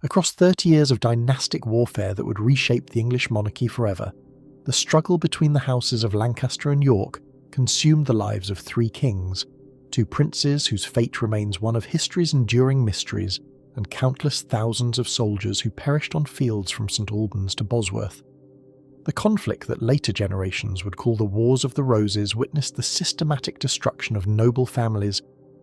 Across 30 years of dynastic warfare that would reshape the English monarchy forever, the struggle between the houses of Lancaster and York consumed the lives of three kings, two princes whose fate remains one of history's enduring mysteries, and countless thousands of soldiers who perished on fields from St Albans to Bosworth. The conflict that later generations would call the Wars of the Roses witnessed the systematic destruction of noble families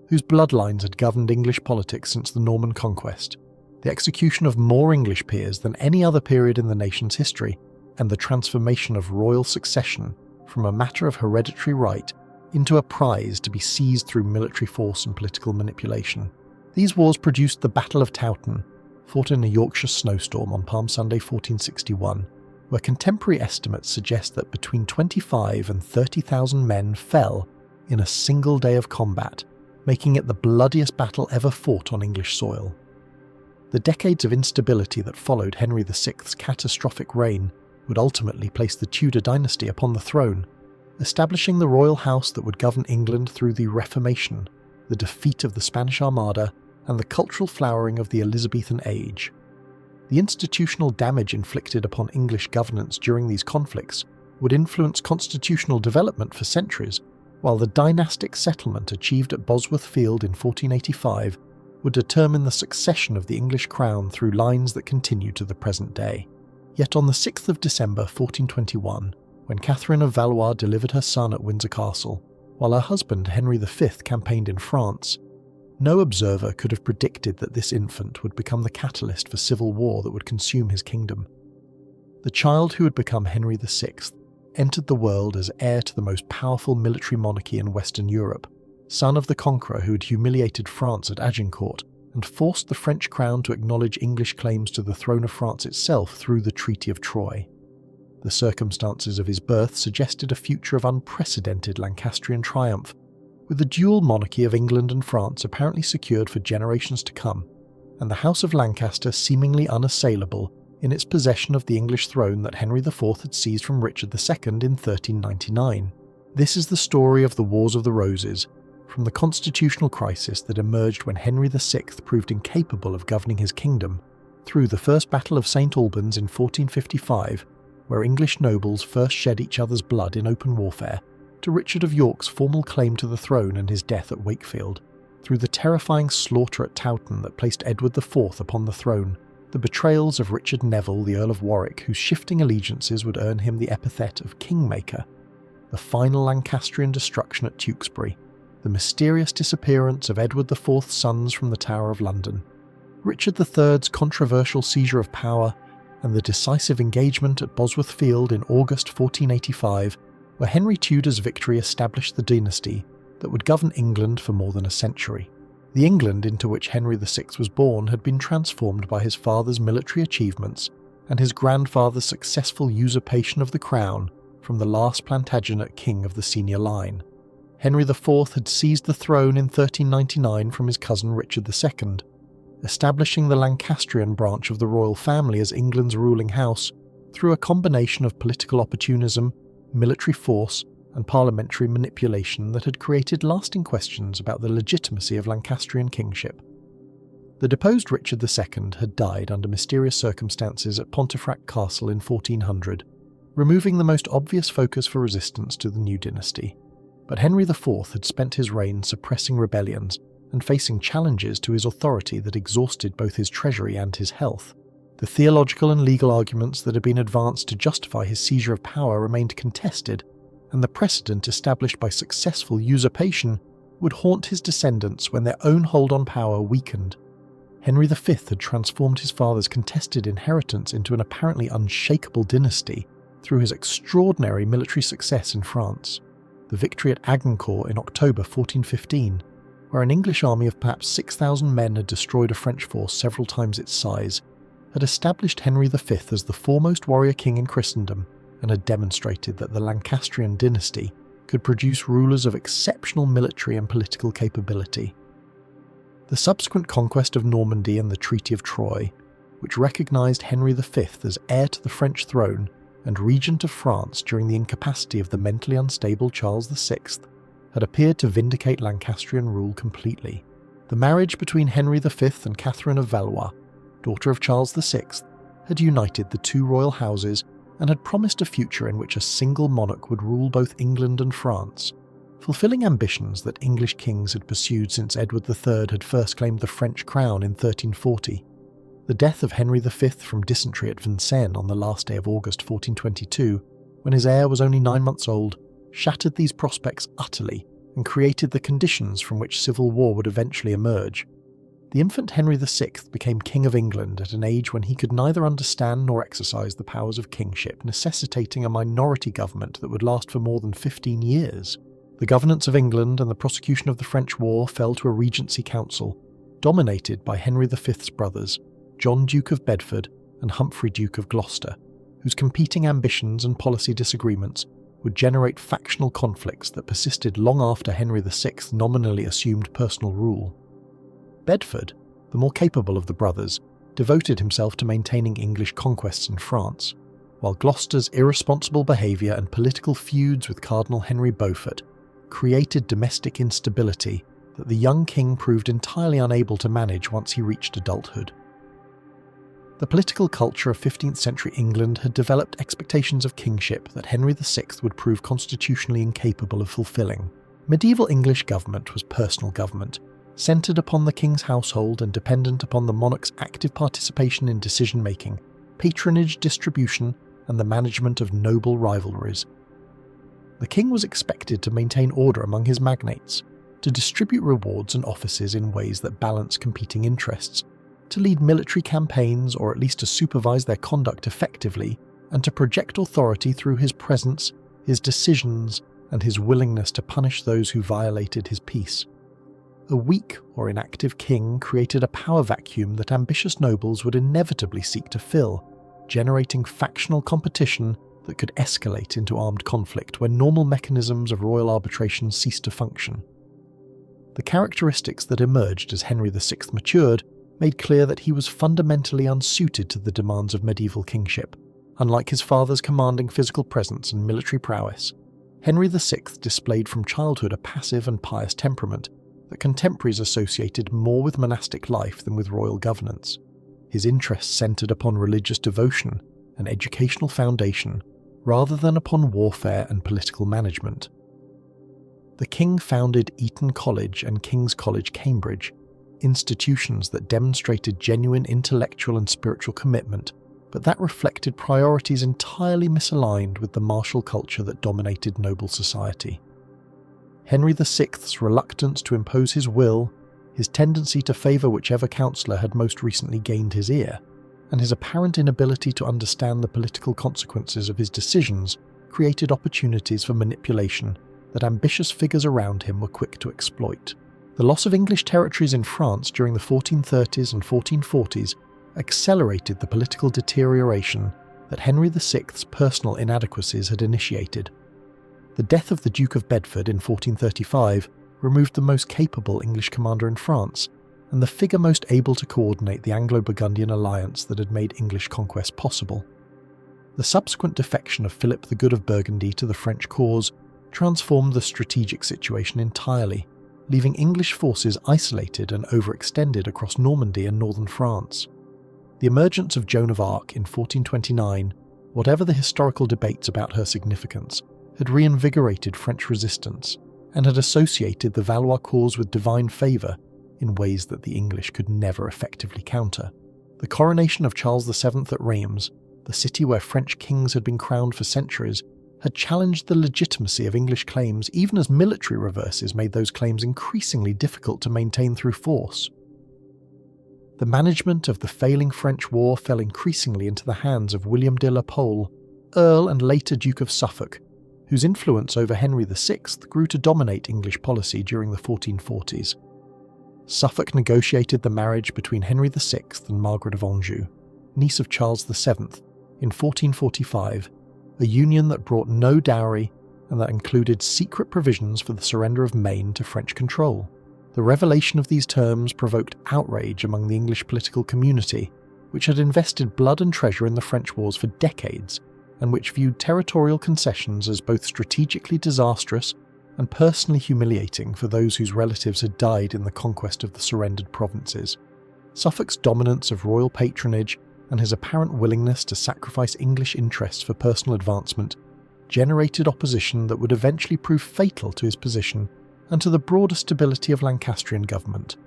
whose bloodlines had governed English politics since the Norman conquest, the execution of more English peers than any other period in the nation's history, and the transformation of royal succession from a matter of hereditary right into a prize to be seized through military force and political manipulation. These wars produced the Battle of Towton, fought in a Yorkshire snowstorm on Palm Sunday 1461, where contemporary estimates suggest that between 25 and 30,000 men fell in a single day of combat, making it the bloodiest battle ever fought on English soil. The decades of instability that followed Henry VI's catastrophic reign would ultimately place the Tudor dynasty upon the throne, establishing the royal house that would govern England through the Reformation, the defeat of the Spanish Armada, and the cultural flowering of the Elizabethan age. The institutional damage inflicted upon English governance during these conflicts would influence constitutional development for centuries, while the dynastic settlement achieved at Bosworth Field in 1485 would determine the succession of the English crown through lines that continue to the present day. Yet on the 6th of December 1421, when Catherine of Valois delivered her son at Windsor Castle, while her husband Henry V campaigned in France, no observer could have predicted that this infant would become the catalyst for civil war that would consume his kingdom. The child who would become Henry VI entered the world as heir to the most powerful military monarchy in Western Europe, son of the conqueror who had humiliated France at Agincourt and forced the French crown to acknowledge English claims to the throne of France itself through the Treaty of Troy. The circumstances of his birth suggested a future of unprecedented Lancastrian triumph, with the dual monarchy of England and France apparently secured for generations to come, and the House of Lancaster seemingly unassailable in its possession of the English throne that Henry IV had seized from Richard II in 1399. This is the story of the Wars of the Roses, from the constitutional crisis that emerged when Henry VI proved incapable of governing his kingdom, through the First Battle of St Albans in 1455, where English nobles first shed each other's blood in open warfare, to Richard of York's formal claim to the throne and his death at Wakefield, through the terrifying slaughter at Towton that placed Edward IV upon the throne, the betrayals of Richard Neville, the Earl of Warwick, whose shifting allegiances would earn him the epithet of Kingmaker, the final Lancastrian destruction at Tewkesbury, the mysterious disappearance of Edward IV's sons from the Tower of London, Richard III's controversial seizure of power, and the decisive engagement at Bosworth Field in August 1485, where Henry Tudor's victory established the dynasty that would govern England for more than a century. The England into which Henry VI was born had been transformed by his father's military achievements and his grandfather's successful usurpation of the crown from the last Plantagenet king of the senior line. Henry IV had seized the throne in 1399 from his cousin Richard II, establishing the Lancastrian branch of the royal family as England's ruling house through a combination of political opportunism, military force, and parliamentary manipulation that had created lasting questions about the legitimacy of Lancastrian kingship. The deposed Richard II had died under mysterious circumstances at Pontefract Castle in 1400, removing the most obvious focus for resistance to the new dynasty. But Henry IV had spent his reign suppressing rebellions and facing challenges to his authority that exhausted both his treasury and his health. The theological and legal arguments that had been advanced to justify his seizure of power remained contested, and the precedent established by successful usurpation would haunt his descendants when their own hold on power weakened. Henry V had transformed his father's contested inheritance into an apparently unshakable dynasty through his extraordinary military success in France. The victory at Agincourt in October 1415, where an English army of perhaps 6,000 men had destroyed a French force several times its size, had established Henry V as the foremost warrior king in Christendom and had demonstrated that the Lancastrian dynasty could produce rulers of exceptional military and political capability. The subsequent conquest of Normandy and the Treaty of Troy, which recognised Henry V as heir to the French throne and regent of France during the incapacity of the mentally unstable Charles VI, had appeared to vindicate Lancastrian rule completely. The marriage between Henry V and Catherine of Valois, daughter of Charles VI, had united the two royal houses and had promised a future in which a single monarch would rule both England and France, fulfilling ambitions that English kings had pursued since Edward III had first claimed the French crown in 1340. The death of Henry V from dysentery at Vincennes on the last day of August 1422, when his heir was only 9 months old, shattered these prospects utterly and created the conditions from which civil war would eventually emerge. The infant Henry VI became King of England at an age when he could neither understand nor exercise the powers of kingship, necessitating a minority government that would last for more than 15 years. The governance of England and the prosecution of the French War fell to a regency council, dominated by Henry V's brothers, John Duke of Bedford and Humphrey Duke of Gloucester, whose competing ambitions and policy disagreements would generate factional conflicts that persisted long after Henry VI nominally assumed personal rule. Bedford, the more capable of the brothers, devoted himself to maintaining English conquests in France, while Gloucester's irresponsible behaviour and political feuds with Cardinal Henry Beaufort created domestic instability that the young king proved entirely unable to manage once he reached adulthood. The political culture of 15th century England had developed expectations of kingship that Henry VI would prove constitutionally incapable of fulfilling. Medieval English government was personal government, centred upon the king's household and dependent upon the monarch's active participation in decision-making, patronage distribution, and the management of noble rivalries. The king was expected to maintain order among his magnates, to distribute rewards and offices in ways that balance competing interests, to lead military campaigns or at least to supervise their conduct effectively, and to project authority through his presence, his decisions, and his willingness to punish those who violated his peace. A weak or inactive king created a power vacuum that ambitious nobles would inevitably seek to fill, generating factional competition that could escalate into armed conflict when normal mechanisms of royal arbitration ceased to function. The characteristics that emerged as Henry VI matured made clear that he was fundamentally unsuited to the demands of medieval kingship. Unlike his father's commanding physical presence and military prowess, Henry VI displayed from childhood a passive and pious temperament that contemporaries associated more with monastic life than with royal governance. His interests centred upon religious devotion and educational foundation, rather than upon warfare and political management. The king founded Eton College and King's College, Cambridge, institutions that demonstrated genuine intellectual and spiritual commitment, but that reflected priorities entirely misaligned with the martial culture that dominated noble society. Henry VI's reluctance to impose his will, his tendency to favour whichever counsellor had most recently gained his ear, and his apparent inability to understand the political consequences of his decisions created opportunities for manipulation that ambitious figures around him were quick to exploit. The loss of English territories in France during the 1430s and 1440s accelerated the political deterioration that Henry VI's personal inadequacies had initiated. The death of the Duke of Bedford in 1435 removed the most capable English commander in France, and the figure most able to coordinate the Anglo-Burgundian alliance that had made English conquest possible. The subsequent defection of Philip the Good of Burgundy to the French cause transformed the strategic situation entirely, leaving English forces isolated and overextended across Normandy and northern France. The emergence of Joan of Arc in 1429, whatever the historical debates about her significance, had reinvigorated French resistance and had associated the Valois cause with divine favour in ways that the English could never effectively counter. The coronation of Charles VII at Reims, the city where French kings had been crowned for centuries, had challenged the legitimacy of English claims even as military reverses made those claims increasingly difficult to maintain through force. The management of the failing French war fell increasingly into the hands of William de la Pole, Earl and later Duke of Suffolk, whose influence over Henry VI grew to dominate English policy during the 1440s. Suffolk negotiated the marriage between Henry VI and Margaret of Anjou, niece of Charles VII, in 1445, a union that brought no dowry and that included secret provisions for the surrender of Maine to French control. The revelation of these terms provoked outrage among the English political community, which had invested blood and treasure in the French wars for decades, and which viewed territorial concessions as both strategically disastrous and personally humiliating for those whose relatives had died in the conquest of the surrendered provinces. Suffolk's dominance of royal patronage and his apparent willingness to sacrifice English interests for personal advancement generated opposition that would eventually prove fatal to his position and to the broader stability of Lancastrian government.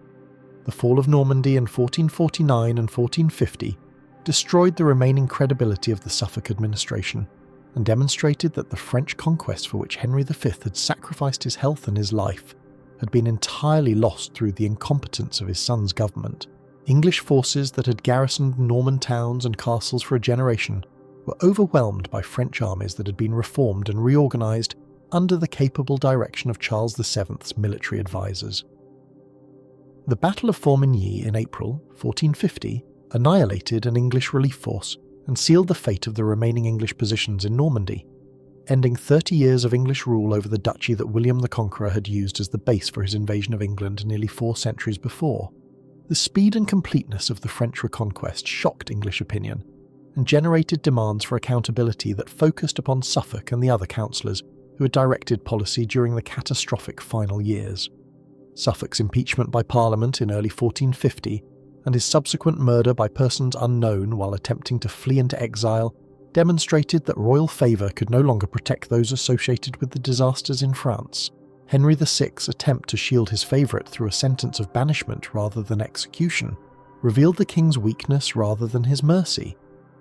The fall of Normandy in 1449 and 1450 destroyed the remaining credibility of the Suffolk administration and demonstrated that the French conquest for which Henry V had sacrificed his health and his life had been entirely lost through the incompetence of his son's government. English forces that had garrisoned Norman towns and castles for a generation were overwhelmed by French armies that had been reformed and reorganised under the capable direction of Charles VII's military advisors. The Battle of Formigny in April 1450 annihilated an English relief force and sealed the fate of the remaining English positions in Normandy, ending 30 years of English rule over the duchy that William the Conqueror had used as the base for his invasion of England nearly 4 centuries before. The speed and completeness of the French reconquest shocked English opinion and generated demands for accountability that focused upon Suffolk and the other councillors who had directed policy during the catastrophic final years. Suffolk's impeachment by Parliament in early 1450 and his subsequent murder by persons unknown while attempting to flee into exile demonstrated that royal favour could no longer protect those associated with the disasters in France. Henry VI's attempt to shield his favourite through a sentence of banishment rather than execution revealed the king's weakness rather than his mercy,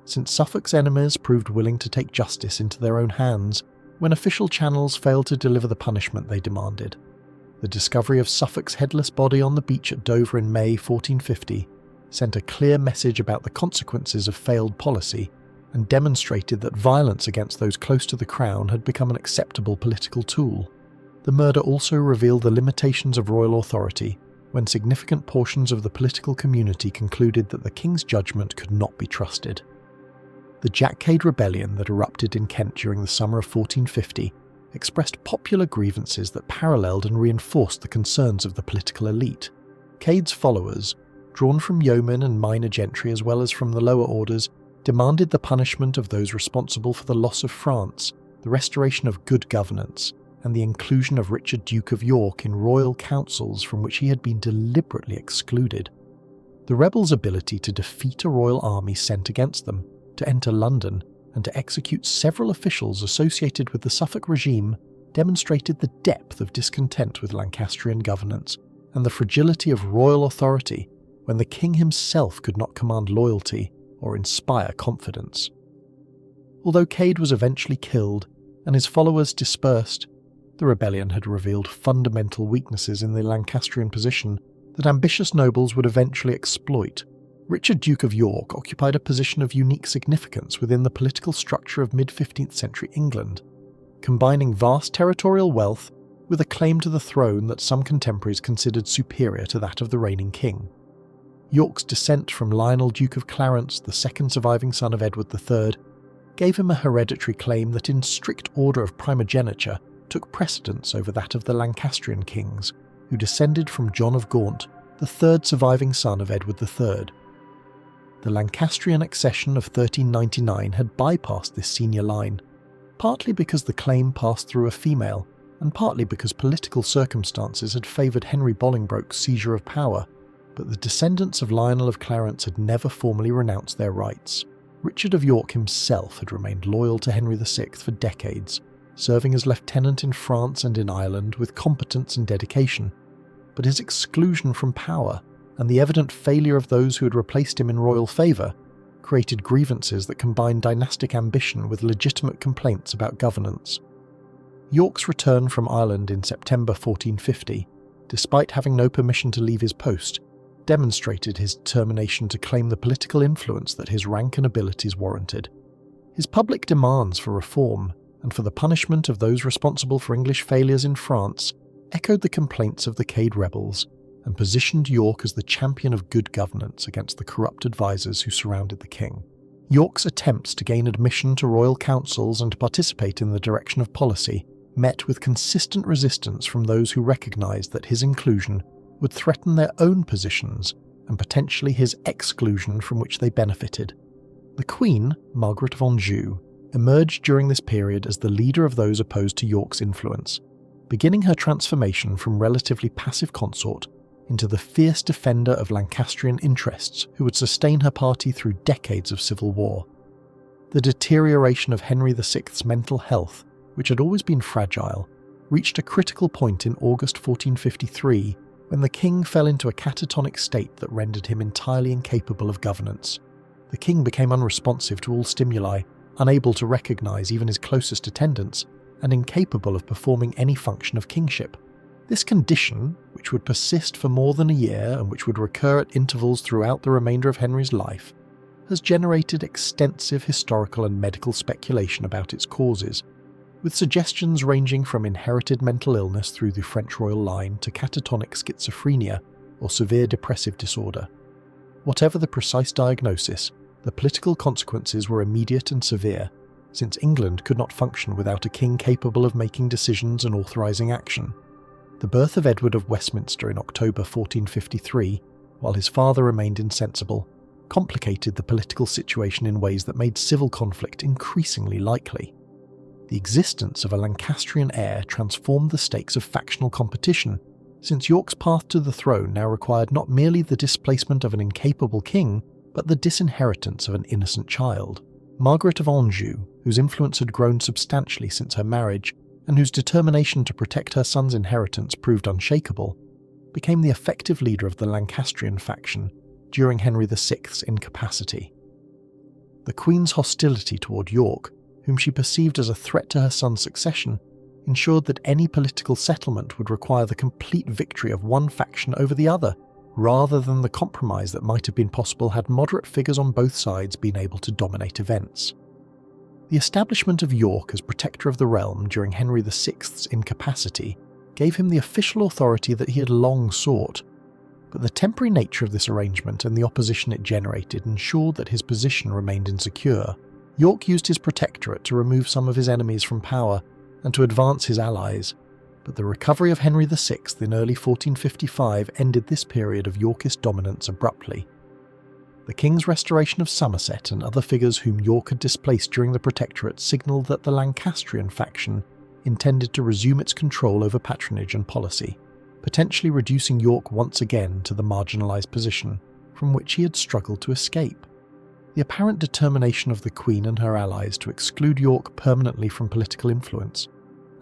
since Suffolk's enemies proved willing to take justice into their own hands when official channels failed to deliver the punishment they demanded. The discovery of Suffolk's headless body on the beach at Dover in May 1450 sent a clear message about the consequences of failed policy and demonstrated that violence against those close to the crown had become an acceptable political tool. The murder also revealed the limitations of royal authority when significant portions of the political community concluded that the king's judgment could not be trusted. The Jack Cade rebellion that erupted in Kent during the summer of 1450 expressed popular grievances that paralleled and reinforced the concerns of the political elite. Cade's followers, drawn from yeomen and minor gentry as well as from the lower orders, demanded the punishment of those responsible for the loss of France, the restoration of good governance, and the inclusion of Richard Duke of York in royal councils from which he had been deliberately excluded. The rebels' ability to defeat a royal army sent against them, to enter London, and to execute several officials associated with the Suffolk regime demonstrated the depth of discontent with Lancastrian governance and the fragility of royal authority when the king himself could not command loyalty or inspire confidence. Although Cade was eventually killed and his followers dispersed, the rebellion had revealed fundamental weaknesses in the Lancastrian position that ambitious nobles would eventually exploit. Richard Duke of York occupied a position of unique significance within the political structure of mid-15th century England, combining vast territorial wealth with a claim to the throne that some contemporaries considered superior to that of the reigning king. York's descent from Lionel Duke of Clarence, the second surviving son of Edward III, gave him a hereditary claim that in strict order of primogeniture took precedence over that of the Lancastrian kings, who descended from John of Gaunt, the third surviving son of Edward III. The Lancastrian accession of 1399 had bypassed this senior line, partly because the claim passed through a female, and partly because political circumstances had favoured Henry Bolingbroke's seizure of power, but the descendants of Lionel of Clarence had never formally renounced their rights. Richard of York himself had remained loyal to Henry VI for decades, serving as lieutenant in France and in Ireland with competence and dedication, but his exclusion from power and the evident failure of those who had replaced him in royal favour created grievances that combined dynastic ambition with legitimate complaints about governance. York's return from Ireland in September 1450, despite having no permission to leave his post, demonstrated his determination to claim the political influence that his rank and abilities warranted. His public demands for reform and for the punishment of those responsible for English failures in France echoed the complaints of the Cade rebels and positioned York as the champion of good governance against the corrupt advisors who surrounded the king. York's attempts to gain admission to royal councils and to participate in the direction of policy met with consistent resistance from those who recognised that his inclusion would threaten their own positions and potentially his exclusion from which they benefited. The Queen, Margaret of Anjou, emerged during this period as the leader of those opposed to York's influence. Beginning her transformation from relatively passive consort, into the fierce defender of Lancastrian interests who would sustain her party through decades of civil war. The deterioration of Henry VI's mental health, which had always been fragile, reached a critical point in August 1453 when the king fell into a catatonic state that rendered him entirely incapable of governance. The king became unresponsive to all stimuli, unable to recognise even his closest attendants, and incapable of performing any function of kingship. This condition, which would persist for more than a year and which would recur at intervals throughout the remainder of Henry's life, has generated extensive historical and medical speculation about its causes, with suggestions ranging from inherited mental illness through the French royal line to catatonic schizophrenia or severe depressive disorder. Whatever the precise diagnosis, the political consequences were immediate and severe, since England could not function without a king capable of making decisions and authorising action. The birth of Edward of Westminster in October 1453, while his father remained insensible, complicated the political situation in ways that made civil conflict increasingly likely. The existence of a Lancastrian heir transformed the stakes of factional competition, since York's path to the throne now required not merely the displacement of an incapable king, but the disinheritance of an innocent child. Margaret of Anjou, whose influence had grown substantially since her marriage, and whose determination to protect her son's inheritance proved unshakable, became the effective leader of the Lancastrian faction during Henry VI's incapacity. The Queen's hostility toward York, whom she perceived as a threat to her son's succession, ensured that any political settlement would require the complete victory of one faction over the other, rather than the compromise that might have been possible had moderate figures on both sides been able to dominate events. The establishment of York as protector of the realm during Henry VI's incapacity gave him the official authority that he had long sought, but the temporary nature of this arrangement and the opposition it generated ensured that his position remained insecure. York used his protectorate to remove some of his enemies from power and to advance his allies, but the recovery of Henry VI in early 1455 ended this period of Yorkist dominance abruptly. The king's restoration of Somerset and other figures whom York had displaced during the protectorate signalled that the Lancastrian faction intended to resume its control over patronage and policy, potentially reducing York once again to the marginalised position from which he had struggled to escape. The apparent determination of the Queen and her allies to exclude York permanently from political influence,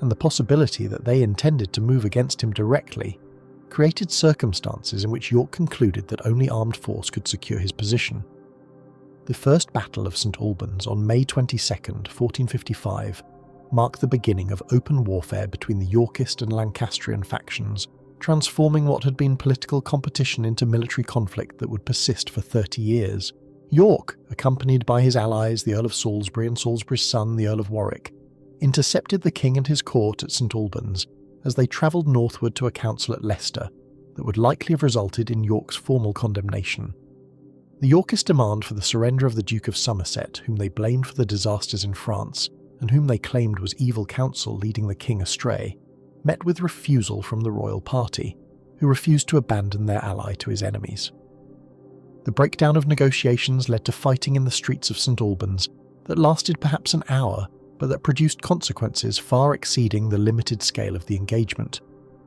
and the possibility that they intended to move against him directly, created circumstances in which York concluded that only armed force could secure his position. The First Battle of St Albans on May 22, 1455, marked the beginning of open warfare between the Yorkist and Lancastrian factions, transforming what had been political competition into military conflict that would persist for 30 years. York, accompanied by his allies the Earl of Salisbury and Salisbury's son the Earl of Warwick, intercepted the king and his court at St Albans as they travelled northward to a council at Leicester that would likely have resulted in York's formal condemnation. The Yorkist demand for the surrender of the Duke of Somerset, whom they blamed for the disasters in France, and whom they claimed was evil counsel leading the king astray, met with refusal from the royal party, who refused to abandon their ally to his enemies. The breakdown of negotiations led to fighting in the streets of St Albans that lasted perhaps an hour, but that produced consequences far exceeding the limited scale of the engagement.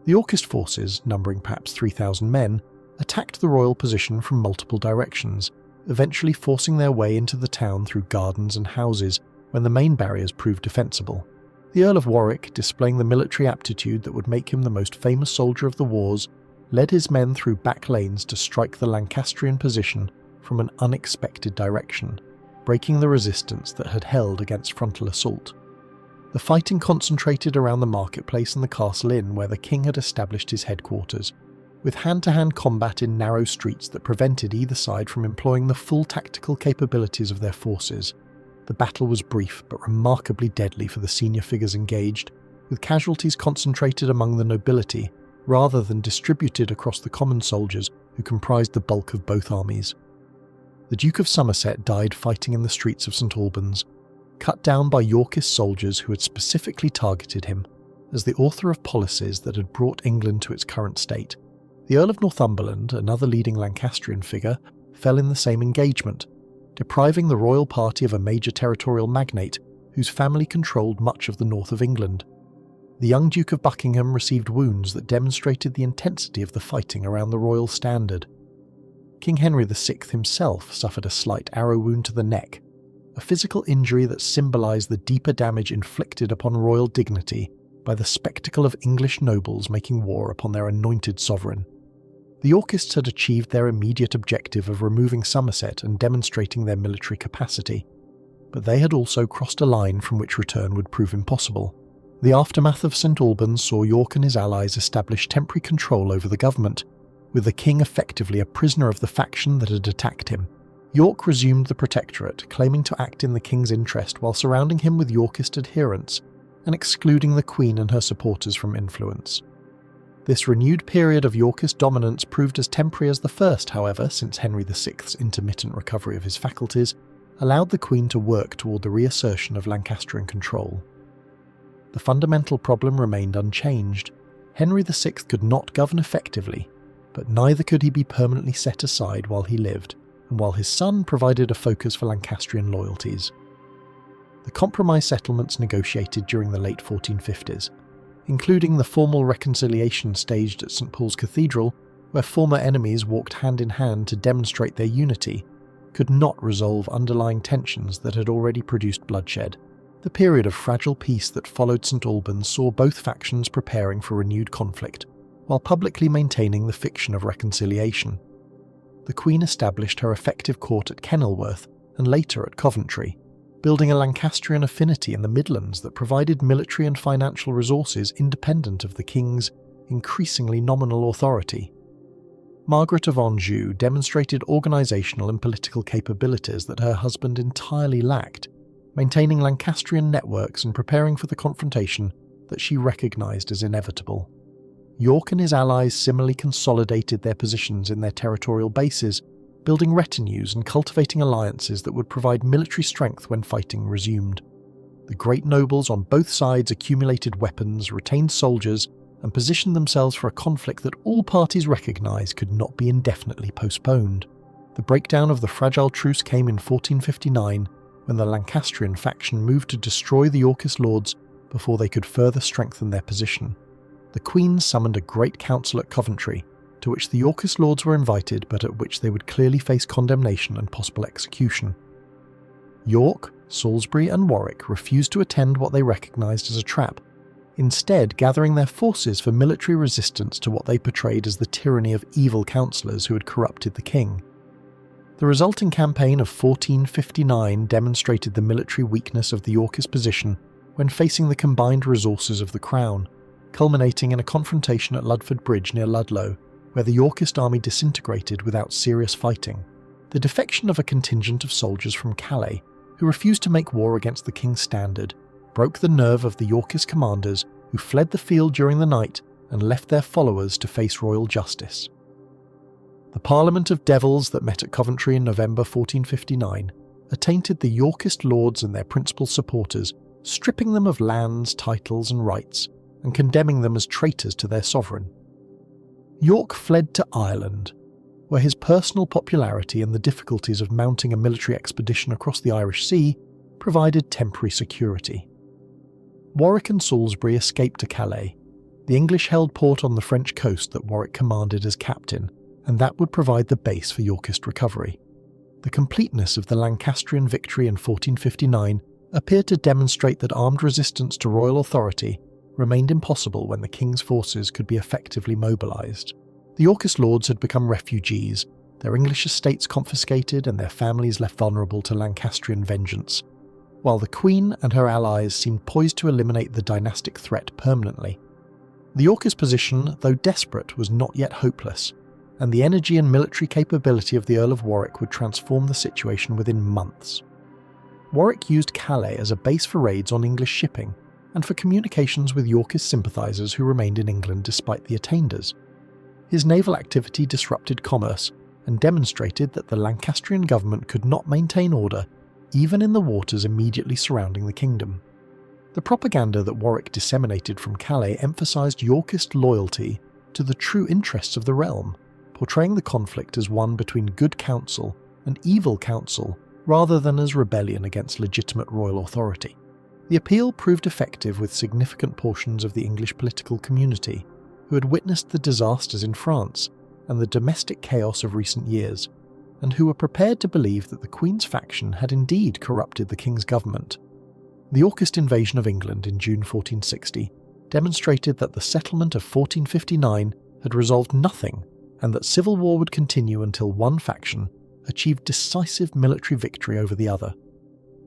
The Yorkist forces, numbering perhaps 3,000 men, attacked the royal position from multiple directions, eventually forcing their way into the town through gardens and houses when the main barriers proved defensible. The Earl of Warwick, displaying the military aptitude that would make him the most famous soldier of the wars, led his men through back lanes to strike the Lancastrian position from an unexpected direction, breaking the resistance that had held against frontal assault. The fighting concentrated around the marketplace and the castle inn where the king had established his headquarters, with hand-to-hand combat in narrow streets that prevented either side from employing the full tactical capabilities of their forces. The battle was brief but remarkably deadly for the senior figures engaged, with casualties concentrated among the nobility rather than distributed across the common soldiers who comprised the bulk of both armies. The Duke of Somerset died fighting in the streets of St Albans, cut down by Yorkist soldiers who had specifically targeted him as the author of policies that had brought England to its current state. The Earl of Northumberland, another leading Lancastrian figure, fell in the same engagement, depriving the royal party of a major territorial magnate whose family controlled much of the north of England. The young Duke of Buckingham received wounds that demonstrated the intensity of the fighting around the royal standard. King Henry VI himself suffered a slight arrow wound to the neck, a physical injury that symbolised the deeper damage inflicted upon royal dignity by the spectacle of English nobles making war upon their anointed sovereign. The Yorkists had achieved their immediate objective of removing Somerset and demonstrating their military capacity, but they had also crossed a line from which return would prove impossible. The aftermath of St Albans saw York and his allies establish temporary control over the government, with the king effectively a prisoner of the faction that had attacked him. York resumed the protectorate, claiming to act in the king's interest while surrounding him with Yorkist adherents and excluding the Queen and her supporters from influence. This renewed period of Yorkist dominance proved as temporary as the first, however, since Henry VI's intermittent recovery of his faculties allowed the Queen to work toward the reassertion of Lancastrian control. The fundamental problem remained unchanged. Henry VI could not govern effectively, but neither could he be permanently set aside while he lived, and while his son provided a focus for Lancastrian loyalties. The compromise settlements negotiated during the late 1450s, including the formal reconciliation staged at St Paul's Cathedral, where former enemies walked hand in hand to demonstrate their unity, could not resolve underlying tensions that had already produced bloodshed. The period of fragile peace that followed St Albans saw both factions preparing for renewed conflict, while publicly maintaining the fiction of reconciliation. The Queen established her effective court at Kenilworth and later at Coventry, building a Lancastrian affinity in the Midlands that provided military and financial resources independent of the king's increasingly nominal authority. Margaret of Anjou demonstrated organisational and political capabilities that her husband entirely lacked, maintaining Lancastrian networks and preparing for the confrontation that she recognised as inevitable. York and his allies similarly consolidated their positions in their territorial bases, building retinues and cultivating alliances that would provide military strength when fighting resumed. The great nobles on both sides accumulated weapons, retained soldiers, and positioned themselves for a conflict that all parties recognised could not be indefinitely postponed. The breakdown of the fragile truce came in 1459, when the Lancastrian faction moved to destroy the Yorkist lords before they could further strengthen their position. The Queen summoned a great council at Coventry, to which the Yorkist lords were invited but at which they would clearly face condemnation and possible execution. York, Salisbury and Warwick refused to attend what they recognised as a trap, instead gathering their forces for military resistance to what they portrayed as the tyranny of evil councillors who had corrupted the king. The resulting campaign of 1459 demonstrated the military weakness of the Yorkist position when facing the combined resources of the Crown, culminating in a confrontation at Ludford Bridge near Ludlow, where the Yorkist army disintegrated without serious fighting. The defection of a contingent of soldiers from Calais, who refused to make war against the king's standard, broke the nerve of the Yorkist commanders who fled the field during the night and left their followers to face royal justice. The Parliament of Devils that met at Coventry in November 1459 attainted the Yorkist lords and their principal supporters, stripping them of lands, titles and rights, and condemning them as traitors to their sovereign. York fled to Ireland, where his personal popularity and the difficulties of mounting a military expedition across the Irish Sea provided temporary security. Warwick and Salisbury escaped to Calais. The English held port on the French coast that Warwick commanded as captain, and that would provide the base for Yorkist recovery. The completeness of the Lancastrian victory in 1459 appeared to demonstrate that armed resistance to royal authority remained impossible when the king's forces could be effectively mobilised. The Yorkist lords had become refugees, their English estates confiscated and their families left vulnerable to Lancastrian vengeance, while the Queen and her allies seemed poised to eliminate the dynastic threat permanently. The Yorkist position, though desperate, was not yet hopeless, and the energy and military capability of the Earl of Warwick would transform the situation within months. Warwick used Calais as a base for raids on English shipping, and for communications with Yorkist sympathisers who remained in England despite the attainders. His naval activity disrupted commerce and demonstrated that the Lancastrian government could not maintain order even in the waters immediately surrounding the kingdom. The propaganda that Warwick disseminated from Calais emphasised Yorkist loyalty to the true interests of the realm, portraying the conflict as one between good counsel and evil counsel rather than as rebellion against legitimate royal authority. The appeal proved effective with significant portions of the English political community, who had witnessed the disasters in France and the domestic chaos of recent years, and who were prepared to believe that the Queen's faction had indeed corrupted the King's government. The Yorkist invasion of England in June 1460 demonstrated that the settlement of 1459 had resolved nothing, and that civil war would continue until one faction achieved decisive military victory over the other.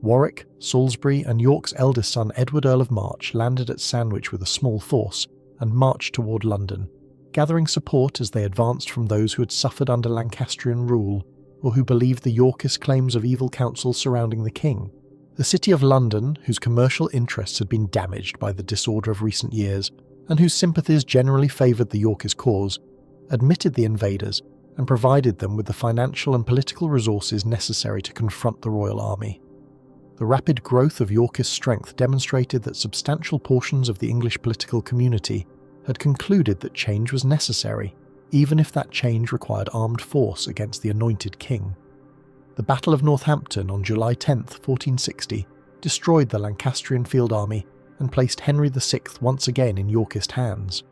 Warwick, Salisbury, and York's eldest son Edward Earl of March landed at Sandwich with a small force and marched toward London, gathering support as they advanced from those who had suffered under Lancastrian rule or who believed the Yorkist claims of evil counsel surrounding the king. The city of London, whose commercial interests had been damaged by the disorder of recent years and whose sympathies generally favoured the Yorkist cause, admitted the invaders and provided them with the financial and political resources necessary to confront the royal army. The rapid growth of Yorkist strength demonstrated that substantial portions of the English political community had concluded that change was necessary, even if that change required armed force against the anointed king. The Battle of Northampton on July 10, 1460, destroyed the Lancastrian field army and placed Henry VI once again in Yorkist hands.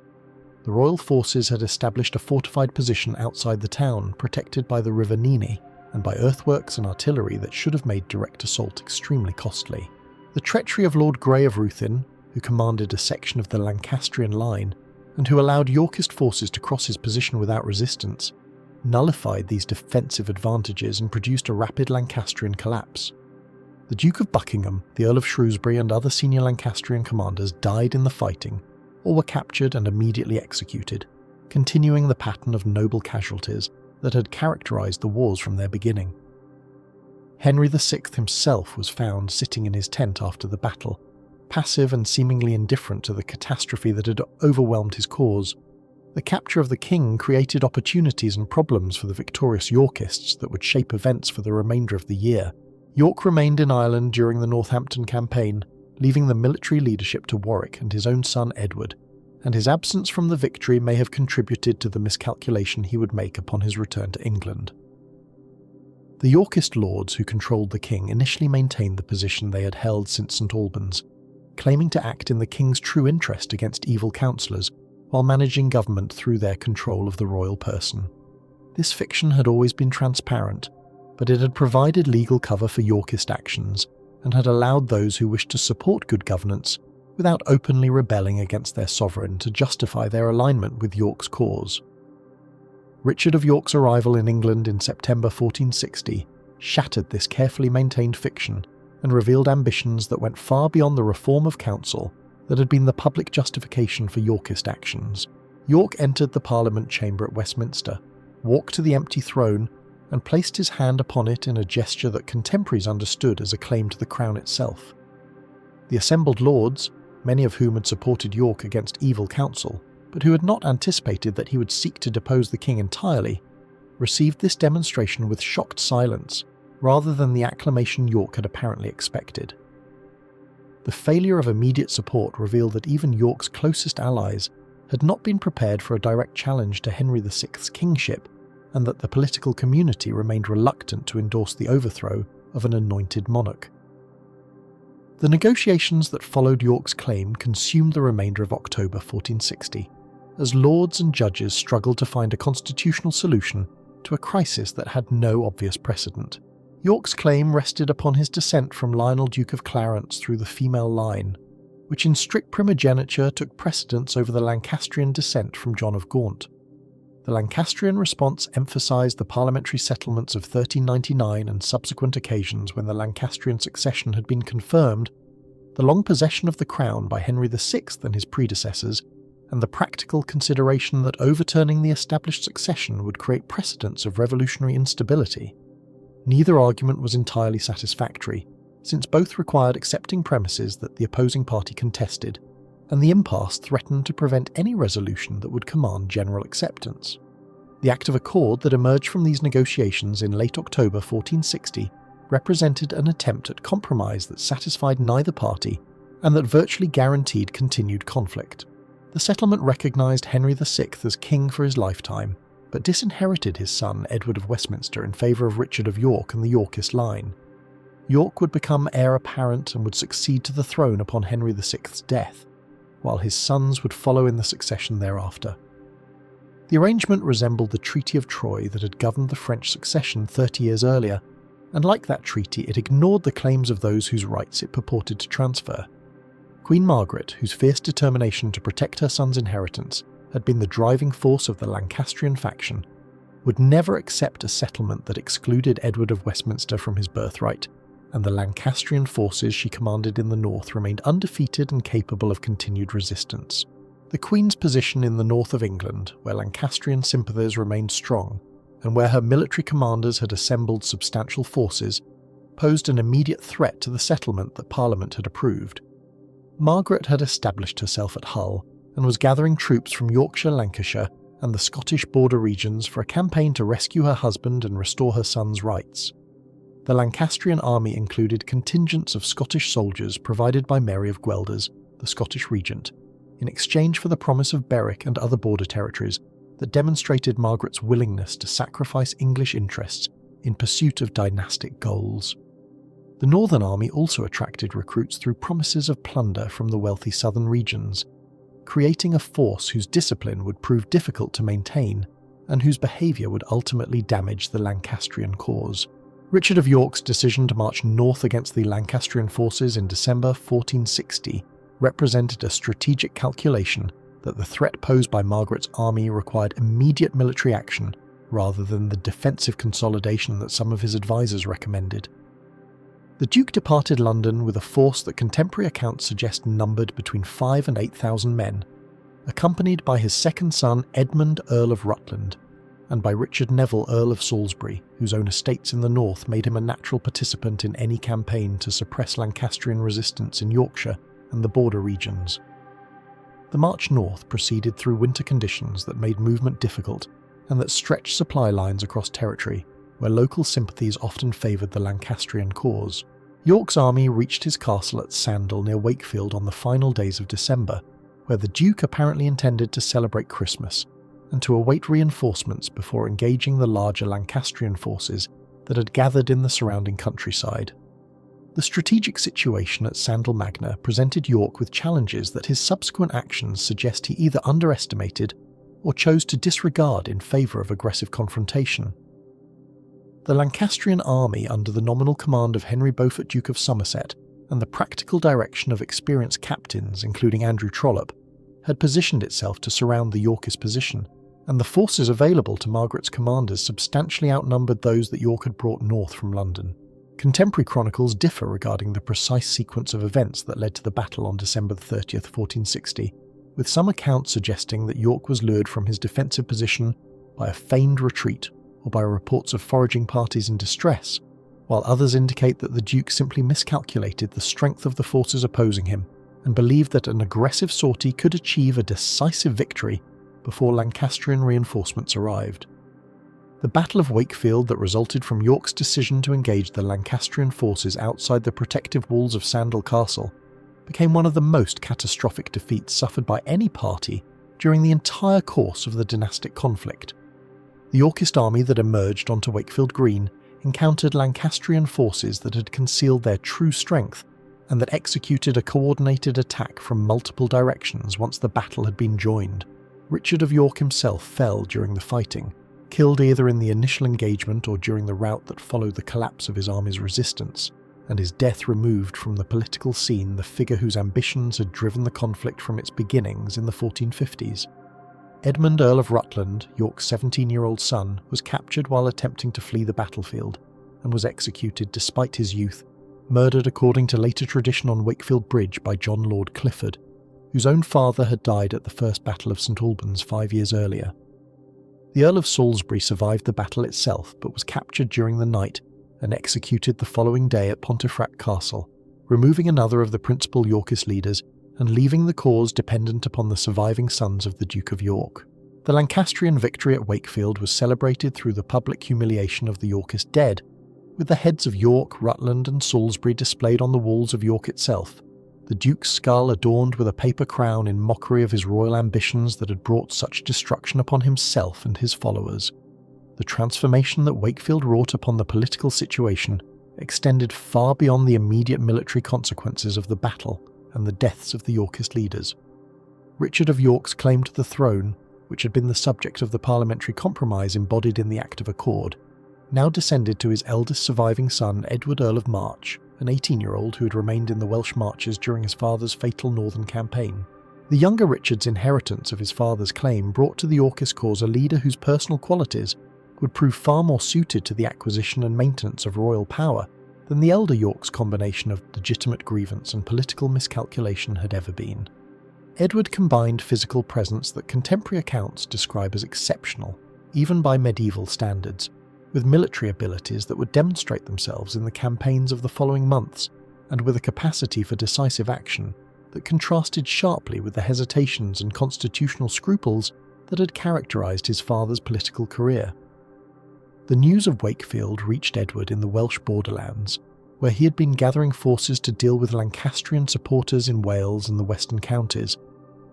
The royal forces had established a fortified position outside the town, protected by the River Nene, and by earthworks and artillery that should have made direct assault extremely costly. The treachery of Lord Grey of Ruthin, who commanded a section of the Lancastrian line, and who allowed Yorkist forces to cross his position without resistance, nullified these defensive advantages and produced a rapid Lancastrian collapse. The Duke of Buckingham, the Earl of Shrewsbury, and other senior Lancastrian commanders died in the fighting, or were captured and immediately executed, continuing the pattern of noble casualties that had characterised the wars from their beginning. Henry VI himself was found sitting in his tent after the battle, passive and seemingly indifferent to the catastrophe that had overwhelmed his cause. The capture of the king created opportunities and problems for the victorious Yorkists that would shape events for the remainder of the year. York remained in Ireland during the Northampton campaign, leaving the military leadership to Warwick and his own son Edward, and his absence from the victory may have contributed to the miscalculation he would make upon his return to England. The Yorkist lords who controlled the king initially maintained the position they had held since St Albans, claiming to act in the king's true interest against evil counsellors while managing government through their control of the royal person. This fiction had always been transparent, but it had provided legal cover for Yorkist actions and had allowed those who wished to support good governance without openly rebelling against their sovereign to justify their alignment with York's cause. Richard of York's arrival in England in September 1460 shattered this carefully maintained fiction and revealed ambitions that went far beyond the reform of council that had been the public justification for Yorkist actions. York entered the Parliament chamber at Westminster, walked to the empty throne, and placed his hand upon it in a gesture that contemporaries understood as a claim to the crown itself. The assembled lords, many of whom had supported York against evil counsel, but who had not anticipated that he would seek to depose the king entirely, received this demonstration with shocked silence, rather than the acclamation York had apparently expected. The failure of immediate support revealed that even York's closest allies had not been prepared for a direct challenge to Henry VI's kingship, and that the political community remained reluctant to endorse the overthrow of an anointed monarch. The negotiations that followed York's claim consumed the remainder of October 1460, as lords and judges struggled to find a constitutional solution to a crisis that had no obvious precedent. York's claim rested upon his descent from Lionel Duke of Clarence through the female line, which in strict primogeniture took precedence over the Lancastrian descent from John of Gaunt. The Lancastrian response emphasised the parliamentary settlements of 1399 and subsequent occasions when the Lancastrian succession had been confirmed, the long possession of the crown by Henry VI and his predecessors, and the practical consideration that overturning the established succession would create precedents of revolutionary instability. Neither argument was entirely satisfactory, since both required accepting premises that the opposing party contested, and the impasse threatened to prevent any resolution that would command general acceptance. The Act of Accord that emerged from these negotiations in late October 1460 represented an attempt at compromise that satisfied neither party and that virtually guaranteed continued conflict. The settlement recognised Henry VI as king for his lifetime, but disinherited his son Edward of Westminster in favour of Richard of York and the Yorkist line. York would become heir apparent and would succeed to the throne upon Henry VI's death, while his sons would follow in the succession thereafter. The arrangement resembled the Treaty of Troyes that had governed the French succession 30 years earlier, and like that treaty, it ignored the claims of those whose rights it purported to transfer. Queen Margaret, whose fierce determination to protect her son's inheritance had been the driving force of the Lancastrian faction, would never accept a settlement that excluded Edward of Westminster from his birthright, and the Lancastrian forces she commanded in the north remained undefeated and capable of continued resistance. The Queen's position in the north of England, where Lancastrian sympathies remained strong, and where her military commanders had assembled substantial forces, posed an immediate threat to the settlement that Parliament had approved. Margaret had established herself at Hull and was gathering troops from Yorkshire, Lancashire, and the Scottish border regions for a campaign to rescue her husband and restore her son's rights. The Lancastrian army included contingents of Scottish soldiers provided by Mary of Guelders, the Scottish regent, in exchange for the promise of Berwick and other border territories that demonstrated Margaret's willingness to sacrifice English interests in pursuit of dynastic goals. The Northern Army also attracted recruits through promises of plunder from the wealthy southern regions, creating a force whose discipline would prove difficult to maintain and whose behaviour would ultimately damage the Lancastrian cause. Richard of York's decision to march north against the Lancastrian forces in December 1460 represented a strategic calculation that the threat posed by Margaret's army required immediate military action rather than the defensive consolidation that some of his advisers recommended. The Duke departed London with a force that contemporary accounts suggest numbered between 5,000 and 8,000 men, accompanied by his second son Edmund, Earl of Rutland, and by Richard Neville, Earl of Salisbury, whose own estates in the north made him a natural participant in any campaign to suppress Lancastrian resistance in Yorkshire and the border regions. The march north proceeded through winter conditions that made movement difficult and that stretched supply lines across territory, where local sympathies often favoured the Lancastrian cause. York's army reached his castle at Sandal near Wakefield on the final days of December, where the Duke apparently intended to celebrate Christmas and to await reinforcements before engaging the larger Lancastrian forces that had gathered in the surrounding countryside. The strategic situation at Sandal Magna presented York with challenges that his subsequent actions suggest he either underestimated or chose to disregard in favour of aggressive confrontation. The Lancastrian army, under the nominal command of Henry Beaufort, Duke of Somerset, and the practical direction of experienced captains, including Andrew Trollope, had positioned itself to surround the Yorkist position, and the forces available to Margaret's commanders substantially outnumbered those that York had brought north from London. Contemporary chronicles differ regarding the precise sequence of events that led to the battle on December 30th, 1460, with some accounts suggesting that York was lured from his defensive position by a feigned retreat or by reports of foraging parties in distress, while others indicate that the Duke simply miscalculated the strength of the forces opposing him and believed that an aggressive sortie could achieve a decisive victory before Lancastrian reinforcements arrived. The Battle of Wakefield that resulted from York's decision to engage the Lancastrian forces outside the protective walls of Sandal Castle became one of the most catastrophic defeats suffered by any party during the entire course of the dynastic conflict. The Yorkist army that emerged onto Wakefield Green encountered Lancastrian forces that had concealed their true strength and that executed a coordinated attack from multiple directions once the battle had been joined. Richard of York himself fell during the fighting, killed either in the initial engagement or during the rout that followed the collapse of his army's resistance, and his death removed from the political scene the figure whose ambitions had driven the conflict from its beginnings in the 1450s. Edmund, Earl of Rutland, York's 17-year-old son, was captured while attempting to flee the battlefield, and was executed despite his youth, murdered according to later tradition on Wakefield Bridge by John Lord Clifford, whose own father had died at the First Battle of St Albans 5 years earlier. The Earl of Salisbury survived the battle itself, but was captured during the night and executed the following day at Pontefract Castle, removing another of the principal Yorkist leaders and leaving the cause dependent upon the surviving sons of the Duke of York. The Lancastrian victory at Wakefield was celebrated through the public humiliation of the Yorkist dead, with the heads of York, Rutland and Salisbury displayed on the walls of York itself, the Duke's skull adorned with a paper crown in mockery of his royal ambitions that had brought such destruction upon himself and his followers. The transformation that Wakefield wrought upon the political situation extended far beyond the immediate military consequences of the battle and the deaths of the Yorkist leaders. Richard of York's claim to the throne, which had been the subject of the parliamentary compromise embodied in the Act of Accord, now descended to his eldest surviving son, Edward Earl of March, an 18-year-old who had remained in the Welsh marches during his father's fatal northern campaign. The younger Richard's inheritance of his father's claim brought to the Yorkist cause a leader whose personal qualities would prove far more suited to the acquisition and maintenance of royal power than the elder York's combination of legitimate grievance and political miscalculation had ever been. Edward combined physical presence that contemporary accounts describe as exceptional, even by medieval standards, with military abilities that would demonstrate themselves in the campaigns of the following months, and with a capacity for decisive action that contrasted sharply with the hesitations and constitutional scruples that had characterised his father's political career. The news of Wakefield reached Edward in the Welsh borderlands, where he had been gathering forces to deal with Lancastrian supporters in Wales and the western counties,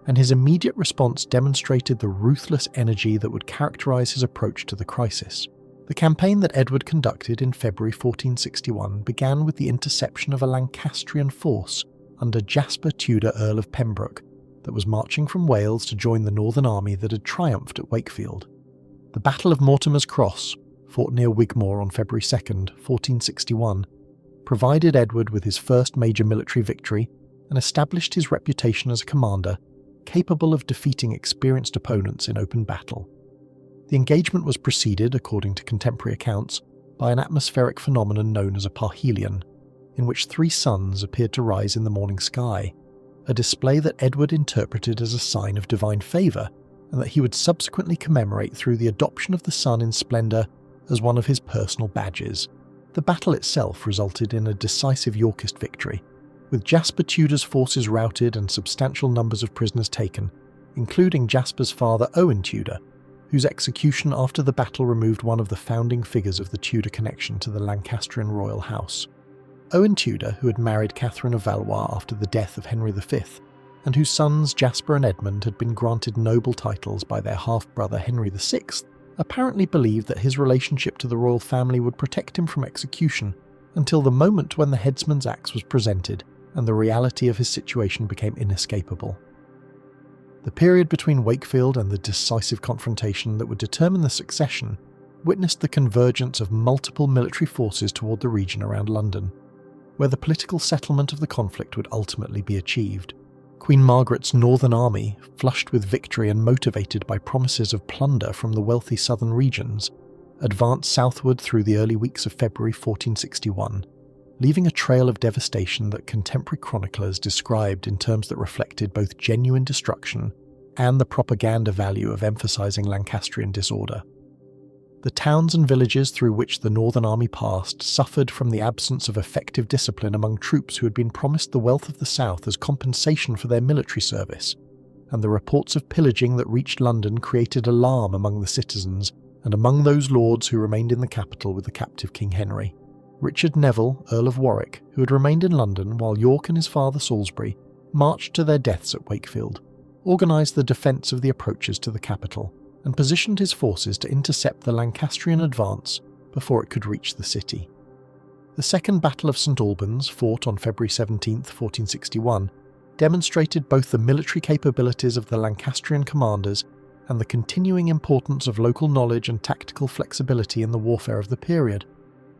and his immediate response demonstrated the ruthless energy that would characterise his approach to the crisis. The campaign that Edward conducted in February 1461 began with the interception of a Lancastrian force under Jasper Tudor, Earl of Pembroke, that was marching from Wales to join the northern army that had triumphed at Wakefield. The Battle of Mortimer's Cross, fought near Wigmore on February 2, 1461, provided Edward with his first major military victory and established his reputation as a commander capable of defeating experienced opponents in open battle. The engagement was preceded, according to contemporary accounts, by an atmospheric phenomenon known as a parhelion, in which 3 suns appeared to rise in the morning sky, a display that Edward interpreted as a sign of divine favour, and that he would subsequently commemorate through the adoption of the sun in splendour as one of his personal badges. The battle itself resulted in a decisive Yorkist victory, with Jasper Tudor's forces routed and substantial numbers of prisoners taken, including Jasper's father Owen Tudor, whose execution after the battle removed one of the founding figures of the Tudor connection to the Lancastrian royal house. Owen Tudor, who had married Catherine of Valois after the death of Henry V, and whose sons Jasper and Edmund had been granted noble titles by their half-brother Henry VI, apparently believed that his relationship to the royal family would protect him from execution until the moment when the headsman's axe was presented and the reality of his situation became inescapable. The period between Wakefield and the decisive confrontation that would determine the succession witnessed the convergence of multiple military forces toward the region around London, where the political settlement of the conflict would ultimately be achieved. Queen Margaret's northern army, flushed with victory and motivated by promises of plunder from the wealthy southern regions, advanced southward through the early weeks of February 1461, leaving a trail of devastation that contemporary chroniclers described in terms that reflected both genuine destruction and the propaganda value of emphasising Lancastrian disorder. The towns and villages through which the Northern Army passed suffered from the absence of effective discipline among troops who had been promised the wealth of the South as compensation for their military service, and the reports of pillaging that reached London created alarm among the citizens and among those lords who remained in the capital with the captive King Henry. Richard Neville, Earl of Warwick, who had remained in London while York and his father Salisbury marched to their deaths at Wakefield, organised the defence of the approaches to the capital, and positioned his forces to intercept the Lancastrian advance before it could reach the city. The Second Battle of St Albans, fought on February 17, 1461, demonstrated both the military capabilities of the Lancastrian commanders and the continuing importance of local knowledge and tactical flexibility in the warfare of the period.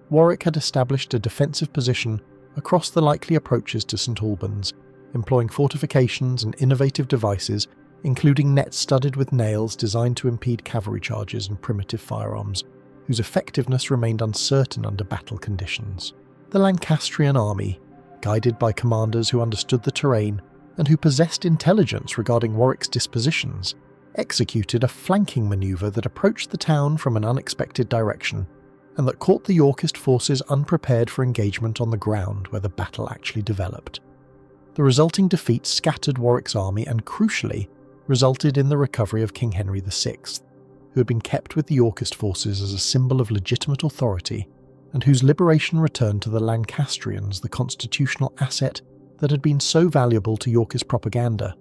Warwick had established a defensive position across the likely approaches to St Albans, employing fortifications and innovative devices, including nets studded with nails designed to impede cavalry charges and primitive firearms, whose effectiveness remained uncertain under battle conditions. The Lancastrian army, guided by commanders who understood the terrain and who possessed intelligence regarding Warwick's dispositions, executed a flanking manoeuvre that approached the town from an unexpected direction, and that caught the Yorkist forces unprepared for engagement on the ground where the battle actually developed. The resulting defeat scattered Warwick's army and, crucially, resulted in the recovery of King Henry VI, who had been kept with the Yorkist forces as a symbol of legitimate authority, and whose liberation returned to the Lancastrians the constitutional asset that had been so valuable to Yorkist propaganda.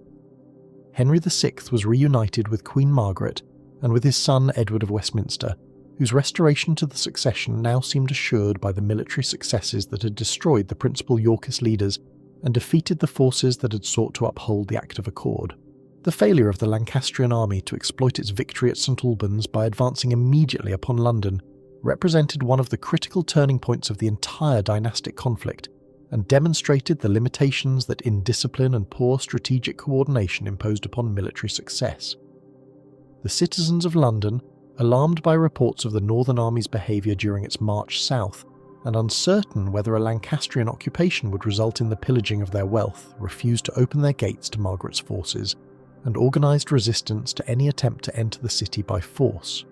Henry VI was reunited with Queen Margaret and with his son Edward of Westminster, whose restoration to the succession now seemed assured by the military successes that had destroyed the principal Yorkist leaders and defeated the forces that had sought to uphold the Act of Accord. The failure of the Lancastrian army to exploit its victory at St Albans by advancing immediately upon London represented one of the critical turning points of the entire dynastic conflict and demonstrated the limitations that indiscipline and poor strategic coordination imposed upon military success. The citizens of London, alarmed by reports of the Northern Army's behaviour during its march south, and uncertain whether a Lancastrian occupation would result in the pillaging of their wealth, refused to open their gates to Margaret's forces, and organised resistance to any attempt to enter the city by force.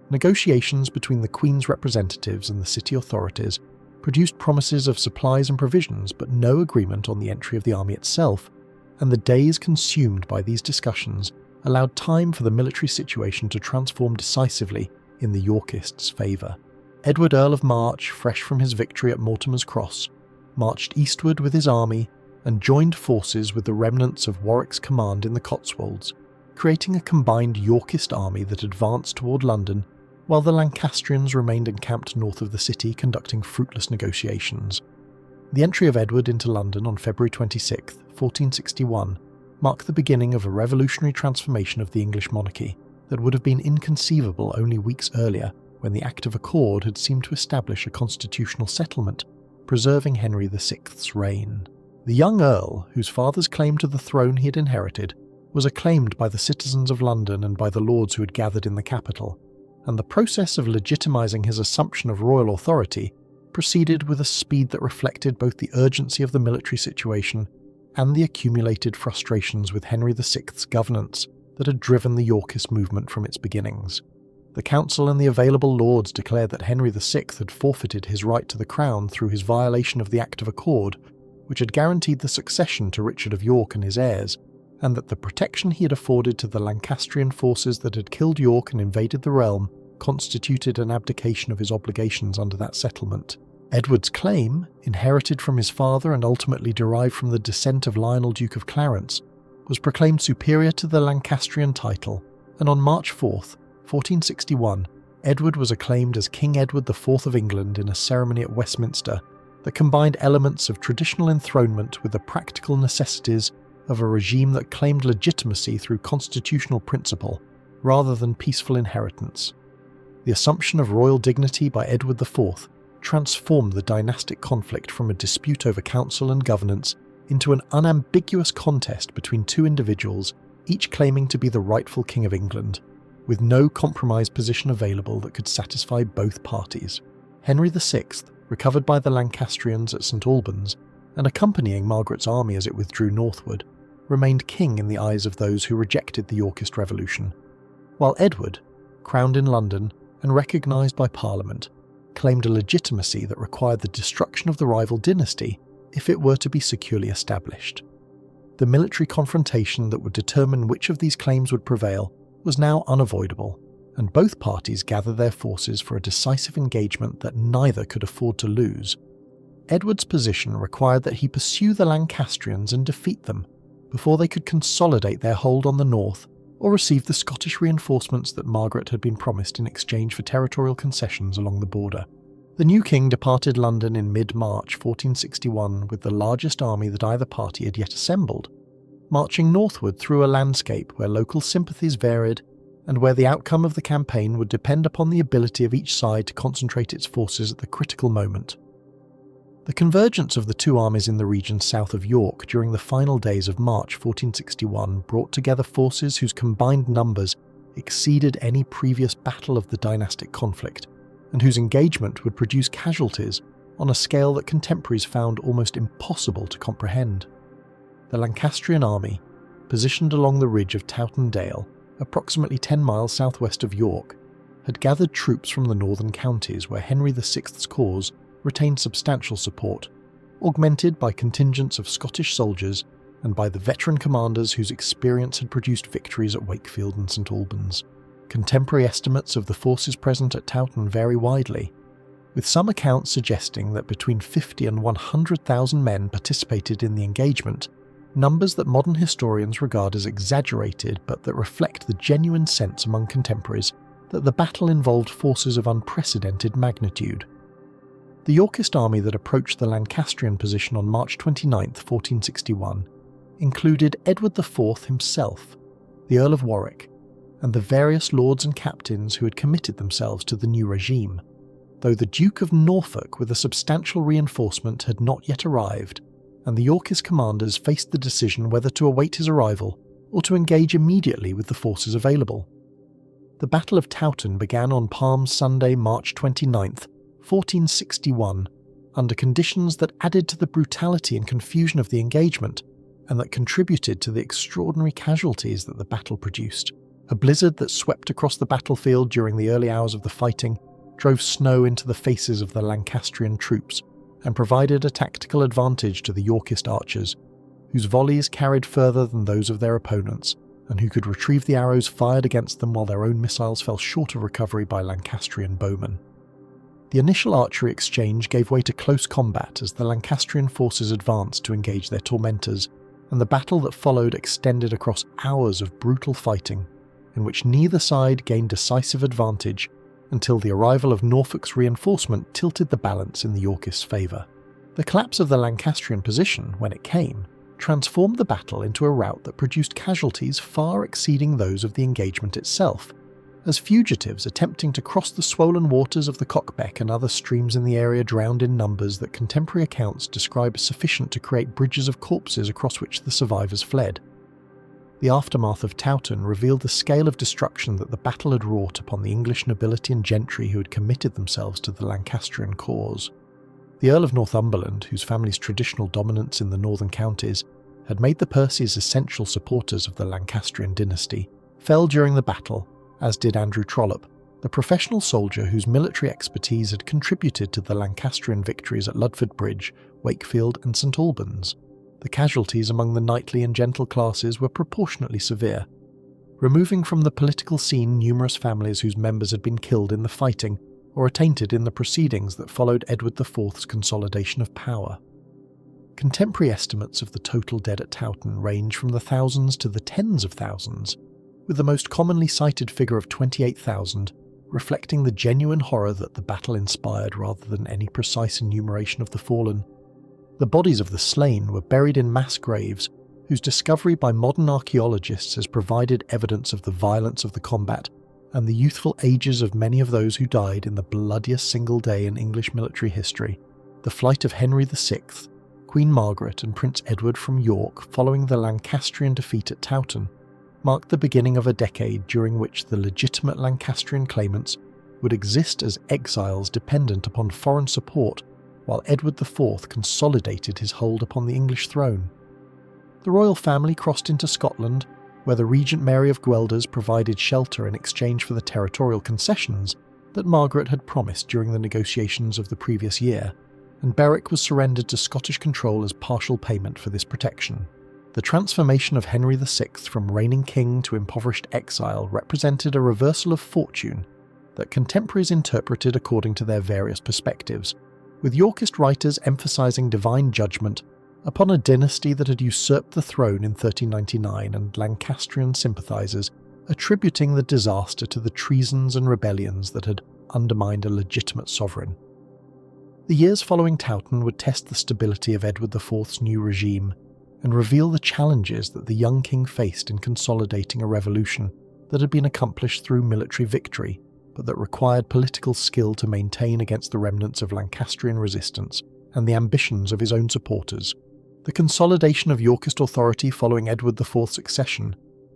Negotiations between the Queen's representatives and the city authorities produced promises of supplies and provisions, but no agreement on the entry of the army itself, and the days consumed by these discussions allowed time for the military situation to transform decisively in the Yorkists' favour. Edward, Earl of March, fresh from his victory at Mortimer's Cross, marched eastward with his army and joined forces with the remnants of Warwick's command in the Cotswolds, creating a combined Yorkist army that advanced toward London, while the Lancastrians remained encamped north of the city conducting fruitless negotiations. The entry of Edward into London on February 26, 1461, marked the beginning of a revolutionary transformation of the English monarchy that would have been inconceivable only weeks earlier, when the Act of Accord had seemed to establish a constitutional settlement, preserving Henry VI's reign. The young Earl, whose father's claim to the throne he had inherited, was acclaimed by the citizens of London and by the lords who had gathered in the capital, and the process of legitimising his assumption of royal authority proceeded with a speed that reflected both the urgency of the military situation and the accumulated frustrations with Henry VI's governance that had driven the Yorkist movement from its beginnings. The council and the available lords declared that Henry VI had forfeited his right to the crown through his violation of the Act of Accord, which had guaranteed the succession to Richard of York and his heirs, and that the protection he had afforded to the Lancastrian forces that had killed York and invaded the realm constituted an abdication of his obligations under that settlement. Edward's claim, inherited from his father and ultimately derived from the descent of Lionel, Duke of Clarence, was proclaimed superior to the Lancastrian title, and on March 4th, 1461, Edward was acclaimed as King Edward IV of England in a ceremony at Westminster that combined elements of traditional enthronement with the practical necessities of a regime that claimed legitimacy through constitutional principle rather than peaceful inheritance. The assumption of royal dignity by Edward IV transformed the dynastic conflict from a dispute over counsel and governance into an unambiguous contest between two individuals, each claiming to be the rightful King of England, with no compromise position available that could satisfy both parties. Henry VI, recovered by the Lancastrians at St Albans, and accompanying Margaret's army as it withdrew northward, remained king in the eyes of those who rejected the Yorkist Revolution, while Edward, crowned in London and recognised by Parliament, claimed a legitimacy that required the destruction of the rival dynasty if it were to be securely established. The military confrontation that would determine which of these claims would prevail was now unavoidable, and both parties gathered their forces for a decisive engagement that neither could afford to lose. Edward's position required that he pursue the Lancastrians and defeat them before they could consolidate their hold on the north or receive the Scottish reinforcements that Margaret had been promised in exchange for territorial concessions along the border. The new king departed London in mid-March 1461 with the largest army that either party had yet assembled, marching northward through a landscape where local sympathies varied and where the outcome of the campaign would depend upon the ability of each side to concentrate its forces at the critical moment. The convergence of the two armies in the region south of York during the final days of March 1461 brought together forces whose combined numbers exceeded any previous battle of the dynastic conflict, and whose engagement would produce casualties on a scale that contemporaries found almost impossible to comprehend. The Lancastrian army, positioned along the ridge of Towton Dale, approximately 10 miles southwest of York, had gathered troops from the northern counties where Henry VI's cause retained substantial support, augmented by contingents of Scottish soldiers and by the veteran commanders whose experience had produced victories at Wakefield and St Albans. Contemporary estimates of the forces present at Towton vary widely, with some accounts suggesting that between 50 and 100,000 men participated in the engagement, numbers that modern historians regard as exaggerated but that reflect the genuine sense among contemporaries that the battle involved forces of unprecedented magnitude. The Yorkist army that approached the Lancastrian position on March 29, 1461, included Edward IV himself, the Earl of Warwick, and the various lords and captains who had committed themselves to the new regime, though the Duke of Norfolk with a substantial reinforcement had not yet arrived, and the Yorkist commanders faced the decision whether to await his arrival or to engage immediately with the forces available. The Battle of Towton began on Palm Sunday, March 29, 1461, under conditions that added to the brutality and confusion of the engagement, and that contributed to the extraordinary casualties that the battle produced. A blizzard that swept across the battlefield during the early hours of the fighting drove snow into the faces of the Lancastrian troops and provided a tactical advantage to the Yorkist archers, whose volleys carried further than those of their opponents, and who could retrieve the arrows fired against them while their own missiles fell short of recovery by Lancastrian bowmen. The initial archery exchange gave way to close combat as the Lancastrian forces advanced to engage their tormentors, and the battle that followed extended across hours of brutal fighting, in which neither side gained decisive advantage until the arrival of Norfolk's reinforcement tilted the balance in the Yorkists' favour. The collapse of the Lancastrian position, when it came, transformed the battle into a rout that produced casualties far exceeding those of the engagement itself, as fugitives attempting to cross the swollen waters of the Cockbeck and other streams in the area drowned in numbers that contemporary accounts describe as sufficient to create bridges of corpses across which the survivors fled. The aftermath of Towton revealed the scale of destruction that the battle had wrought upon the English nobility and gentry who had committed themselves to the Lancastrian cause. The Earl of Northumberland, whose family's traditional dominance in the northern counties had made the Percys essential supporters of the Lancastrian dynasty, fell during the battle, as did Andrew Trollope, the professional soldier whose military expertise had contributed to the Lancastrian victories at Ludford Bridge, Wakefield and St Albans. The casualties among the knightly and gentle classes were proportionately severe, removing from the political scene numerous families whose members had been killed in the fighting or attainted in the proceedings that followed Edward IV's consolidation of power. Contemporary estimates of the total dead at Towton range from the thousands to the tens of thousands, with the most commonly cited figure of 28,000 reflecting the genuine horror that the battle inspired rather than any precise enumeration of the fallen. The bodies of the slain were buried in mass graves, whose discovery by modern archaeologists has provided evidence of the violence of the combat and the youthful ages of many of those who died in the bloodiest single day in English military history, the flight of Henry VI, Queen Margaret and Prince Edward from York following the Lancastrian defeat at Towton, marked the beginning of a decade during which the legitimate Lancastrian claimants would exist as exiles dependent upon foreign support while Edward IV consolidated his hold upon the English throne. The royal family crossed into Scotland, where the Regent Mary of Guelders provided shelter in exchange for the territorial concessions that Margaret had promised during the negotiations of the previous year, and Berwick was surrendered to Scottish control as partial payment for this protection. The transformation of Henry VI from reigning king to impoverished exile represented a reversal of fortune that contemporaries interpreted according to their various perspectives, with Yorkist writers emphasising divine judgment upon a dynasty that had usurped the throne in 1399 and Lancastrian sympathisers attributing the disaster to the treasons and rebellions that had undermined a legitimate sovereign. The years following Towton would test the stability of Edward IV's new regime and reveal the challenges that the young king faced in consolidating a revolution that had been accomplished through military victory, but that required political skill to maintain against the remnants of Lancastrian resistance and the ambitions of his own supporters. The consolidation of Yorkist authority following Edward IV's accession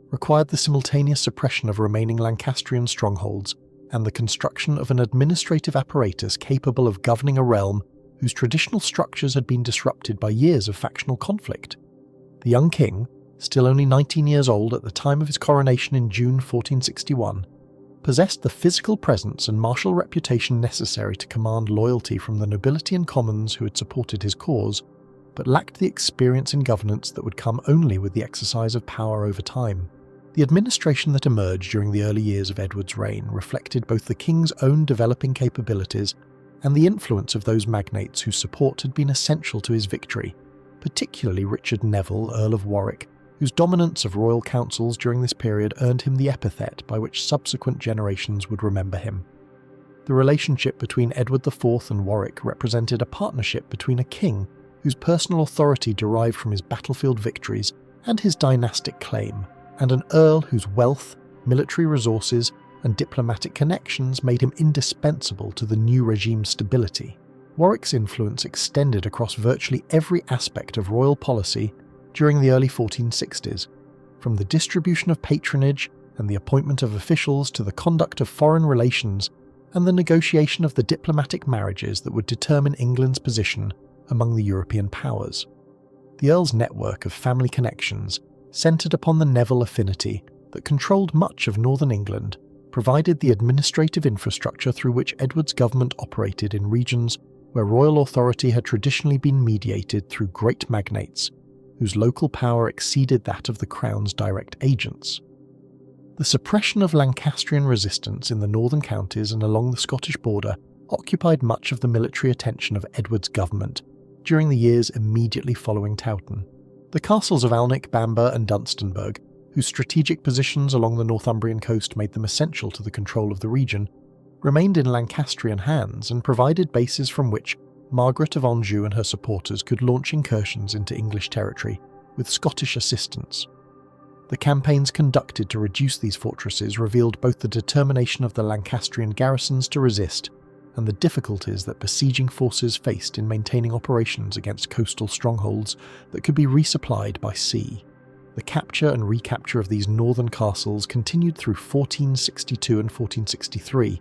required the simultaneous suppression of remaining Lancastrian strongholds and the construction of an administrative apparatus capable of governing a realm whose traditional structures had been disrupted by years of factional conflict. The young king, still only 19 years old at the time of his coronation in June 1461, possessed the physical presence and martial reputation necessary to command loyalty from the nobility and commons who had supported his cause, but lacked the experience in governance that would come only with the exercise of power over time. The administration that emerged during the early years of Edward's reign reflected both the king's own developing capabilities and the influence of those magnates whose support had been essential to his victory, particularly Richard Neville, Earl of Warwick, whose dominance of royal councils during this period earned him the epithet by which subsequent generations would remember him. The relationship between Edward IV and Warwick represented a partnership between a king whose personal authority derived from his battlefield victories and his dynastic claim, and an earl whose wealth, military resources, and diplomatic connections made him indispensable to the new regime's stability. Warwick's influence extended across virtually every aspect of royal policy during the early 1460s, from the distribution of patronage and the appointment of officials to the conduct of foreign relations and the negotiation of the diplomatic marriages that would determine England's position among the European powers. The Earl's network of family connections, centred upon the Neville affinity that controlled much of northern England, provided the administrative infrastructure through which Edward's government operated in regions where royal authority had traditionally been mediated through great magnates, whose local power exceeded that of the Crown's direct agents. The suppression of Lancastrian resistance in the northern counties and along the Scottish border occupied much of the military attention of Edward's government during the years immediately following Towton. The castles of Alnwick, Bamber and Dunstanburgh, whose strategic positions along the Northumbrian coast made them essential to the control of the region, remained in Lancastrian hands and provided bases from which Margaret of Anjou and her supporters could launch incursions into English territory with Scottish assistance. The campaigns conducted to reduce these fortresses revealed both the determination of the Lancastrian garrisons to resist and the difficulties that besieging forces faced in maintaining operations against coastal strongholds that could be resupplied by sea. The capture and recapture of these northern castles continued through 1462 and 1463,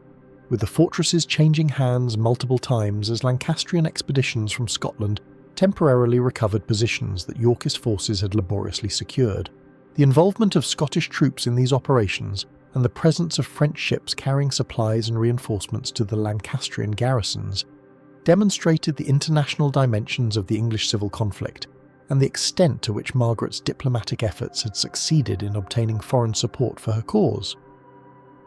with the fortresses changing hands multiple times as Lancastrian expeditions from Scotland temporarily recovered positions that Yorkist forces had laboriously secured. The involvement of Scottish troops in these operations and the presence of French ships carrying supplies and reinforcements to the Lancastrian garrisons demonstrated the international dimensions of the English civil conflict and the extent to which Margaret's diplomatic efforts had succeeded in obtaining foreign support for her cause.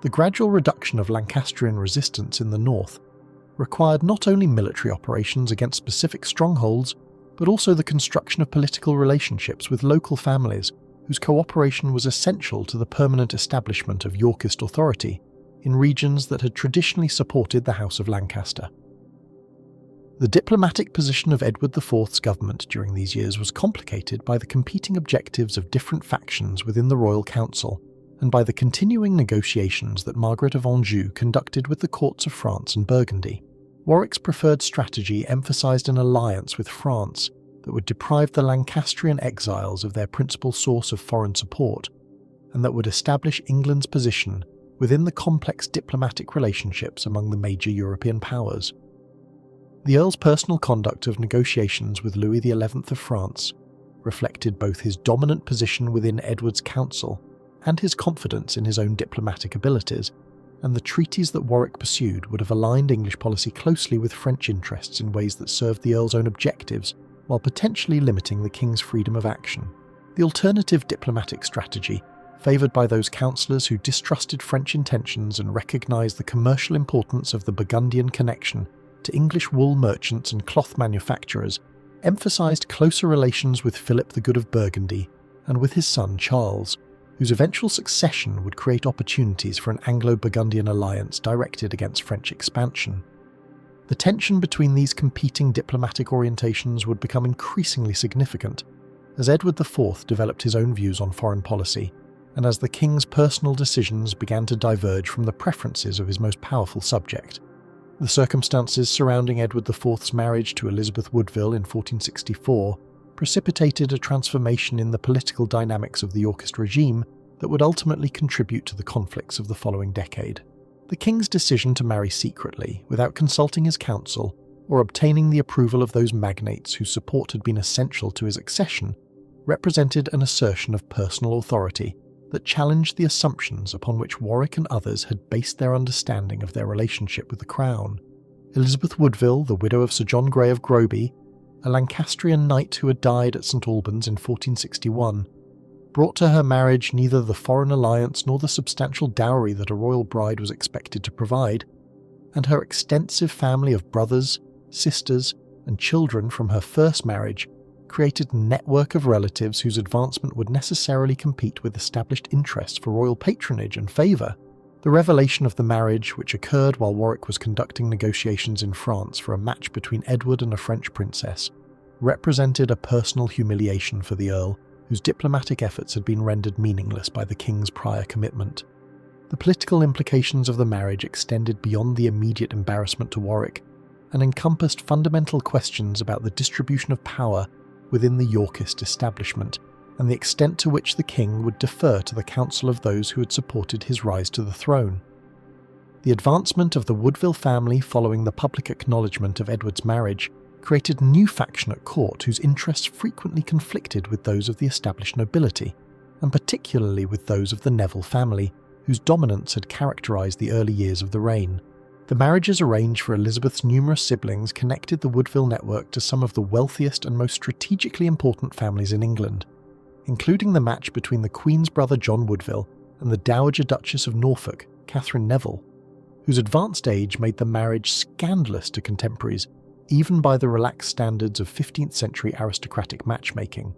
The gradual reduction of Lancastrian resistance in the north required not only military operations against specific strongholds, but also the construction of political relationships with local families whose cooperation was essential to the permanent establishment of Yorkist authority in regions that had traditionally supported the House of Lancaster. The diplomatic position of Edward IV's government during these years was complicated by the competing objectives of different factions within the Royal Council and by the continuing negotiations that Margaret of Anjou conducted with the courts of France and Burgundy. Warwick's preferred strategy emphasised an alliance with France that would deprive the Lancastrian exiles of their principal source of foreign support, and that would establish England's position within the complex diplomatic relationships among the major European powers. The Earl's personal conduct of negotiations with Louis XI of France reflected both his dominant position within Edward's council and his confidence in his own diplomatic abilities, and the treaties that Warwick pursued would have aligned English policy closely with French interests in ways that served the Earl's own objectives while potentially limiting the King's freedom of action. The alternative diplomatic strategy, favoured by those councillors who distrusted French intentions and recognised the commercial importance of the Burgundian connection to English wool merchants and cloth manufacturers, emphasised closer relations with Philip the Good of Burgundy and with his son Charles, whose eventual succession would create opportunities for an Anglo-Burgundian alliance directed against French expansion. The tension between these competing diplomatic orientations would become increasingly significant as Edward IV developed his own views on foreign policy, and as the King's personal decisions began to diverge from the preferences of his most powerful subject. The circumstances surrounding Edward IV's marriage to Elizabeth Woodville in 1464 precipitated a transformation in the political dynamics of the Yorkist regime that would ultimately contribute to the conflicts of the following decade. The King's decision to marry secretly, without consulting his council or obtaining the approval of those magnates whose support had been essential to his accession, represented an assertion of personal authority that challenged the assumptions upon which Warwick and others had based their understanding of their relationship with the Crown. Elizabeth Woodville, the widow of Sir John Grey of Groby, a Lancastrian knight who had died at St Albans in 1461, brought to her marriage neither the foreign alliance nor the substantial dowry that a royal bride was expected to provide, and her extensive family of brothers, sisters, and children from her first marriage created a network of relatives whose advancement would necessarily compete with established interests for royal patronage and favour. The revelation of the marriage, which occurred while Warwick was conducting negotiations in France for a match between Edward and a French princess, represented a personal humiliation for the Earl, whose diplomatic efforts had been rendered meaningless by the king's prior commitment. The political implications of the marriage extended beyond the immediate embarrassment to Warwick and encompassed fundamental questions about the distribution of power within the Yorkist establishment and the extent to which the king would defer to the counsel of those who had supported his rise to the throne. The advancement of the Woodville family following the public acknowledgement of Edward's marriage created a new faction at court whose interests frequently conflicted with those of the established nobility, and particularly with those of the Neville family, whose dominance had characterised the early years of the reign. The marriages arranged for Elizabeth's numerous siblings connected the Woodville network to some of the wealthiest and most strategically important families in England, including the match between the Queen's brother John Woodville and the Dowager Duchess of Norfolk, Catherine Neville, whose advanced age made the marriage scandalous to contemporaries, even by the relaxed standards of 15th century aristocratic matchmaking.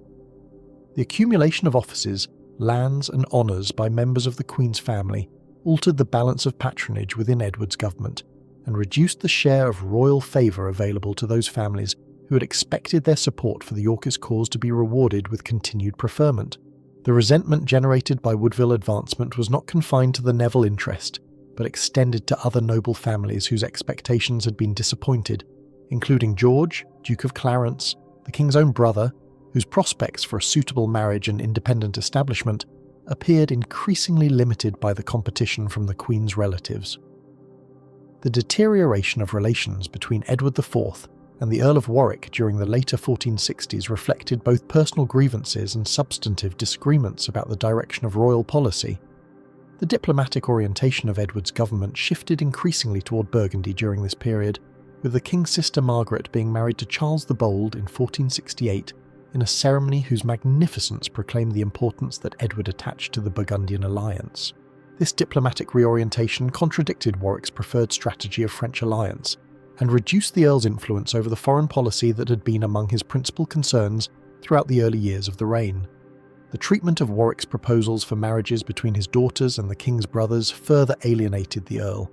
The accumulation of offices, lands and honours by members of the Queen's family altered the balance of patronage within Edward's government and reduced the share of royal favour available to those families who had expected their support for the Yorkist cause to be rewarded with continued preferment. The resentment generated by Woodville advancement was not confined to the Neville interest, but extended to other noble families whose expectations had been disappointed, including George, Duke of Clarence, the king's own brother, whose prospects for a suitable marriage and independent establishment appeared increasingly limited by the competition from the Queen's relatives. The deterioration of relations between Edward IV and the Earl of Warwick during the later 1460s reflected both personal grievances and substantive disagreements about the direction of royal policy. The diplomatic orientation of Edward's government shifted increasingly toward Burgundy during this period, with the king's sister Margaret being married to Charles the Bold in 1468 in a ceremony whose magnificence proclaimed the importance that Edward attached to the Burgundian alliance. This diplomatic reorientation contradicted Warwick's preferred strategy of French alliance, and reduced the Earl's influence over the foreign policy that had been among his principal concerns throughout the early years of the reign. The treatment of Warwick's proposals for marriages between his daughters and the king's brothers further alienated the Earl,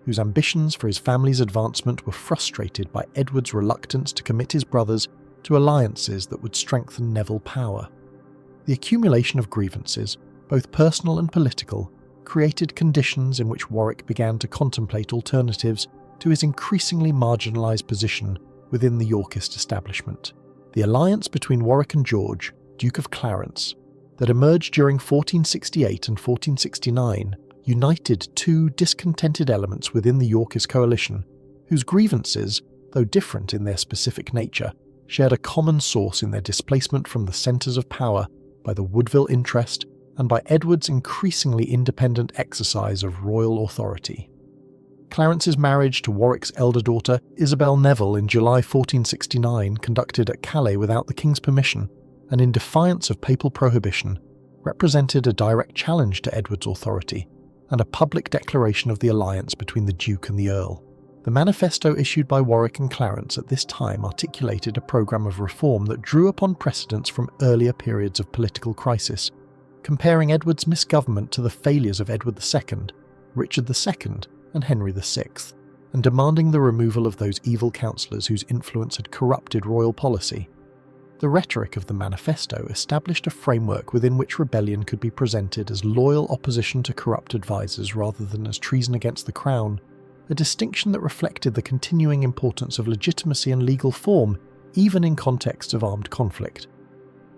whose ambitions for his family's advancement were frustrated by Edward's reluctance to commit his brothers to alliances that would strengthen Neville power. The accumulation of grievances, both personal and political, created conditions in which Warwick began to contemplate alternatives to his increasingly marginalised position within the Yorkist establishment. The alliance between Warwick and George, Duke of Clarence, that emerged during 1468 and 1469 united two discontented elements within the Yorkist coalition, whose grievances, though different in their specific nature, shared a common source in their displacement from the centres of power by the Woodville interest and by Edward's increasingly independent exercise of royal authority. Clarence's marriage to Warwick's elder daughter, Isabel Neville, in July 1469, conducted at Calais without the king's permission, and in defiance of papal prohibition, represented a direct challenge to Edward's authority, and a public declaration of the alliance between the Duke and the Earl. The manifesto issued by Warwick and Clarence at this time articulated a programme of reform that drew upon precedents from earlier periods of political crisis, comparing Edward's misgovernment to the failures of Edward II, Richard II, and Henry VI, and demanding the removal of those evil counsellors whose influence had corrupted royal policy. The rhetoric of the manifesto established a framework within which rebellion could be presented as loyal opposition to corrupt advisers rather than as treason against the crown, a distinction that reflected the continuing importance of legitimacy and legal form, even in contexts of armed conflict.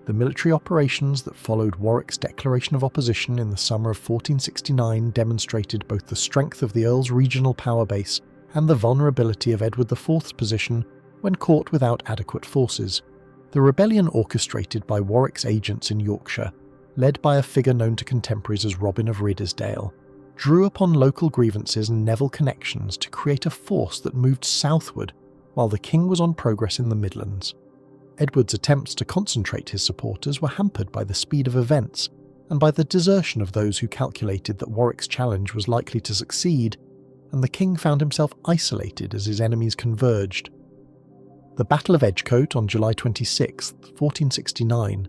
The military operations that followed Warwick's declaration of opposition in the summer of 1469 demonstrated both the strength of the Earl's regional power base and the vulnerability of Edward IV's position when caught without adequate forces. The rebellion, orchestrated by Warwick's agents in Yorkshire, led by a figure known to contemporaries as Robin of Riedesdale, drew upon local grievances and Neville connections to create a force that moved southward while the king was on progress in the Midlands. Edward's attempts to concentrate his supporters were hampered by the speed of events and by the desertion of those who calculated that Warwick's challenge was likely to succeed, and the king found himself isolated as his enemies converged. The Battle of Edgecote on July 26, 1469,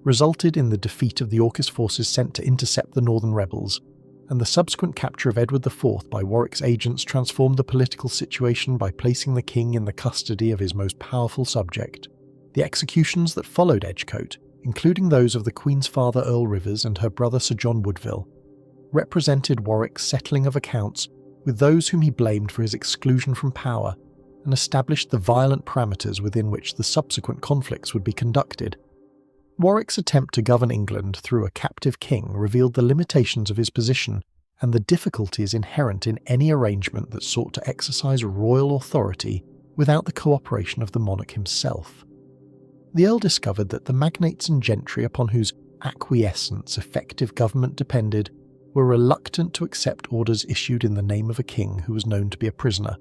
resulted in the defeat of the Yorkist forces sent to intercept the northern rebels, and the subsequent capture of Edward IV by Warwick's agents transformed the political situation by placing the king in the custody of his most powerful subject. The executions that followed Edgecote, including those of the Queen's father Earl Rivers and her brother Sir John Woodville, represented Warwick's settling of accounts with those whom he blamed for his exclusion from power, and established the violent parameters within which the subsequent conflicts would be conducted. Warwick's attempt to govern England through a captive king revealed the limitations of his position and the difficulties inherent in any arrangement that sought to exercise royal authority without the cooperation of the monarch himself. The Earl discovered that the magnates and gentry upon whose acquiescence effective government depended were reluctant to accept orders issued in the name of a king who was known to be a prisoner,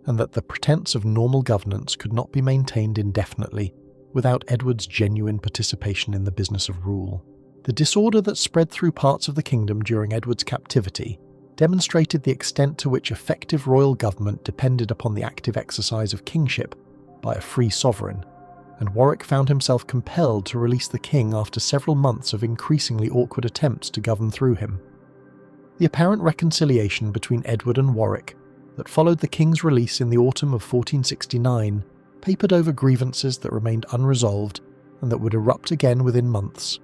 and that the pretence of normal governance could not be maintained indefinitely without Edward's genuine participation in the business of rule. The disorder that spread through parts of the kingdom during Edward's captivity demonstrated the extent to which effective royal government depended upon the active exercise of kingship by a free sovereign, and Warwick found himself compelled to release the king after several months of increasingly awkward attempts to govern through him. The apparent reconciliation between Edward and Warwick that followed the king's release in the autumn of 1469 papered over grievances that remained unresolved and that would erupt again within months.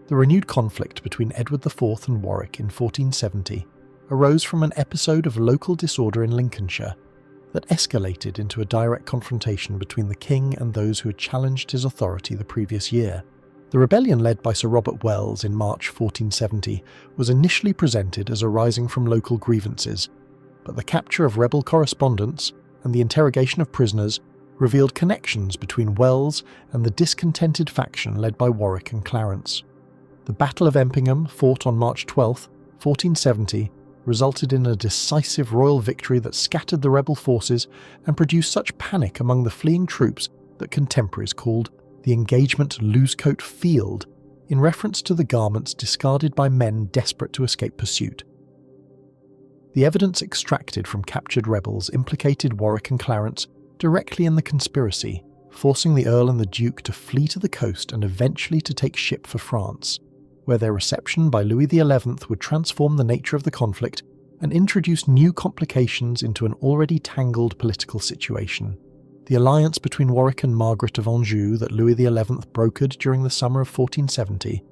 The renewed conflict between Edward IV and Warwick in 1470 arose from an episode of local disorder in Lincolnshire that escalated into a direct confrontation between the king and those who had challenged his authority the previous year. The rebellion led by Sir Robert Wells in March 1470 was initially presented as arising from local grievances, but the capture of rebel correspondents and the interrogation of prisoners revealed connections between Wells and the discontented faction led by Warwick and Clarence. The Battle of Empingham, fought on March 12, 1470, resulted in a decisive royal victory that scattered the rebel forces and produced such panic among the fleeing troops that contemporaries called the engagement Losecoat Field, in reference to the garments discarded by men desperate to escape pursuit. The evidence extracted from captured rebels implicated Warwick and Clarence directly in the conspiracy, forcing the Earl and the Duke to flee to the coast and eventually to take ship for France, where their reception by Louis XI would transform the nature of the conflict and introduce new complications into an already tangled political situation. The alliance between Warwick and Margaret of Anjou that Louis XI brokered during the summer of 1470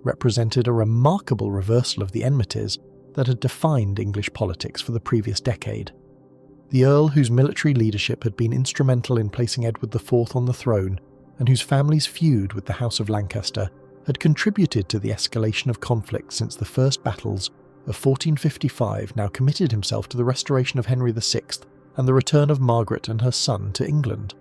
represented a remarkable reversal of the enmities that had defined English politics for the previous decade. The Earl, whose military leadership had been instrumental in placing Edward IV on the throne, and whose family's feud with the House of Lancaster had contributed to the escalation of conflict since the first battles of 1455, now committed himself to the restoration of Henry VI and the return of Margaret and her son to England.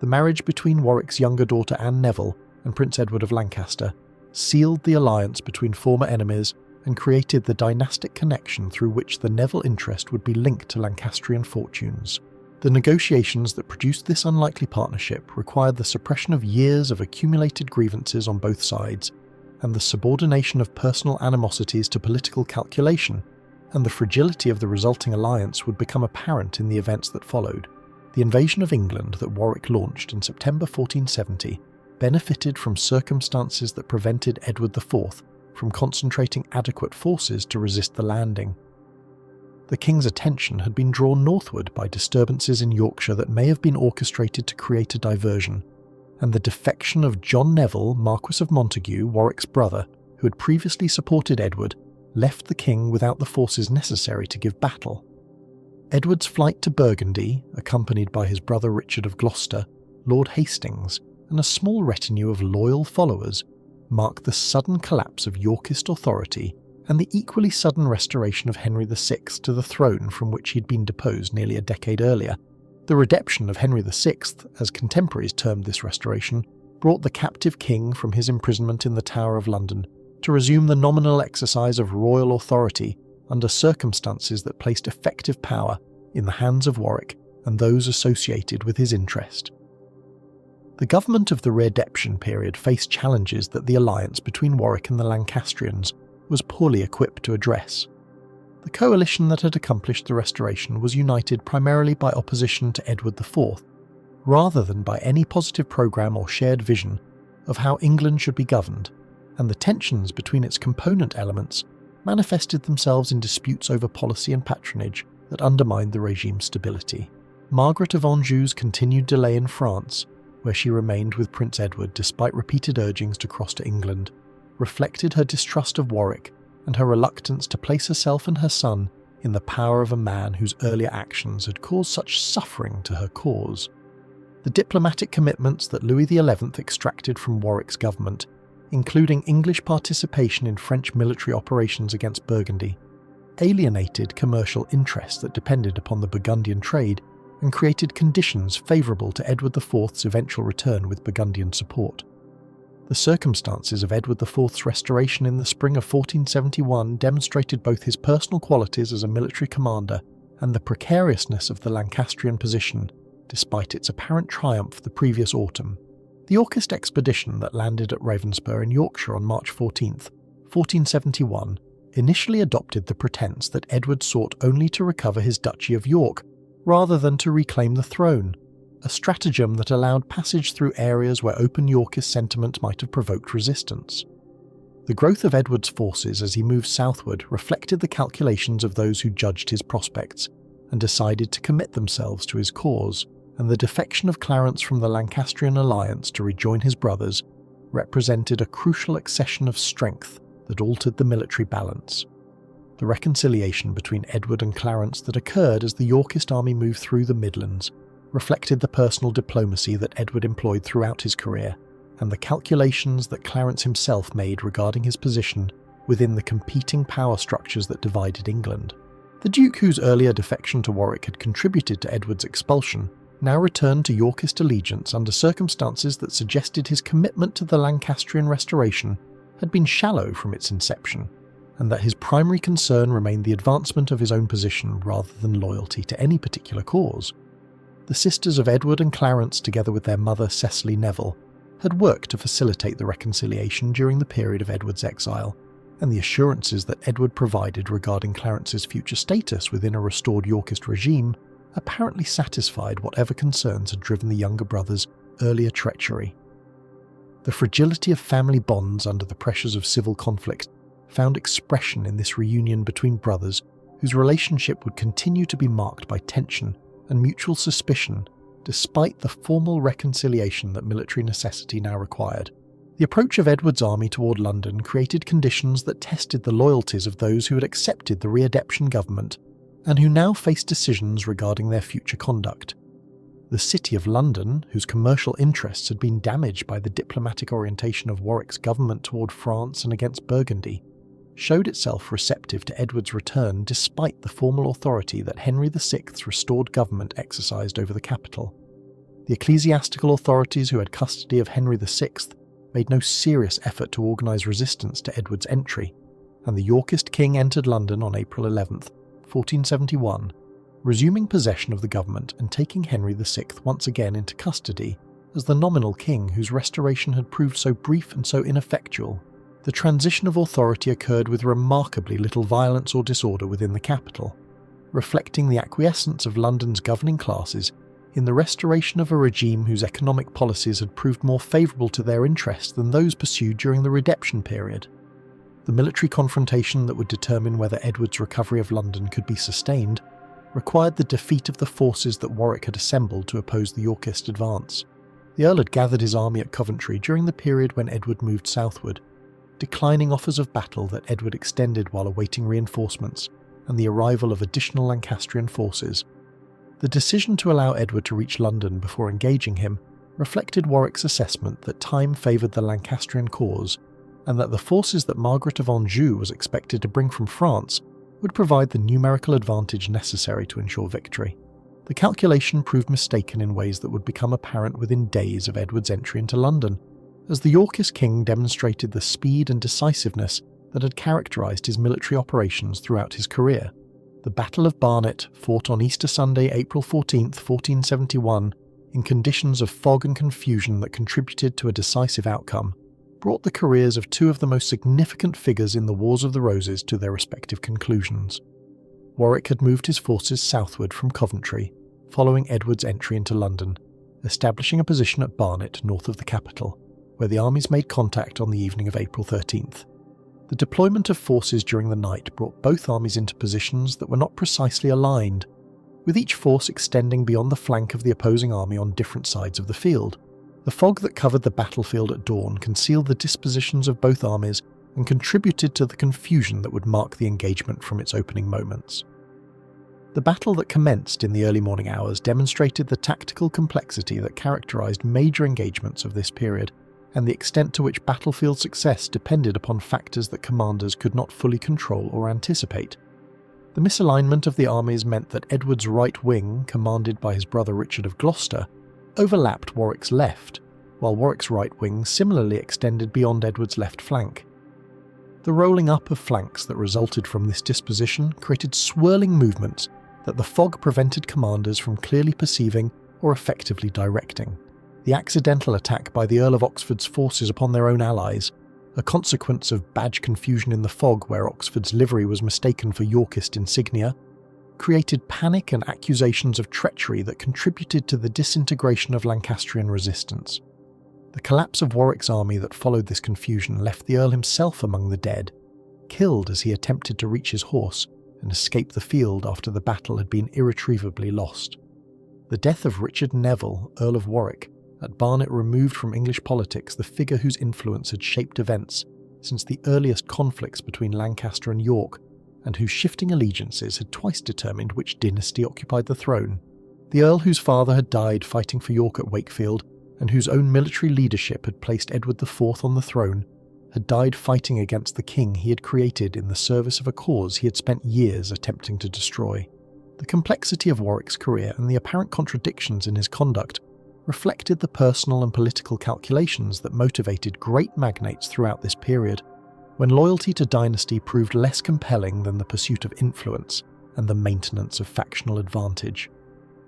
The marriage between Warwick's younger daughter Anne Neville and Prince Edward of Lancaster sealed the alliance between former enemies and created the dynastic connection through which the Neville interest would be linked to Lancastrian fortunes. The negotiations that produced this unlikely partnership required the suppression of years of accumulated grievances on both sides, and the subordination of personal animosities to political calculation, and the fragility of the resulting alliance would become apparent in the events that followed. The invasion of England that Warwick launched in September 1470 benefited from circumstances that prevented Edward IV from concentrating adequate forces to resist the landing. The king's attention had been drawn northward by disturbances in Yorkshire that may have been orchestrated to create a diversion, and the defection of John Neville, Marquess of Montague, Warwick's brother, who had previously supported Edward, left the king without the forces necessary to give battle. Edward's flight to Burgundy, accompanied by his brother Richard of Gloucester, Lord Hastings, and a small retinue of loyal followers, marked the sudden collapse of Yorkist authority and the equally sudden restoration of Henry VI to the throne from which he had been deposed nearly a decade earlier. The redemption of Henry VI, as contemporaries termed this restoration, brought the captive king from his imprisonment in the Tower of London to resume the nominal exercise of royal authority under circumstances that placed effective power in the hands of Warwick and those associated with his interest. The government of the redemption period faced challenges that the alliance between Warwick and the Lancastrians was poorly equipped to address. The coalition that had accomplished the restoration was united primarily by opposition to Edward IV, rather than by any positive programme or shared vision of how England should be governed, and the tensions between its component elements manifested themselves in disputes over policy and patronage that undermined the regime's stability. Margaret of Anjou's continued delay in France, where she remained with Prince Edward despite repeated urgings to cross to England, reflected her distrust of Warwick and her reluctance to place herself and her son in the power of a man whose earlier actions had caused such suffering to her cause. The diplomatic commitments that Louis XI extracted from Warwick's government, including English participation in French military operations against Burgundy, alienated commercial interests that depended upon the Burgundian trade and created conditions favourable to Edward IV's eventual return with Burgundian support. The circumstances of Edward IV's restoration in the spring of 1471 demonstrated both his personal qualities as a military commander and the precariousness of the Lancastrian position, despite its apparent triumph the previous autumn. The Yorkist expedition that landed at Ravenspur in Yorkshire on March 14, 1471, initially adopted the pretence that Edward sought only to recover his Duchy of York rather than to reclaim the throne, a stratagem that allowed passage through areas where open Yorkist sentiment might have provoked resistance. The growth of Edward's forces as he moved southward reflected the calculations of those who judged his prospects and decided to commit themselves to his cause, and the defection of Clarence from the Lancastrian alliance to rejoin his brothers represented a crucial accession of strength that altered the military balance. The reconciliation between Edward and Clarence that occurred as the Yorkist army moved through the Midlands reflected the personal diplomacy that Edward employed throughout his career, and the calculations that Clarence himself made regarding his position within the competing power structures that divided England. The Duke, whose earlier defection to Warwick had contributed to Edward's expulsion, now returned to Yorkist allegiance under circumstances that suggested his commitment to the Lancastrian restoration had been shallow from its inception, and that his primary concern remained the advancement of his own position rather than loyalty to any particular cause. The sisters of Edward and Clarence, together with their mother Cecily Neville, had worked to facilitate the reconciliation during the period of Edward's exile, and the assurances that Edward provided regarding Clarence's future status within a restored Yorkist regime apparently satisfied whatever concerns had driven the younger brother's earlier treachery. The fragility of family bonds under the pressures of civil conflict found expression in this reunion between brothers whose relationship would continue to be marked by tension and mutual suspicion despite the formal reconciliation that military necessity now required. The approach of Edward's army toward London created conditions that tested the loyalties of those who had accepted the re-adeption government and who now faced decisions regarding their future conduct. The city of London, whose commercial interests had been damaged by the diplomatic orientation of Warwick's government toward France and against Burgundy, showed itself receptive to Edward's return despite the formal authority that Henry VI's restored government exercised over the capital. The ecclesiastical authorities who had custody of Henry VI made no serious effort to organise resistance to Edward's entry, and the Yorkist king entered London on April 11th, 1471, resuming possession of the government and taking Henry VI once again into custody as the nominal king whose restoration had proved so brief and so ineffectual. The transition of authority occurred with remarkably little violence or disorder within the capital, reflecting the acquiescence of London's governing classes in the restoration of a regime whose economic policies had proved more favourable to their interests than those pursued during the redemption period. The military confrontation that would determine whether Edward's recovery of London could be sustained required the defeat of the forces that Warwick had assembled to oppose the Yorkist advance. The Earl had gathered his army at Coventry during the period when Edward moved southward, declining offers of battle that Edward extended while awaiting reinforcements and the arrival of additional Lancastrian forces. The decision to allow Edward to reach London before engaging him reflected Warwick's assessment that time favoured the Lancastrian cause, and that the forces that Margaret of Anjou was expected to bring from France would provide the numerical advantage necessary to ensure victory. The calculation proved mistaken in ways that would become apparent within days of Edward's entry into London, as the Yorkist king demonstrated the speed and decisiveness that had characterised his military operations throughout his career. The Battle of Barnet, fought on Easter Sunday, April 14, 1471, in conditions of fog and confusion that contributed to a decisive outcome, brought the careers of two of the most significant figures in the Wars of the Roses to their respective conclusions. Warwick had moved his forces southward from Coventry, following Edward's entry into London, establishing a position at Barnet north of the capital, where the armies made contact on the evening of April 13th. The deployment of forces during the night brought both armies into positions that were not precisely aligned, with each force extending beyond the flank of the opposing army on different sides of the field. The fog that covered the battlefield at dawn concealed the dispositions of both armies and contributed to the confusion that would mark the engagement from its opening moments. The battle that commenced in the early morning hours demonstrated the tactical complexity that characterized major engagements of this period, and the extent to which battlefield success depended upon factors that commanders could not fully control or anticipate. The misalignment of the armies meant that Edward's right wing, commanded by his brother Richard of Gloucester, overlapped Warwick's left, while Warwick's right wing similarly extended beyond Edward's left flank. The rolling up of flanks that resulted from this disposition created swirling movements that the fog prevented commanders from clearly perceiving or effectively directing. The accidental attack by the Earl of Oxford's forces upon their own allies, a consequence of badge confusion in the fog where Oxford's livery was mistaken for Yorkist insignia, created panic and accusations of treachery that contributed to the disintegration of Lancastrian resistance. The collapse of Warwick's army that followed this confusion left the Earl himself among the dead, killed as he attempted to reach his horse and escape the field after the battle had been irretrievably lost. The death of Richard Neville, Earl of Warwick, at Barnet removed from English politics the figure whose influence had shaped events since the earliest conflicts between Lancaster and York, and whose shifting allegiances had twice determined which dynasty occupied the throne. The Earl whose father had died fighting for York at Wakefield, and whose own military leadership had placed Edward IV on the throne, had died fighting against the king he had created in the service of a cause he had spent years attempting to destroy. The complexity of Warwick's career and the apparent contradictions in his conduct reflected the personal and political calculations that motivated great magnates throughout this period, when loyalty to dynasty proved less compelling than the pursuit of influence and the maintenance of factional advantage.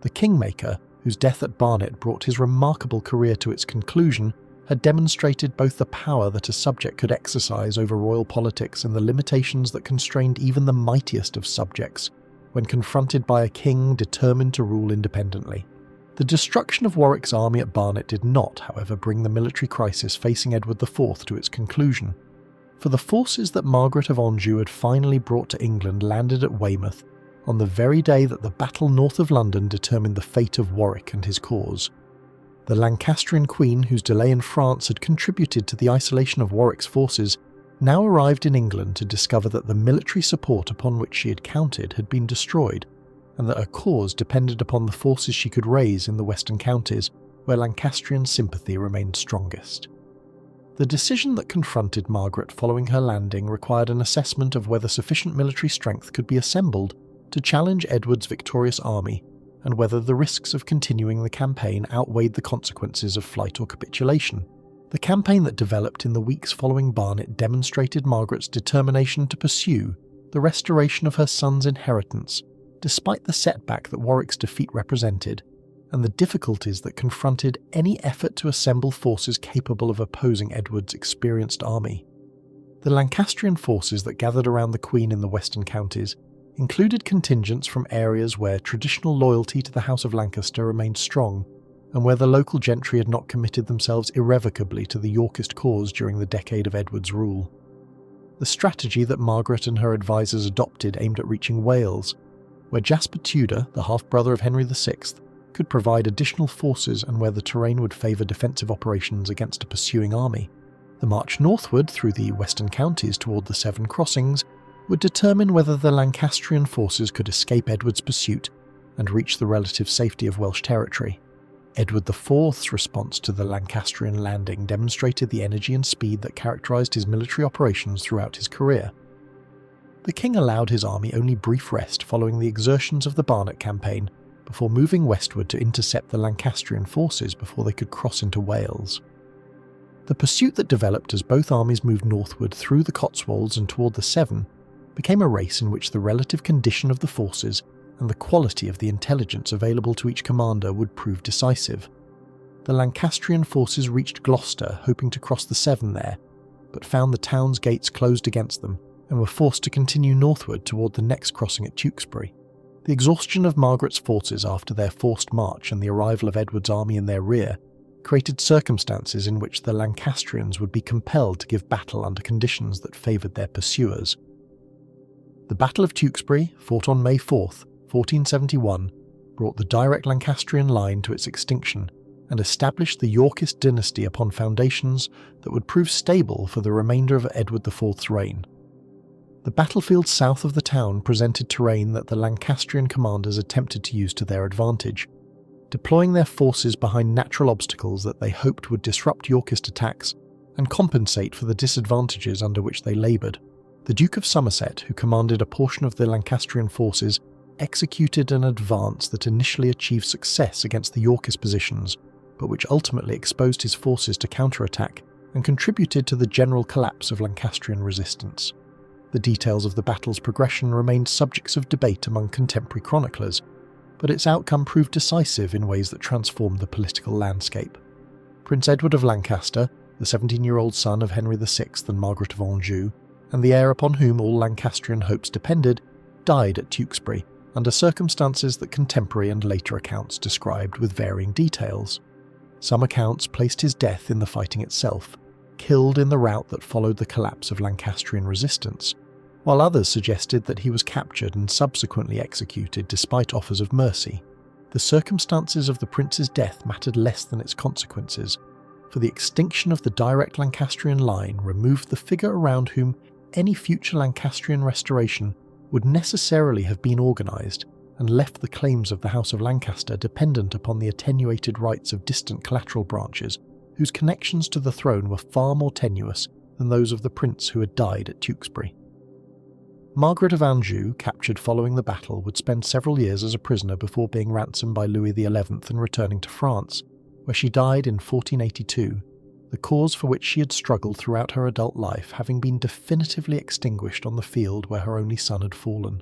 The Kingmaker, whose death at Barnet brought his remarkable career to its conclusion, had demonstrated both the power that a subject could exercise over royal politics and the limitations that constrained even the mightiest of subjects when confronted by a king determined to rule independently. The destruction of Warwick's army at Barnet did not, however, bring the military crisis facing Edward IV to its conclusion, for the forces that Margaret of Anjou had finally brought to England landed at Weymouth on the very day that the battle north of London determined the fate of Warwick and his cause. The Lancastrian queen, whose delay in France had contributed to the isolation of Warwick's forces, now arrived in England to discover that the military support upon which she had counted had been destroyed, and that her cause depended upon the forces she could raise in the western counties, where Lancastrian sympathy remained strongest. The decision that confronted Margaret following her landing required an assessment of whether sufficient military strength could be assembled to challenge Edward's victorious army, and whether the risks of continuing the campaign outweighed the consequences of flight or capitulation. The campaign that developed in the weeks following Barnet demonstrated Margaret's determination to pursue the restoration of her son's inheritance, despite the setback that Warwick's defeat represented, and the difficulties that confronted any effort to assemble forces capable of opposing Edward's experienced army. The Lancastrian forces that gathered around the Queen in the western counties included contingents from areas where traditional loyalty to the House of Lancaster remained strong, and where the local gentry had not committed themselves irrevocably to the Yorkist cause during the decade of Edward's rule. The strategy that Margaret and her advisers adopted aimed at reaching Wales, where Jasper Tudor, the half-brother of Henry VI, could provide additional forces and where the terrain would favour defensive operations against a pursuing army. The march northward through the western counties toward the Severn Crossings would determine whether the Lancastrian forces could escape Edward's pursuit and reach the relative safety of Welsh territory. Edward IV's response to the Lancastrian landing demonstrated the energy and speed that characterised his military operations throughout his career. The king allowed his army only brief rest following the exertions of the Barnet campaign, before moving westward to intercept the Lancastrian forces before they could cross into Wales. The pursuit that developed as both armies moved northward through the Cotswolds and toward the Severn became a race in which the relative condition of the forces and the quality of the intelligence available to each commander would prove decisive. The Lancastrian forces reached Gloucester hoping to cross the Severn there, but found the town's gates closed against them and were forced to continue northward toward the next crossing at Tewkesbury. The exhaustion of Margaret's forces after their forced march and the arrival of Edward's army in their rear created circumstances in which the Lancastrians would be compelled to give battle under conditions that favoured their pursuers. The Battle of Tewkesbury, fought on May 4th, 1471, brought the direct Lancastrian line to its extinction and established the Yorkist dynasty upon foundations that would prove stable for the remainder of Edward IV's reign. The battlefield south of the town presented terrain that the Lancastrian commanders attempted to use to their advantage, deploying their forces behind natural obstacles that they hoped would disrupt Yorkist attacks and compensate for the disadvantages under which they laboured. The Duke of Somerset, who commanded a portion of the Lancastrian forces, executed an advance that initially achieved success against the Yorkist positions, but which ultimately exposed his forces to counterattack and contributed to the general collapse of Lancastrian resistance. The details of the battle's progression remained subjects of debate among contemporary chroniclers, but its outcome proved decisive in ways that transformed the political landscape. Prince Edward of Lancaster, the 17-year-old son of Henry VI and Margaret of Anjou, and the heir upon whom all Lancastrian hopes depended, died at Tewkesbury under circumstances that contemporary and later accounts described with varying details. Some accounts placed his death in the fighting itself, killed in the rout that followed the collapse of Lancastrian resistance, while others suggested that he was captured and subsequently executed despite offers of mercy. The circumstances of the prince's death mattered less than its consequences, for the extinction of the direct Lancastrian line removed the figure around whom any future Lancastrian restoration would necessarily have been organised, and left the claims of the House of Lancaster dependent upon the attenuated rights of distant collateral branches, whose connections to the throne were far more tenuous than those of the prince who had died at Tewkesbury. Margaret of Anjou, captured following the battle, would spend several years as a prisoner before being ransomed by Louis XI and returning to France, where she died in 1482, the cause for which she had struggled throughout her adult life having been definitively extinguished on the field where her only son had fallen.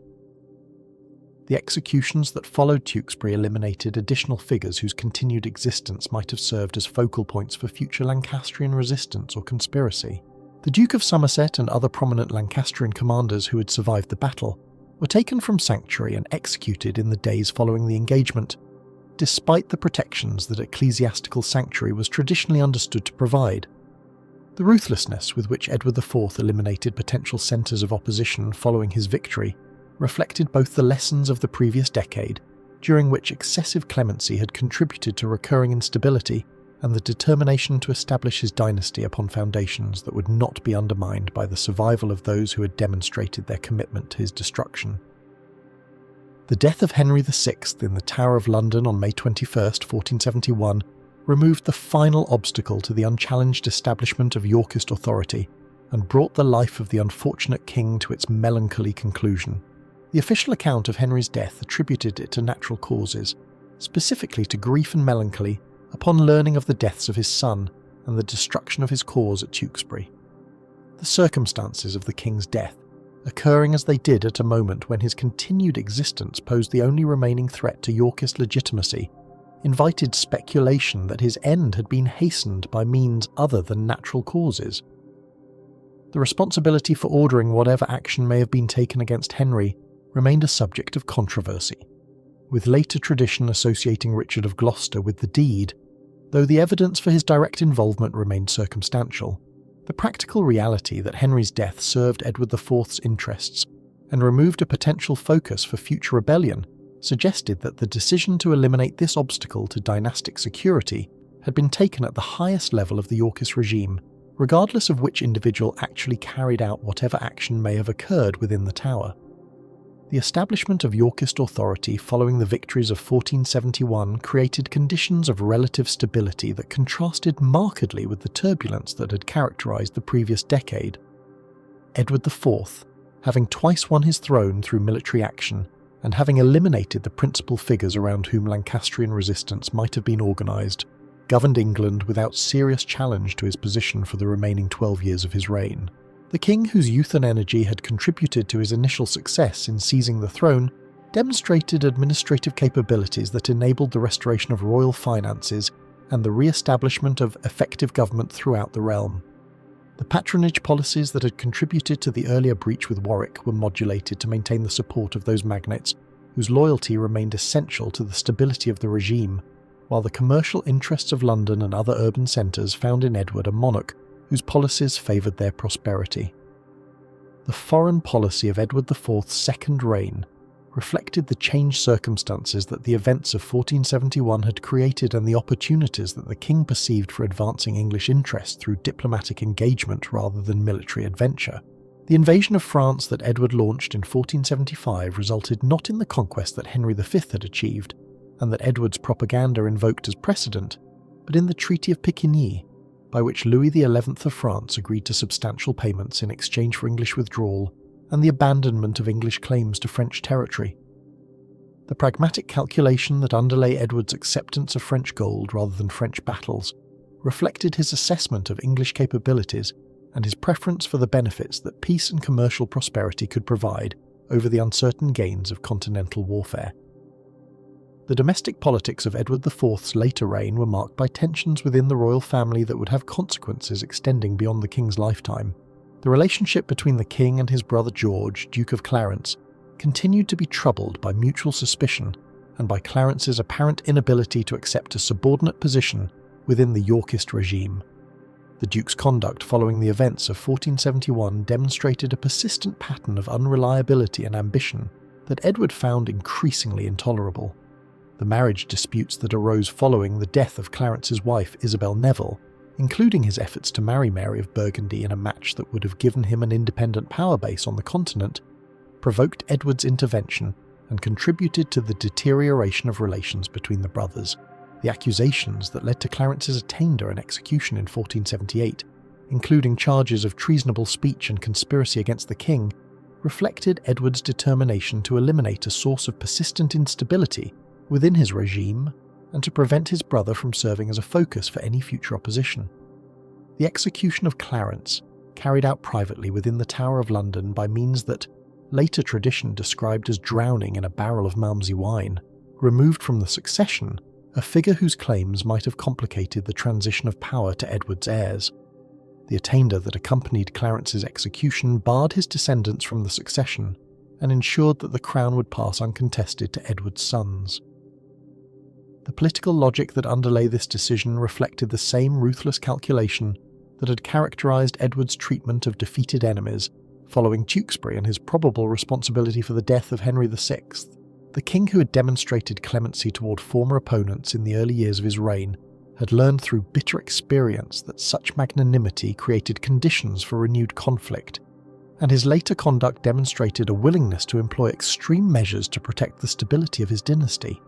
The executions that followed Tewkesbury eliminated additional figures whose continued existence might have served as focal points for future Lancastrian resistance or conspiracy. The Duke of Somerset and other prominent Lancastrian commanders who had survived the battle were taken from sanctuary and executed in the days following the engagement, despite the protections that ecclesiastical sanctuary was traditionally understood to provide. The ruthlessness with which Edward IV eliminated potential centres of opposition following his victory reflected both the lessons of the previous decade, during which excessive clemency had contributed to recurring instability, and the determination to establish his dynasty upon foundations that would not be undermined by the survival of those who had demonstrated their commitment to his destruction. The death of Henry VI in the Tower of London on May 21, 1471, removed the final obstacle to the unchallenged establishment of Yorkist authority and brought the life of the unfortunate king to its melancholy conclusion. The official account of Henry's death attributed it to natural causes, specifically to grief and melancholy upon learning of the deaths of his son and the destruction of his cause at Tewkesbury. The circumstances of the king's death, occurring as they did at a moment when his continued existence posed the only remaining threat to Yorkist legitimacy, invited speculation that his end had been hastened by means other than natural causes. The responsibility for ordering whatever action may have been taken against Henry remained a subject of controversy, with later tradition associating Richard of Gloucester with the deed, though the evidence for his direct involvement remained circumstantial. The practical reality that Henry's death served Edward IV's interests and removed a potential focus for future rebellion suggested that the decision to eliminate this obstacle to dynastic security had been taken at the highest level of the Yorkist regime, regardless of which individual actually carried out whatever action may have occurred within the Tower. The establishment of Yorkist authority following the victories of 1471 created conditions of relative stability that contrasted markedly with the turbulence that had characterised the previous decade. Edward IV, having twice won his throne through military action, and having eliminated the principal figures around whom Lancastrian resistance might have been organised, governed England without serious challenge to his position for the remaining 12 years of his reign. The king, whose youth and energy had contributed to his initial success in seizing the throne, demonstrated administrative capabilities that enabled the restoration of royal finances and the re-establishment of effective government throughout the realm. The patronage policies that had contributed to the earlier breach with Warwick were modulated to maintain the support of those magnates whose loyalty remained essential to the stability of the regime, while the commercial interests of London and other urban centres found in Edward a monarch whose policies favoured their prosperity. The foreign policy of Edward IV's second reign reflected the changed circumstances that the events of 1471 had created and the opportunities that the king perceived for advancing English interests through diplomatic engagement rather than military adventure. The invasion of France that Edward launched in 1475 resulted not in the conquest that Henry V had achieved, and that Edward's propaganda invoked as precedent, but in the Treaty of Picquigny, by which Louis XI of France agreed to substantial payments in exchange for English withdrawal and the abandonment of English claims to French territory. The pragmatic calculation that underlay Edward's acceptance of French gold rather than French battles reflected his assessment of English capabilities and his preference for the benefits that peace and commercial prosperity could provide over the uncertain gains of continental warfare. The domestic politics of Edward IV's later reign were marked by tensions within the royal family that would have consequences extending beyond the king's lifetime. The relationship between the king and his brother George, Duke of Clarence, continued to be troubled by mutual suspicion and by Clarence's apparent inability to accept a subordinate position within the Yorkist regime. The Duke's conduct following the events of 1471 demonstrated a persistent pattern of unreliability and ambition that Edward found increasingly intolerable. The marriage disputes that arose following the death of Clarence's wife Isabel Neville, including his efforts to marry Mary of Burgundy in a match that would have given him an independent power base on the continent, provoked Edward's intervention and contributed to the deterioration of relations between the brothers. The accusations that led to Clarence's attainder and execution in 1478, including charges of treasonable speech and conspiracy against the king, reflected Edward's determination to eliminate a source of persistent instability within his regime and to prevent his brother from serving as a focus for any future opposition. The execution of Clarence, carried out privately within the Tower of London by means that later tradition described as drowning in a barrel of Malmsey wine, removed from the succession a figure whose claims might have complicated the transition of power to Edward's heirs. The attainder that accompanied Clarence's execution barred his descendants from the succession and ensured that the crown would pass uncontested to Edward's sons. The political logic that underlay this decision reflected the same ruthless calculation that had characterised Edward's treatment of defeated enemies following Tewkesbury and his probable responsibility for the death of Henry VI. The king, who had demonstrated clemency toward former opponents in the early years of his reign, had learned through bitter experience that such magnanimity created conditions for renewed conflict, and his later conduct demonstrated a willingness to employ extreme measures to protect the stability of his dynasty.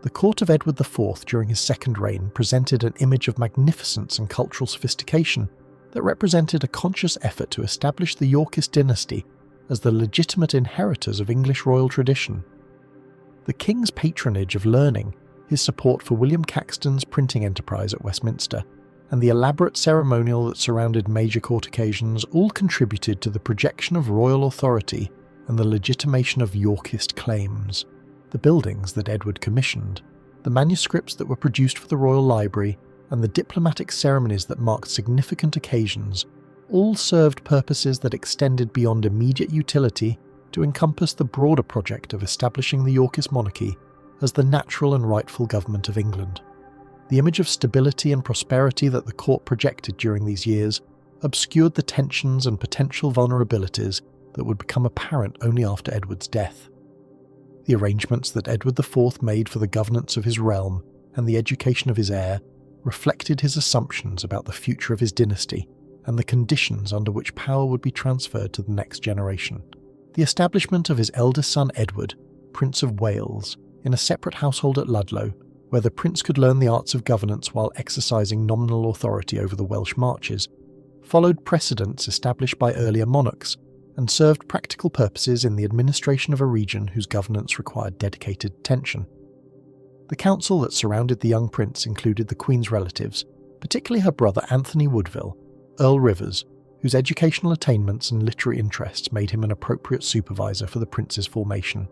The court of Edward IV during his second reign presented an image of magnificence and cultural sophistication that represented a conscious effort to establish the Yorkist dynasty as the legitimate inheritors of English royal tradition. The king's patronage of learning, his support for William Caxton's printing enterprise at Westminster, and the elaborate ceremonial that surrounded major court occasions all contributed to the projection of royal authority and the legitimation of Yorkist claims. The buildings that Edward commissioned, the manuscripts that were produced for the Royal Library, and the diplomatic ceremonies that marked significant occasions all served purposes that extended beyond immediate utility to encompass the broader project of establishing the Yorkist monarchy as the natural and rightful government of England. The image of stability and prosperity that the court projected during these years obscured the tensions and potential vulnerabilities that would become apparent only after Edward's death. The arrangements that Edward IV made for the governance of his realm and the education of his heir reflected his assumptions about the future of his dynasty and the conditions under which power would be transferred to the next generation. The establishment of his eldest son Edward, Prince of Wales, in a separate household at Ludlow, where the prince could learn the arts of governance while exercising nominal authority over the Welsh marches, followed precedents established by earlier monarchs and served practical purposes in the administration of a region whose governance required dedicated attention. The council that surrounded the young prince included the Queen's relatives, particularly her brother Anthony Woodville, Earl Rivers, whose educational attainments and literary interests made him an appropriate supervisor for the prince's formation.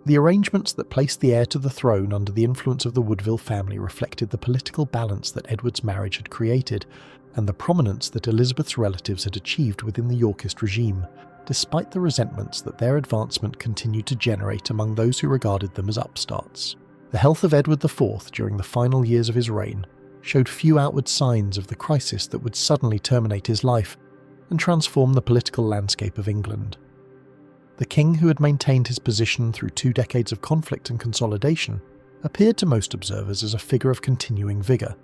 The arrangements that placed the heir to the throne under the influence of the Woodville family reflected the political balance that Edward's marriage had created, and the prominence that Elizabeth's relatives had achieved within the Yorkist regime, despite the resentments that their advancement continued to generate among those who regarded them as upstarts. The health of Edward IV during the final years of his reign showed few outward signs of the crisis that would suddenly terminate his life and transform the political landscape of England. The king, who had maintained his position through 2 decades of conflict and consolidation, appeared to most observers as a figure of continuing vigour,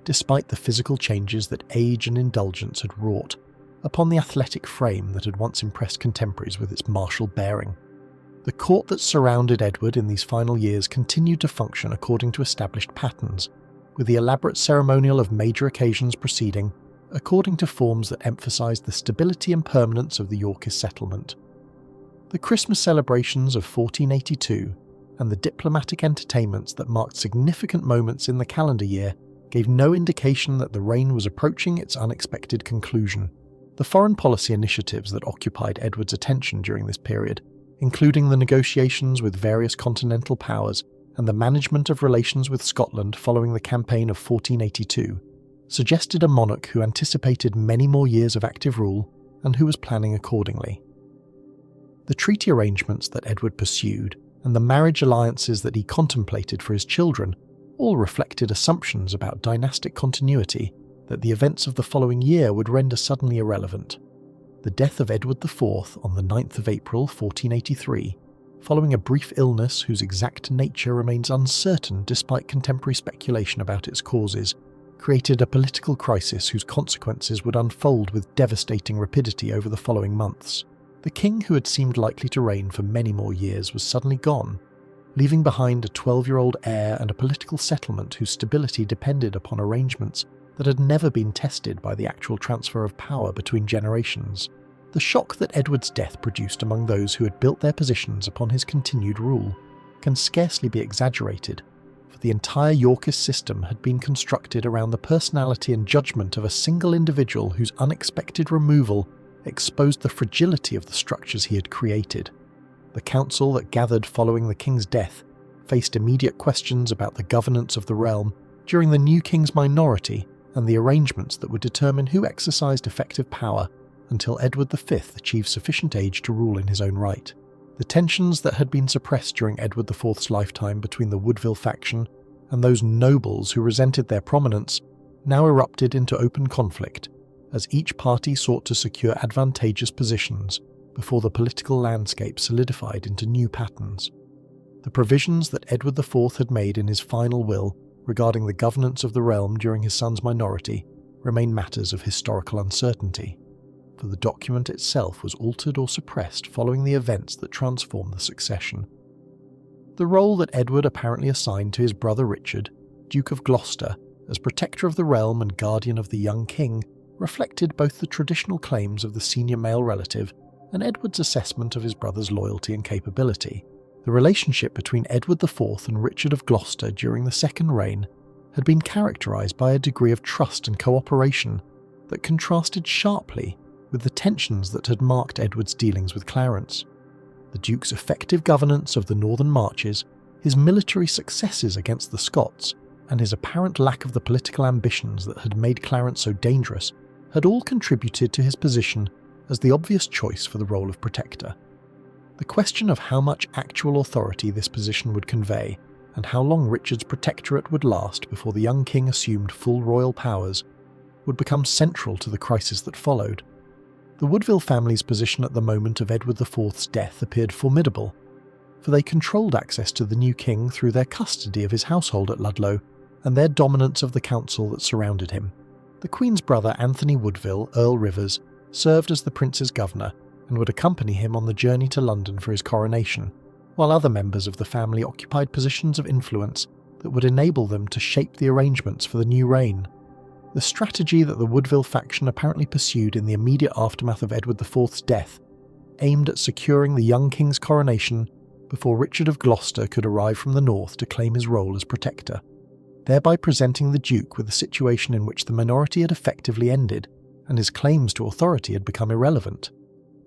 despite the physical changes that age and indulgence had wrought upon the athletic frame that had once impressed contemporaries with its martial bearing. The court that surrounded Edward in these final years continued to function according to established patterns, with the elaborate ceremonial of major occasions proceeding according to forms that emphasised the stability and permanence of the Yorkist settlement. The Christmas celebrations of 1482 and the diplomatic entertainments that marked significant moments in the calendar year gave no indication that the reign was approaching its unexpected conclusion. The foreign policy initiatives that occupied Edward's attention during this period, including the negotiations with various continental powers and the management of relations with Scotland following the campaign of 1482, suggested a monarch who anticipated many more years of active rule and who was planning accordingly. The treaty arrangements that Edward pursued and the marriage alliances that he contemplated for his children all reflected assumptions about dynastic continuity that the events of the following year would render suddenly irrelevant. The death of Edward IV on the 9th of April 1483, following a brief illness whose exact nature remains uncertain despite contemporary speculation about its causes, created a political crisis whose consequences would unfold with devastating rapidity over the following months. The king, who had seemed likely to reign for many more years, was suddenly gone, leaving behind a 12-year-old heir and a political settlement whose stability depended upon arrangements that had never been tested by the actual transfer of power between generations. The shock that Edward's death produced among those who had built their positions upon his continued rule can scarcely be exaggerated, for the entire Yorkist system had been constructed around the personality and judgment of a single individual whose unexpected removal exposed the fragility of the structures he had created. The council that gathered following the king's death faced immediate questions about the governance of the realm during the new king's minority and the arrangements that would determine who exercised effective power until Edward V achieved sufficient age to rule in his own right. The tensions that had been suppressed during Edward IV's lifetime between the Woodville faction and those nobles who resented their prominence now erupted into open conflict, as each party sought to secure advantageous positions before the political landscape solidified into new patterns. The provisions that Edward IV had made in his final will regarding the governance of the realm during his son's minority remain matters of historical uncertainty, for the document itself was altered or suppressed following the events that transformed the succession. The role that Edward apparently assigned to his brother Richard, Duke of Gloucester, as protector of the realm and guardian of the young king, reflected both the traditional claims of the senior male relative and Edward's assessment of his brother's loyalty and capability. The relationship between Edward IV and Richard of Gloucester during the Second Reign had been characterised by a degree of trust and cooperation that contrasted sharply with the tensions that had marked Edward's dealings with Clarence. The Duke's effective governance of the northern marches, his military successes against the Scots, and his apparent lack of the political ambitions that had made Clarence so dangerous had all contributed to his position as the obvious choice for the role of protector. The question of how much actual authority this position would convey and how long Richard's protectorate would last before the young king assumed full royal powers would become central to the crisis that followed. The Woodville family's position at the moment of Edward IV's death appeared formidable, for they controlled access to the new king through their custody of his household at Ludlow and their dominance of the council that surrounded him. The Queen's brother Anthony Woodville, Earl Rivers, served as the prince's governor and would accompany him on the journey to London for his coronation, while other members of the family occupied positions of influence that would enable them to shape the arrangements for the new reign. The strategy that the Woodville faction apparently pursued in the immediate aftermath of Edward IV's death aimed at securing the young king's coronation before Richard of Gloucester could arrive from the north to claim his role as protector, thereby presenting the Duke with a situation in which the minority had effectively ended and his claims to authority had become irrelevant.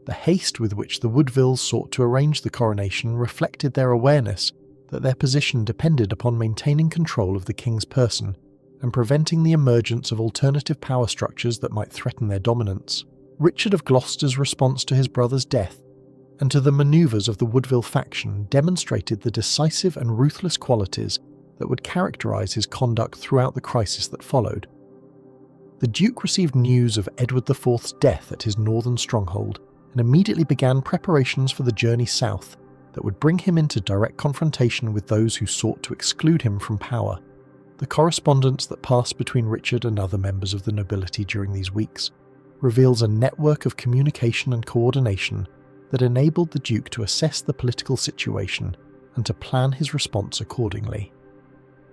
The haste with which the Woodvilles sought to arrange the coronation reflected their awareness that their position depended upon maintaining control of the king's person and preventing the emergence of alternative power structures that might threaten their dominance. Richard of Gloucester's response to his brother's death and to the manoeuvres of the Woodville faction demonstrated the decisive and ruthless qualities that would characterise his conduct throughout the crisis that followed. The Duke received news of Edward IV's death at his northern stronghold and immediately began preparations for the journey south that would bring him into direct confrontation with those who sought to exclude him from power. The correspondence that passed between Richard and other members of the nobility during these weeks reveals a network of communication and coordination that enabled the Duke to assess the political situation and to plan his response accordingly.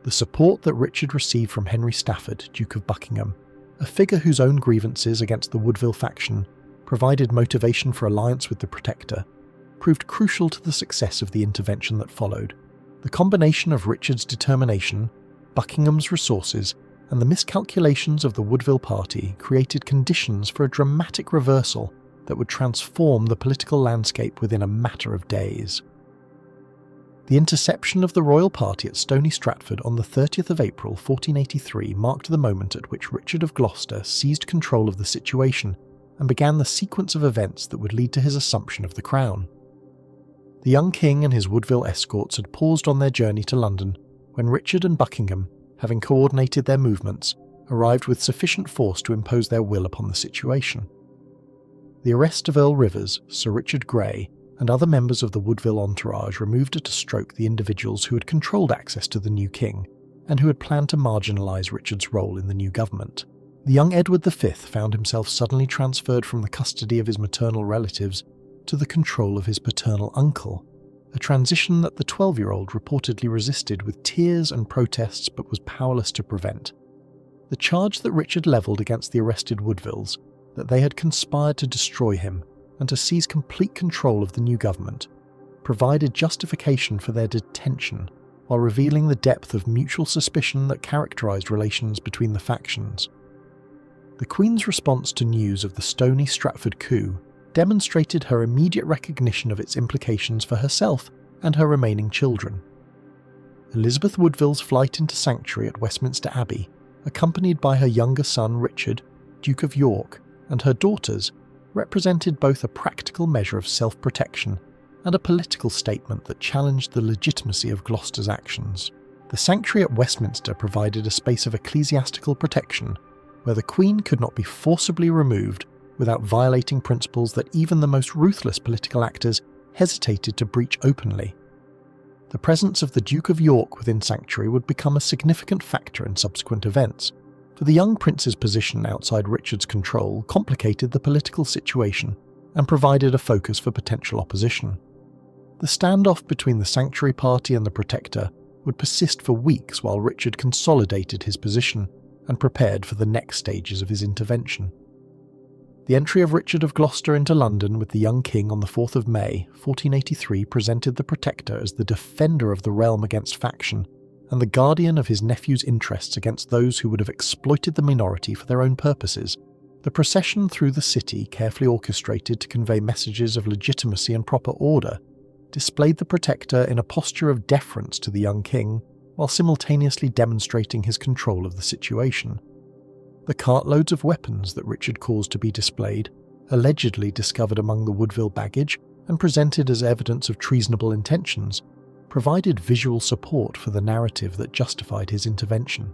The support that Richard received from Henry Stafford, Duke of Buckingham, a figure whose own grievances against the Woodville faction provided motivation for alliance with the Protector, proved crucial to the success of the intervention that followed. The combination of Richard's determination, Buckingham's resources, and the miscalculations of the Woodville party created conditions for a dramatic reversal that would transform the political landscape within a matter of days. The interception of the royal party at Stony Stratford on the 30th of April 1483 marked the moment at which Richard of Gloucester seized control of the situation and began the sequence of events that would lead to his assumption of the crown. The young king and his Woodville escorts had paused on their journey to London when Richard and Buckingham, having coordinated their movements, arrived with sufficient force to impose their will upon the situation. The arrest of Earl Rivers, Sir Richard Grey, and other members of the Woodville entourage removed at a stroke the individuals who had controlled access to the new king and who had planned to marginalise Richard's role in the new government. The young Edward V found himself suddenly transferred from the custody of his maternal relatives to the control of his paternal uncle, a transition that the 12-year-old reportedly resisted with tears and protests but was powerless to prevent. The charge that Richard levelled against the arrested Woodvilles, that they had conspired to destroy him and to seize complete control of the new government, provided justification for their detention while revealing the depth of mutual suspicion that characterised relations between the factions. The Queen's response to news of the Stony Stratford coup demonstrated her immediate recognition of its implications for herself and her remaining children. Elizabeth Woodville's flight into sanctuary at Westminster Abbey, accompanied by her younger son Richard, Duke of York, and her daughters, represented both a practical measure of self-protection and a political statement that challenged the legitimacy of Gloucester's actions. The sanctuary at Westminster provided a space of ecclesiastical protection where the Queen could not be forcibly removed without violating principles that even the most ruthless political actors hesitated to breach openly. The presence of the Duke of York within sanctuary would become a significant factor in subsequent events, for the young prince's position outside Richard's control complicated the political situation and provided a focus for potential opposition. The standoff between the sanctuary party and the Protector would persist for weeks while Richard consolidated his position and prepared for the next stages of his intervention. The entry of Richard of Gloucester into London with the young king on the 4th of May, 1483 presented the Protector as the defender of the realm against faction and the guardian of his nephew's interests against those who would have exploited the minority for their own purposes. The procession through the city, carefully orchestrated to convey messages of legitimacy and proper order, displayed the Protector in a posture of deference to the young king while simultaneously demonstrating his control of the situation. The cartloads of weapons that Richard caused to be displayed, allegedly discovered among the Woodville baggage and presented as evidence of treasonable intentions, provided visual support for the narrative that justified his intervention.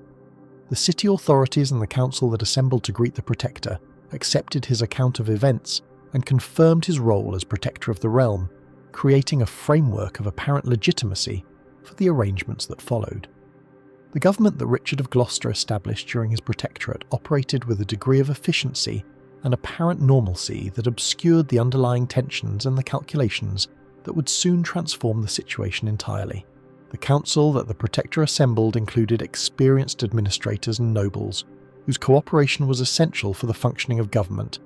The city authorities and the council that assembled to greet the Protector accepted his account of events and confirmed his role as protector of the realm, creating a framework of apparent legitimacy for the arrangements that followed. The government that Richard of Gloucester established during his protectorate operated with a degree of efficiency and apparent normalcy that obscured the underlying tensions and the calculations that would soon transform the situation entirely. The council that the Protector assembled included experienced administrators and nobles, whose cooperation was essential for the functioning of government,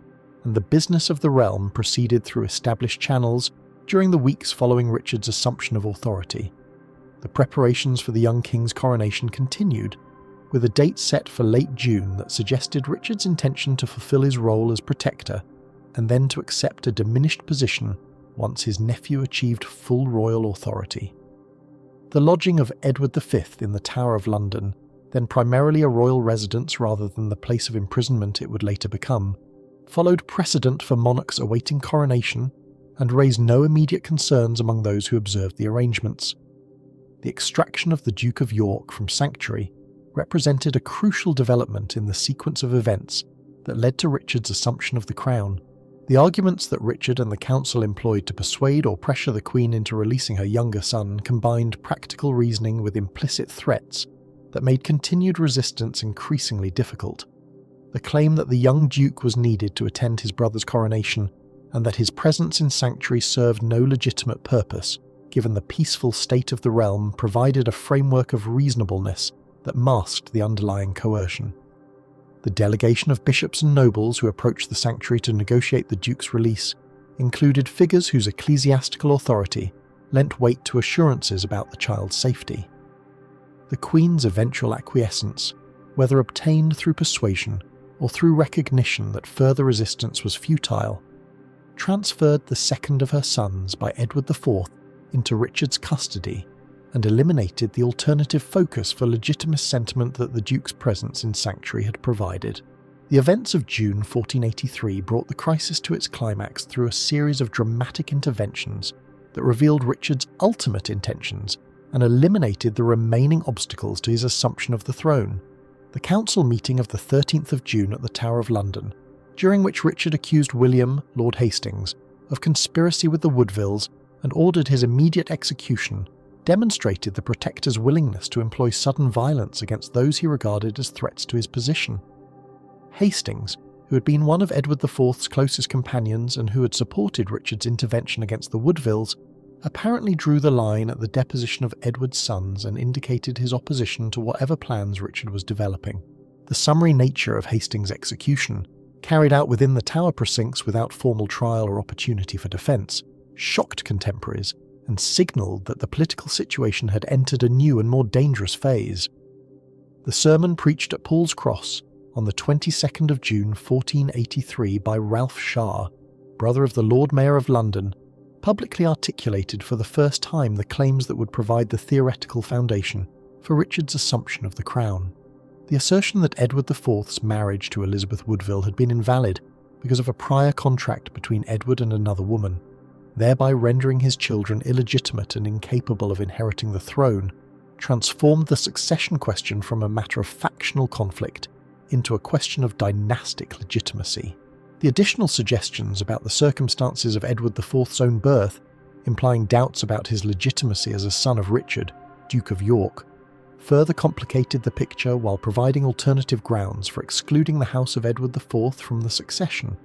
and the business of the realm proceeded through established channels during the weeks following Richard's assumption of authority. The preparations for the young king's coronation continued, with a date set for late June that suggested Richard's intention to fulfill his role as protector and then to accept a diminished position once his nephew achieved full royal authority. The lodging of Edward V in the Tower of London, then primarily a royal residence rather than the place of imprisonment it would later become, followed precedent for monarchs awaiting coronation and raised no immediate concerns among those who observed the arrangements. The extraction of the Duke of York from sanctuary represented a crucial development in the sequence of events that led to Richard's assumption of the crown. The arguments that Richard and the council employed to persuade or pressure the Queen into releasing her younger son combined practical reasoning with implicit threats that made continued resistance increasingly difficult. The claim that the young Duke was needed to attend his brother's coronation and that his presence in sanctuary served no legitimate purpose, given the peaceful state of the realm, provided a framework of reasonableness that masked the underlying coercion. The delegation of bishops and nobles who approached the sanctuary to negotiate the Duke's release included figures whose ecclesiastical authority lent weight to assurances about the child's safety. The Queen's eventual acquiescence, whether obtained through persuasion or through recognition that further resistance was futile, transferred the second of her sons by Edward IV into Richard's custody and eliminated the alternative focus for legitimist sentiment that the Duke's presence in sanctuary had provided. The events of June 1483 brought the crisis to its climax through a series of dramatic interventions that revealed Richard's ultimate intentions and eliminated the remaining obstacles to his assumption of the throne. The council meeting of the 13th of June at the Tower of London, during which Richard accused William, Lord Hastings, of conspiracy with the Woodvilles and ordered his immediate execution, demonstrated the Protector's willingness to employ sudden violence against those he regarded as threats to his position. Hastings, who had been one of Edward IV's closest companions and who had supported Richard's intervention against the Woodvilles, apparently drew the line at the deposition of Edward's sons and indicated his opposition to whatever plans Richard was developing. The summary nature of Hastings' execution, carried out within the Tower precincts without formal trial or opportunity for defence, shocked contemporaries and signalled that the political situation had entered a new and more dangerous phase. The sermon preached at Paul's Cross on the 22nd of June 1483 by Ralph Shah, brother of the Lord Mayor of London, publicly articulated for the first time the claims that would provide the theoretical foundation for Richard's assumption of the crown. The assertion that Edward IV's marriage to Elizabeth Woodville had been invalid because of a prior contract between Edward and another woman, thereby rendering his children illegitimate and incapable of inheriting the throne, transformed the succession question from a matter of factional conflict into a question of dynastic legitimacy. The additional suggestions about the circumstances of Edward IV's own birth, implying doubts about his legitimacy as a son of Richard, Duke of York, further complicated the picture while providing alternative grounds for excluding the house of Edward IV from the succession.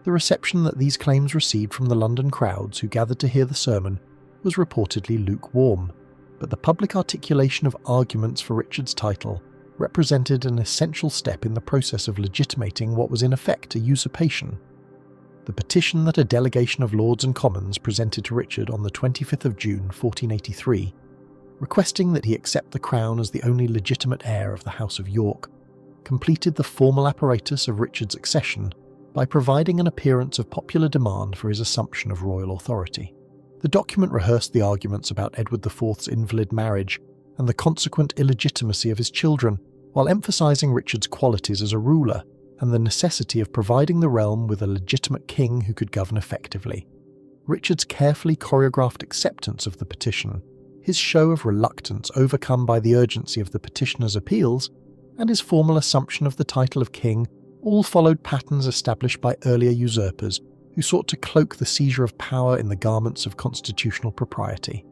The reception that these claims received from the London crowds who gathered to hear the sermon was reportedly lukewarm, but the public articulation of arguments for Richard's title represented an essential step in the process of legitimating what was in effect a usurpation. The petition that a delegation of Lords and Commons presented to Richard on the 25th of June 1483, requesting that he accept the crown as the only legitimate heir of the House of York, completed the formal apparatus of Richard's accession by providing an appearance of popular demand for his assumption of royal authority. The document rehearsed the arguments about Edward IV's invalid marriage and the consequent illegitimacy of his children, while emphasising Richard's qualities as a ruler and the necessity of providing the realm with a legitimate king who could govern effectively. Richard's carefully choreographed acceptance of the petition, his show of reluctance overcome by the urgency of the petitioner's appeals, and his formal assumption of the title of king all followed patterns established by earlier usurpers who sought to cloak the seizure of power in the garments of constitutional propriety.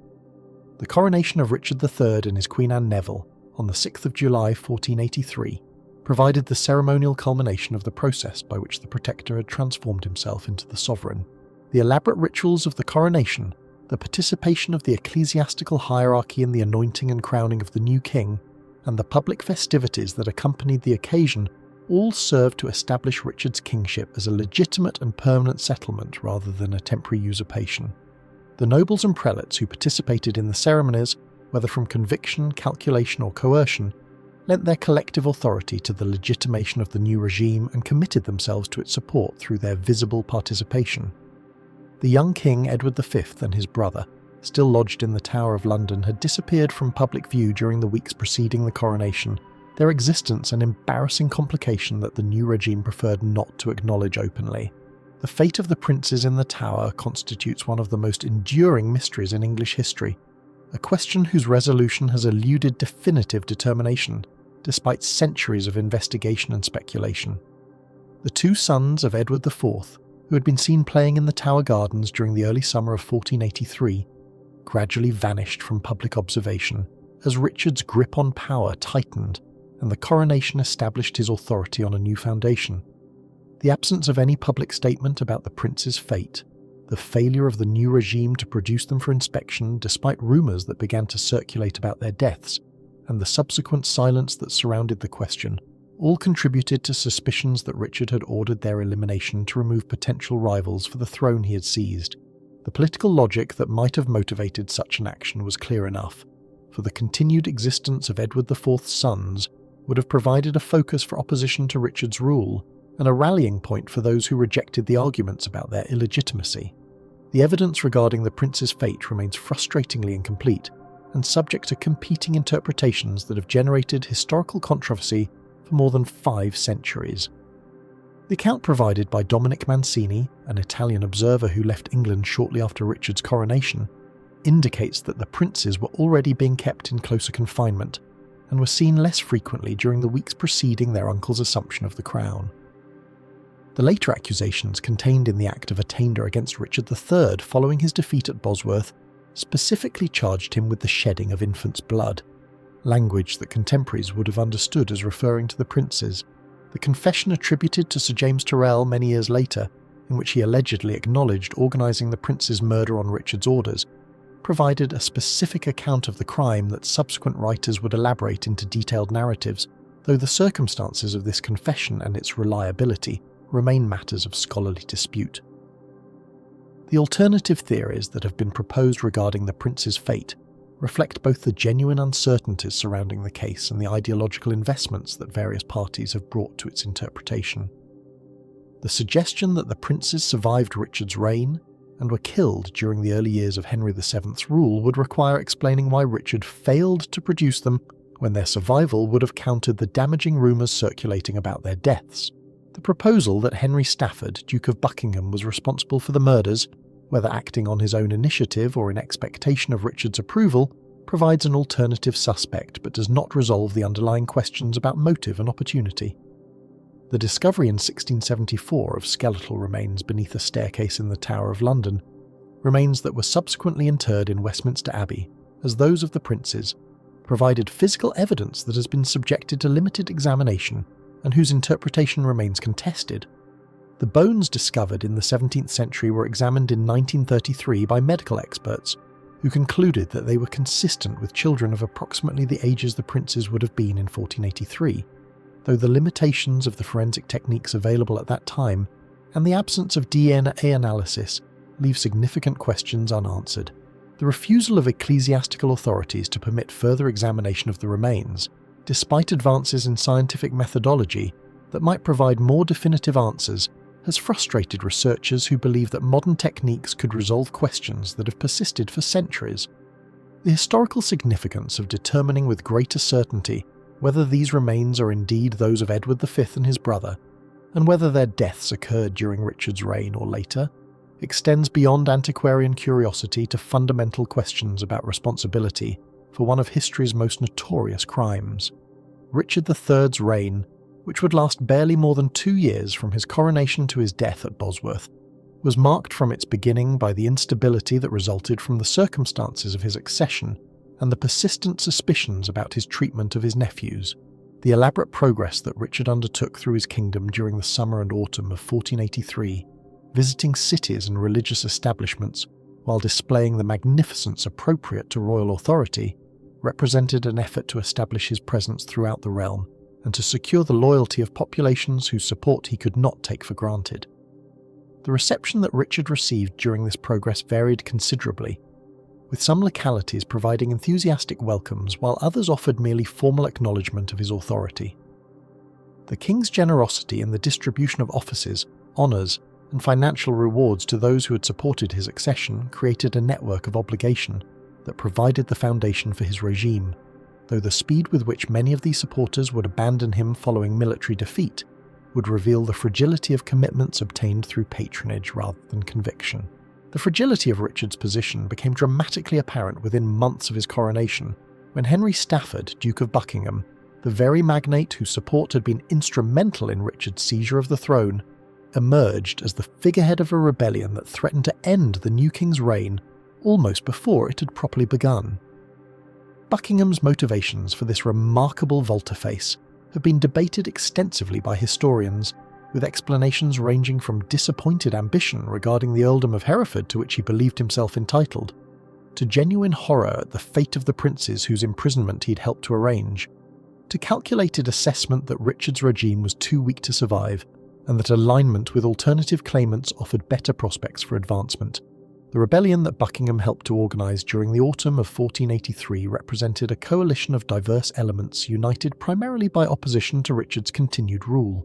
The coronation of Richard III and his Queen Anne Neville on the 6th of July 1483 provided the ceremonial culmination of the process by which the Protector had transformed himself into the sovereign. The elaborate rituals of the coronation, the participation of the ecclesiastical hierarchy in the anointing and crowning of the new king, and the public festivities that accompanied the occasion all served to establish Richard's kingship as a legitimate and permanent settlement rather than a temporary usurpation. The nobles and prelates who participated in the ceremonies, whether from conviction, calculation or coercion, lent their collective authority to the legitimation of the new regime and committed themselves to its support through their visible participation. The young king Edward V and his brother, still lodged in the Tower of London, had disappeared from public view during the weeks preceding the coronation their existence an embarrassing complication that the new regime preferred not to acknowledge openly. The fate of the princes in the Tower constitutes one of the most enduring mysteries in English history, a question whose resolution has eluded definitive determination, despite centuries of investigation and speculation. The two sons of Edward IV, who had been seen playing in the Tower Gardens during the early summer of 1483, gradually vanished from public observation as Richard's grip on power tightened and the coronation established his authority on a new foundation. The absence of any public statement about the prince's fate, the failure of the new regime to produce them for inspection despite rumours that began to circulate about their deaths, and the subsequent silence that surrounded the question, all contributed to suspicions that Richard had ordered their elimination to remove potential rivals for the throne he had seized. The political logic that might have motivated such an action was clear enough, for the continued existence of Edward IV's sons would have provided a focus for opposition to Richard's rule, and a rallying point for those who rejected the arguments about their illegitimacy. The evidence regarding the prince's fate remains frustratingly incomplete, and subject to competing interpretations that have generated historical controversy for more than 5 centuries. The account provided by Dominic Mancini, an Italian observer who left England shortly after Richard's coronation, indicates that the princes were already being kept in closer confinement and were seen less frequently during the weeks preceding their uncle's assumption of the crown. The later accusations contained in the Act of Attainder against Richard III following his defeat at Bosworth specifically charged him with the shedding of infants' blood, language that contemporaries would have understood as referring to the princes. The confession attributed to Sir James Tyrrell many years later, in which he allegedly acknowledged organising the prince's murder on Richard's orders, provided a specific account of the crime that subsequent writers would elaborate into detailed narratives, though the circumstances of this confession and its reliability remain matters of scholarly dispute. The alternative theories that have been proposed regarding the prince's fate reflect both the genuine uncertainties surrounding the case and the ideological investments that various parties have brought to its interpretation. The suggestion that the princes survived Richard's reign and were killed during the early years of Henry VII's rule would require explaining why Richard failed to produce them when their survival would have countered the damaging rumours circulating about their deaths. The proposal that Henry Stafford, Duke of Buckingham, was responsible for the murders, whether acting on his own initiative or in expectation of Richard's approval, provides an alternative suspect but does not resolve the underlying questions about motive and opportunity. The discovery in 1674 of skeletal remains beneath a staircase in the Tower of London, remains that were subsequently interred in Westminster Abbey as those of the princes, provided physical evidence that has been subjected to limited examination and whose interpretation remains contested. The bones discovered in the 17th century were examined in 1933 by medical experts, who concluded that they were consistent with children of approximately the ages the princes would have been in 1483, though the limitations of the forensic techniques available at that time and the absence of DNA analysis leave significant questions unanswered. The refusal of ecclesiastical authorities to permit further examination of the remains, despite advances in scientific methodology that might provide more definitive answers, has frustrated researchers who believe that modern techniques could resolve questions that have persisted for centuries. The historical significance of determining with greater certainty whether these remains are indeed those of Edward V and his brother, and whether their deaths occurred during Richard's reign or later, extends beyond antiquarian curiosity to fundamental questions about responsibility for one of history's most notorious crimes. Richard III's reign, which would last barely more than 2 years from his coronation to his death at Bosworth, was marked from its beginning by the instability that resulted from the circumstances of his accession and the persistent suspicions about his treatment of his nephews. The elaborate progress that Richard undertook through his kingdom during the summer and autumn of 1483, visiting cities and religious establishments while displaying the magnificence appropriate to royal authority, represented an effort to establish his presence throughout the realm and to secure the loyalty of populations whose support he could not take for granted. The reception that Richard received during this progress varied considerably, with some localities providing enthusiastic welcomes while others offered merely formal acknowledgement of his authority. The king's generosity in the distribution of offices, honours, and financial rewards to those who had supported his accession created a network of obligation that provided the foundation for his regime. though the speed with which many of these supporters would abandon him following military defeat would reveal the fragility of commitments obtained through patronage rather than conviction. The fragility of Richard's position became dramatically apparent within months of his coronation, when Henry Stafford, Duke of Buckingham, the very magnate whose support had been instrumental in Richard's seizure of the throne, emerged as the figurehead of a rebellion that threatened to end the new king's reign almost before it had properly begun. Buckingham's motivations for this remarkable volte-face have been debated extensively by historians, with explanations ranging from disappointed ambition regarding the earldom of Hereford to which he believed himself entitled, to genuine horror at the fate of the princes whose imprisonment he'd helped to arrange, to calculated assessment that Richard's regime was too weak to survive, and that alignment with alternative claimants offered better prospects for advancement. The rebellion that Buckingham helped to organise during the autumn of 1483 represented a coalition of diverse elements united primarily by opposition to Richard's continued rule,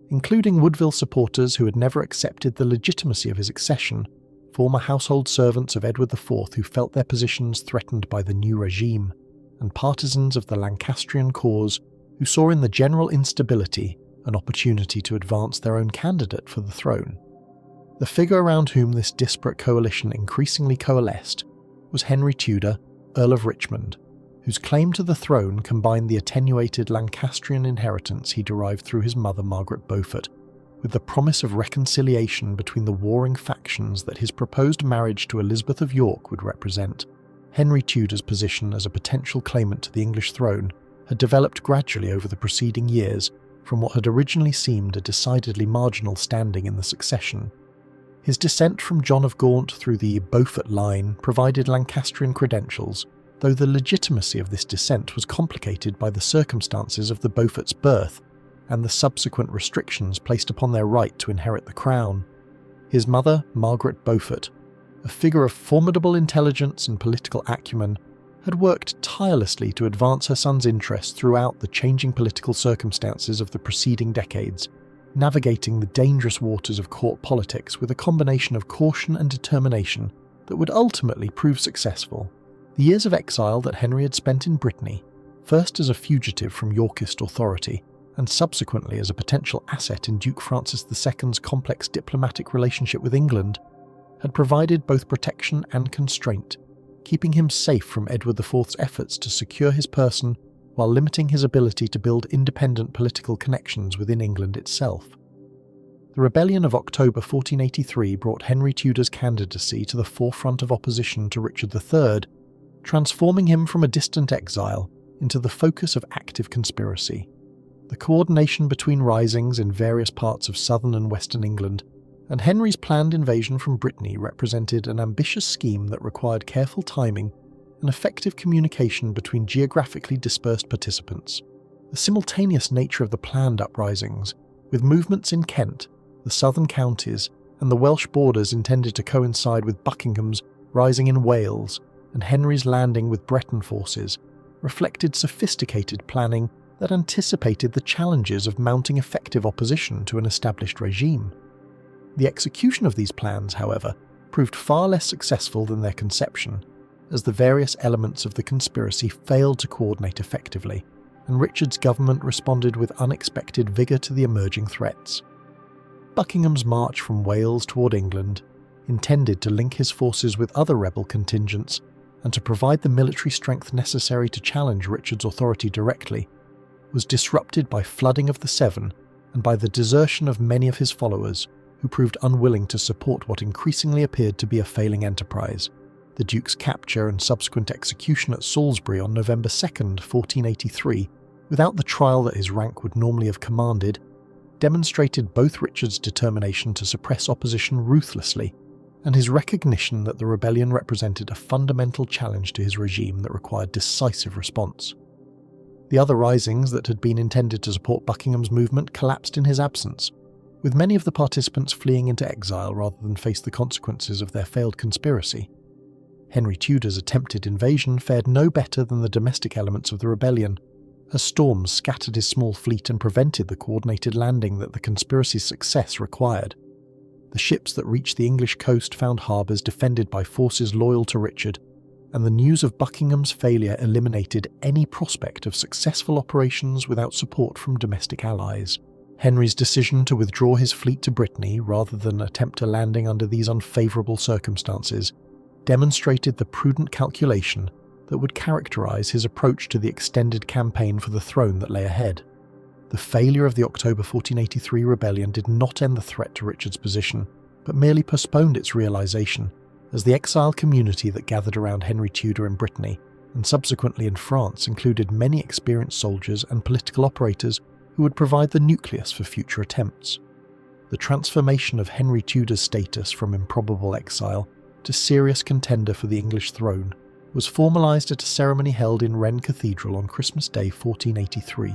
including Woodville supporters who had never accepted the legitimacy of his accession, former household servants of Edward IV who felt their positions threatened by the new regime, and partisans of the Lancastrian cause who saw in the general instability an opportunity to advance their own candidate for the throne. The figure around whom this disparate coalition increasingly coalesced was Henry Tudor, Earl of Richmond, whose claim to the throne combined the attenuated Lancastrian inheritance he derived through his mother Margaret Beaufort, with the promise of reconciliation between the warring factions that his proposed marriage to Elizabeth of York would represent. Henry Tudor's position as a potential claimant to the English throne had developed gradually over the preceding years from what had originally seemed a decidedly marginal standing in the succession. His descent from John of Gaunt through the Beaufort line provided Lancastrian credentials, though the legitimacy of this descent was complicated by the circumstances of the Beaufort's birth and the subsequent restrictions placed upon their right to inherit the crown. His mother, Margaret Beaufort, a figure of formidable intelligence and political acumen, had worked tirelessly to advance her son's interests throughout the changing political circumstances of the preceding decades, navigating the dangerous waters of court politics with a combination of caution and determination that would ultimately prove successful. The years of exile that Henry had spent in Brittany, first as a fugitive from Yorkist authority, and subsequently as a potential asset in Duke Francis II's complex diplomatic relationship with England, had provided both protection and constraint, keeping him safe from Edward IV's efforts to secure his person while limiting his ability to build independent political connections within England itself. The rebellion of October 1483 brought Henry Tudor's candidacy to the forefront of opposition to Richard III, transforming him from a distant exile into the focus of active conspiracy. The coordination between risings in various parts of southern and western England and Henry's planned invasion from Brittany represented an ambitious scheme that required careful timing and effective communication between geographically dispersed participants. The simultaneous nature of the planned uprisings, with movements in Kent, the southern counties, and the Welsh borders intended to coincide with Buckingham's rising in Wales and Henry's landing with Breton forces, reflected sophisticated planning that anticipated the challenges of mounting effective opposition to an established regime. The execution of these plans, however, proved far less successful than their conception, as the various elements of the conspiracy failed to coordinate effectively, and Richard's government responded with unexpected vigour to the emerging threats. Buckingham's march from Wales toward England, intended to link his forces with other rebel contingents and to provide the military strength necessary to challenge Richard's authority directly, was disrupted by flooding of the Severn and by the desertion of many of his followers, who proved unwilling to support what increasingly appeared to be a failing enterprise. The Duke's capture and subsequent execution at Salisbury on November 2nd, 1483, without the trial that his rank would normally have commanded, demonstrated both Richard's determination to suppress opposition ruthlessly and his recognition that the rebellion represented a fundamental challenge to his regime that required decisive response. The other risings that had been intended to support Buckingham's movement collapsed in his absence, with many of the participants fleeing into exile rather than face the consequences of their failed conspiracy. Henry Tudor's attempted invasion fared no better than the domestic elements of the rebellion, as storms scattered his small fleet and prevented the coordinated landing that the conspiracy's success required. The ships that reached the English coast found harbours defended by forces loyal to Richard, and the news of Buckingham's failure eliminated any prospect of successful operations without support from domestic allies. Henry's decision to withdraw his fleet to Brittany rather than attempt a landing under these unfavourable circumstances demonstrated the prudent calculation that would characterise his approach to the extended campaign for the throne that lay ahead. The failure of the October 1483 rebellion did not end the threat to Richard's position, but merely postponed its realisation, as the exile community that gathered around Henry Tudor in Brittany, and subsequently in France, included many experienced soldiers and political operators who would provide the nucleus for future attempts. The transformation of Henry Tudor's status from improbable exile to serious contender for the English throne was formalised at a ceremony held in Rennes Cathedral on Christmas Day 1483,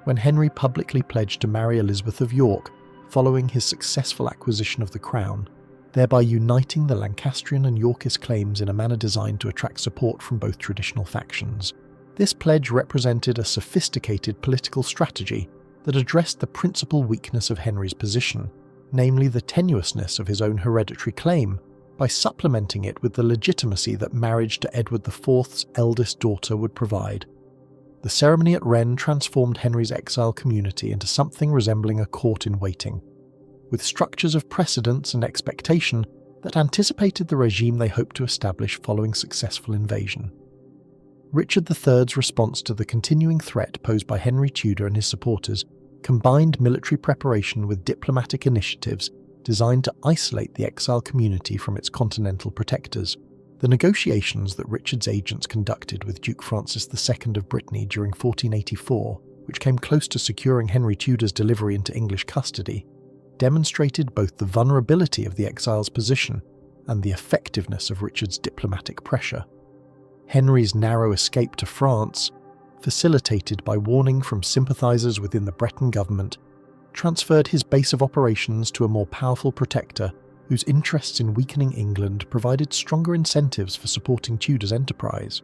when Henry publicly pledged to marry Elizabeth of York following his successful acquisition of the crown, thereby uniting the Lancastrian and Yorkist claims in a manner designed to attract support from both traditional factions. This pledge represented a sophisticated political strategy that addressed the principal weakness of Henry's position, namely the tenuousness of his own hereditary claim, by supplementing it with the legitimacy that marriage to Edward IV's eldest daughter would provide. The ceremony at Rennes transformed Henry's exile community into something resembling a court in waiting, with structures of precedence and expectation that anticipated the regime they hoped to establish following successful invasion. Richard III's response to the continuing threat posed by Henry Tudor and his supporters combined military preparation with diplomatic initiatives designed to isolate the exile community from its continental protectors. The negotiations that Richard's agents conducted with Duke Francis II of Brittany during 1484, which came close to securing Henry Tudor's delivery into English custody, demonstrated both the vulnerability of the exile's position and the effectiveness of Richard's diplomatic pressure. Henry's narrow escape to France, facilitated by warning from sympathisers within the Breton government, transferred his base of operations to a more powerful protector whose interests in weakening England provided stronger incentives for supporting Tudor's enterprise.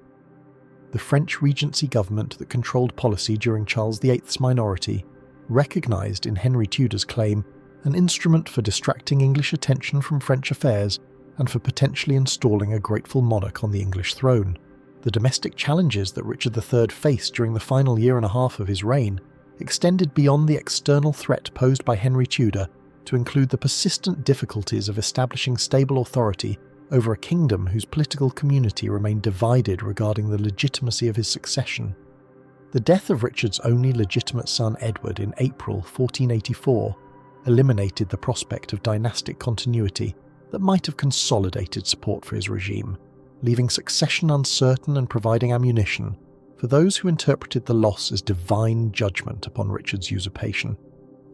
The French Regency government that controlled policy during Charles VIII's minority recognised in Henry Tudor's claim an instrument for distracting English attention from French affairs and for potentially installing a grateful monarch on the English throne. The domestic challenges that Richard III faced during the final year and a half of his reign extended beyond the external threat posed by Henry Tudor to include the persistent difficulties of establishing stable authority over a kingdom whose political community remained divided regarding the legitimacy of his succession. The death of Richard's only legitimate son Edward in April 1484 eliminated the prospect of dynastic continuity that might have consolidated support for his regime, leaving succession uncertain and providing ammunition for those who interpreted the loss as divine judgment upon Richard's usurpation.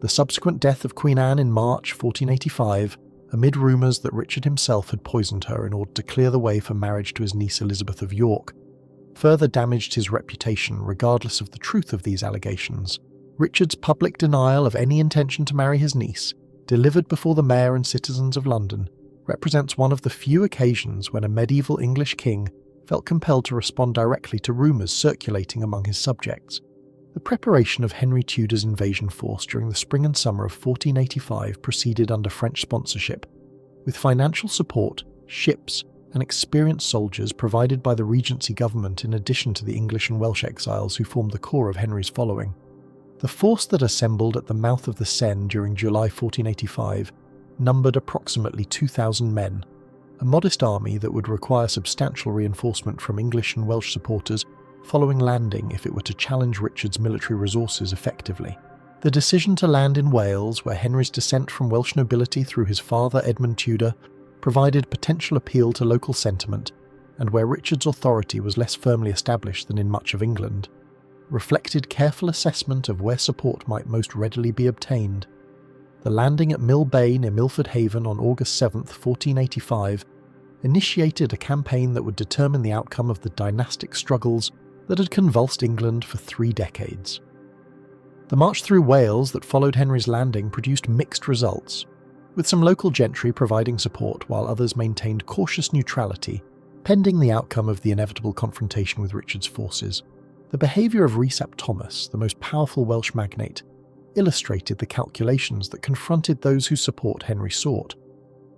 The subsequent death of Queen Anne in March 1485, amid rumours that Richard himself had poisoned her in order to clear the way for marriage to his niece Elizabeth of York, further damaged his reputation regardless of the truth of these allegations. Richard's public denial of any intention to marry his niece, delivered before the mayor and citizens of London, represents one of the few occasions when a medieval English king felt compelled to respond directly to rumours circulating among his subjects. The preparation of Henry Tudor's invasion force during the spring and summer of 1485 proceeded under French sponsorship, with financial support, ships, and experienced soldiers provided by the Regency government in addition to the English and Welsh exiles who formed the core of Henry's following. The force that assembled at the mouth of the Seine during July 1485 numbered approximately 2,000 men, a modest army that would require substantial reinforcement from English and Welsh supporters following landing if it were to challenge Richard's military resources effectively. The decision to land in Wales, where Henry's descent from Welsh nobility through his father Edmund Tudor provided potential appeal to local sentiment, and where Richard's authority was less firmly established than in much of England, reflected careful assessment of where support might most readily be obtained. The landing at Mill Bay near Milford Haven on August 7, 1485, initiated a campaign that would determine the outcome of the dynastic struggles that had convulsed England for 3 decades. The march through Wales that followed Henry's landing produced mixed results, with some local gentry providing support while others maintained cautious neutrality, pending the outcome of the inevitable confrontation with Richard's forces. The behaviour of Rhys ap Thomas, the most powerful Welsh magnate, illustrated the calculations that confronted those whose support Henry sought.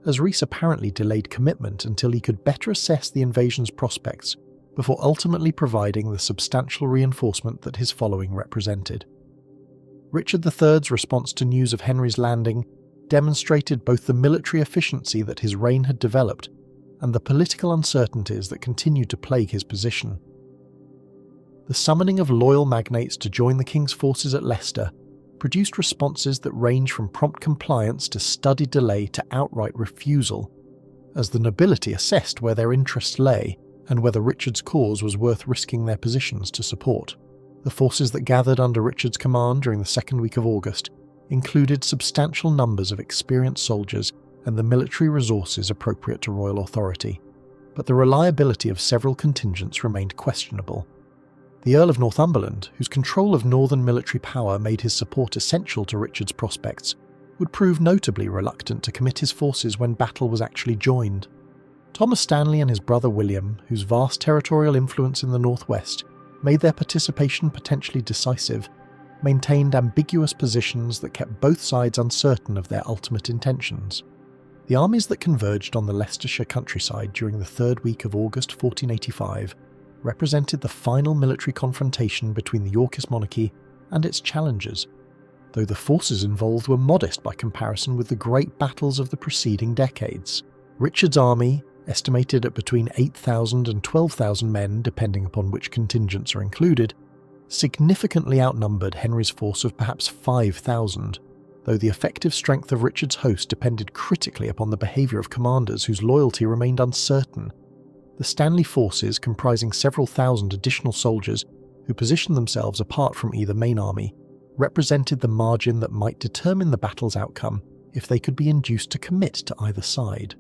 as Rhys apparently delayed commitment until he could better assess the invasion's prospects before ultimately providing the substantial reinforcement that his following represented. Richard III's response to news of Henry's landing demonstrated both the military efficiency that his reign had developed and the political uncertainties that continued to plague his position. The summoning of loyal magnates to join the king's forces at Leicester produced responses that range from prompt compliance to studied delay to outright refusal, as the nobility assessed where their interests lay and whether Richard's cause was worth risking their positions to support. The forces that gathered under Richard's command during the second week of August included substantial numbers of experienced soldiers and the military resources appropriate to royal authority, but the reliability of several contingents remained questionable. The Earl of Northumberland, whose control of northern military power made his support essential to Richard's prospects, would prove notably reluctant to commit his forces when battle was actually joined. Thomas Stanley and his brother William, whose vast territorial influence in the northwest made their participation potentially decisive, maintained ambiguous positions that kept both sides uncertain of their ultimate intentions. The armies that converged on the Leicestershire countryside during the third week of August 1485 represented the final military confrontation between the Yorkist monarchy and its challengers, though the forces involved were modest by comparison with the great battles of the preceding decades. Richard's army, estimated at between 8,000 and 12,000 men depending upon which contingents are included, significantly outnumbered Henry's force of perhaps 5,000, though the effective strength of Richard's host depended critically upon the behaviour of commanders whose loyalty remained uncertain. The Stanley forces, comprising several thousand additional soldiers who positioned themselves apart from either main army, represented the margin that might determine the battle's outcome if they could be induced to commit to either side.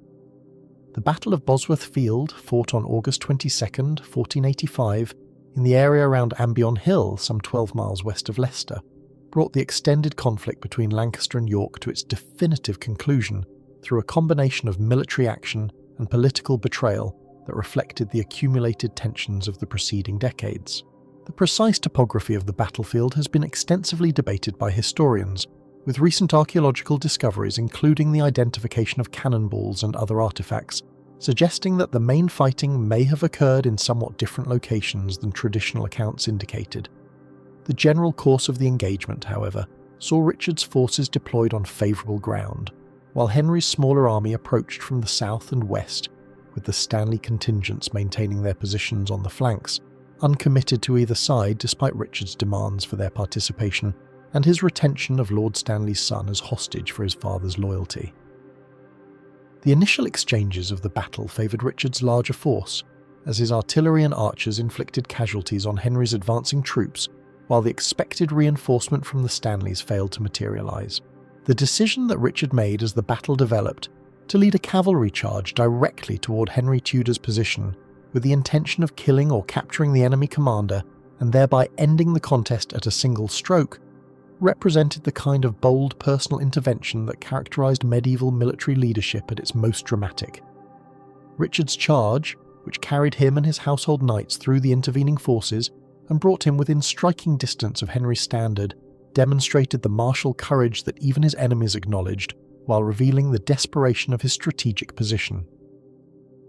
The Battle of Bosworth Field, fought on August 22, 1485, in the area around Ambion Hill, some 12 miles west of Leicester, brought the extended conflict between Lancaster and York to its definitive conclusion through a combination of military action and political betrayal that reflected the accumulated tensions of the preceding decades. The precise topography of the battlefield has been extensively debated by historians, with recent archaeological discoveries including the identification of cannonballs and other artifacts, suggesting that the main fighting may have occurred in somewhat different locations than traditional accounts indicated. The general course of the engagement, however, saw Richard's forces deployed on favourable ground, while Henry's smaller army approached from the south and west, with the Stanley contingents maintaining their positions on the flanks, uncommitted to either side despite Richard's demands for their participation and his retention of Lord Stanley's son as hostage for his father's loyalty. The initial exchanges of the battle favoured Richard's larger force, as his artillery and archers inflicted casualties on Henry's advancing troops, while the expected reinforcement from the Stanleys failed to materialise. The decision that Richard made as the battle developed to lead a cavalry charge directly toward Henry Tudor's position with the intention of killing or capturing the enemy commander and thereby ending the contest at a single stroke, represented the kind of bold personal intervention that characterised medieval military leadership at its most dramatic. Richard's charge, which carried him and his household knights through the intervening forces and brought him within striking distance of Henry's standard, demonstrated the martial courage that even his enemies acknowledged, while revealing the desperation of his strategic position.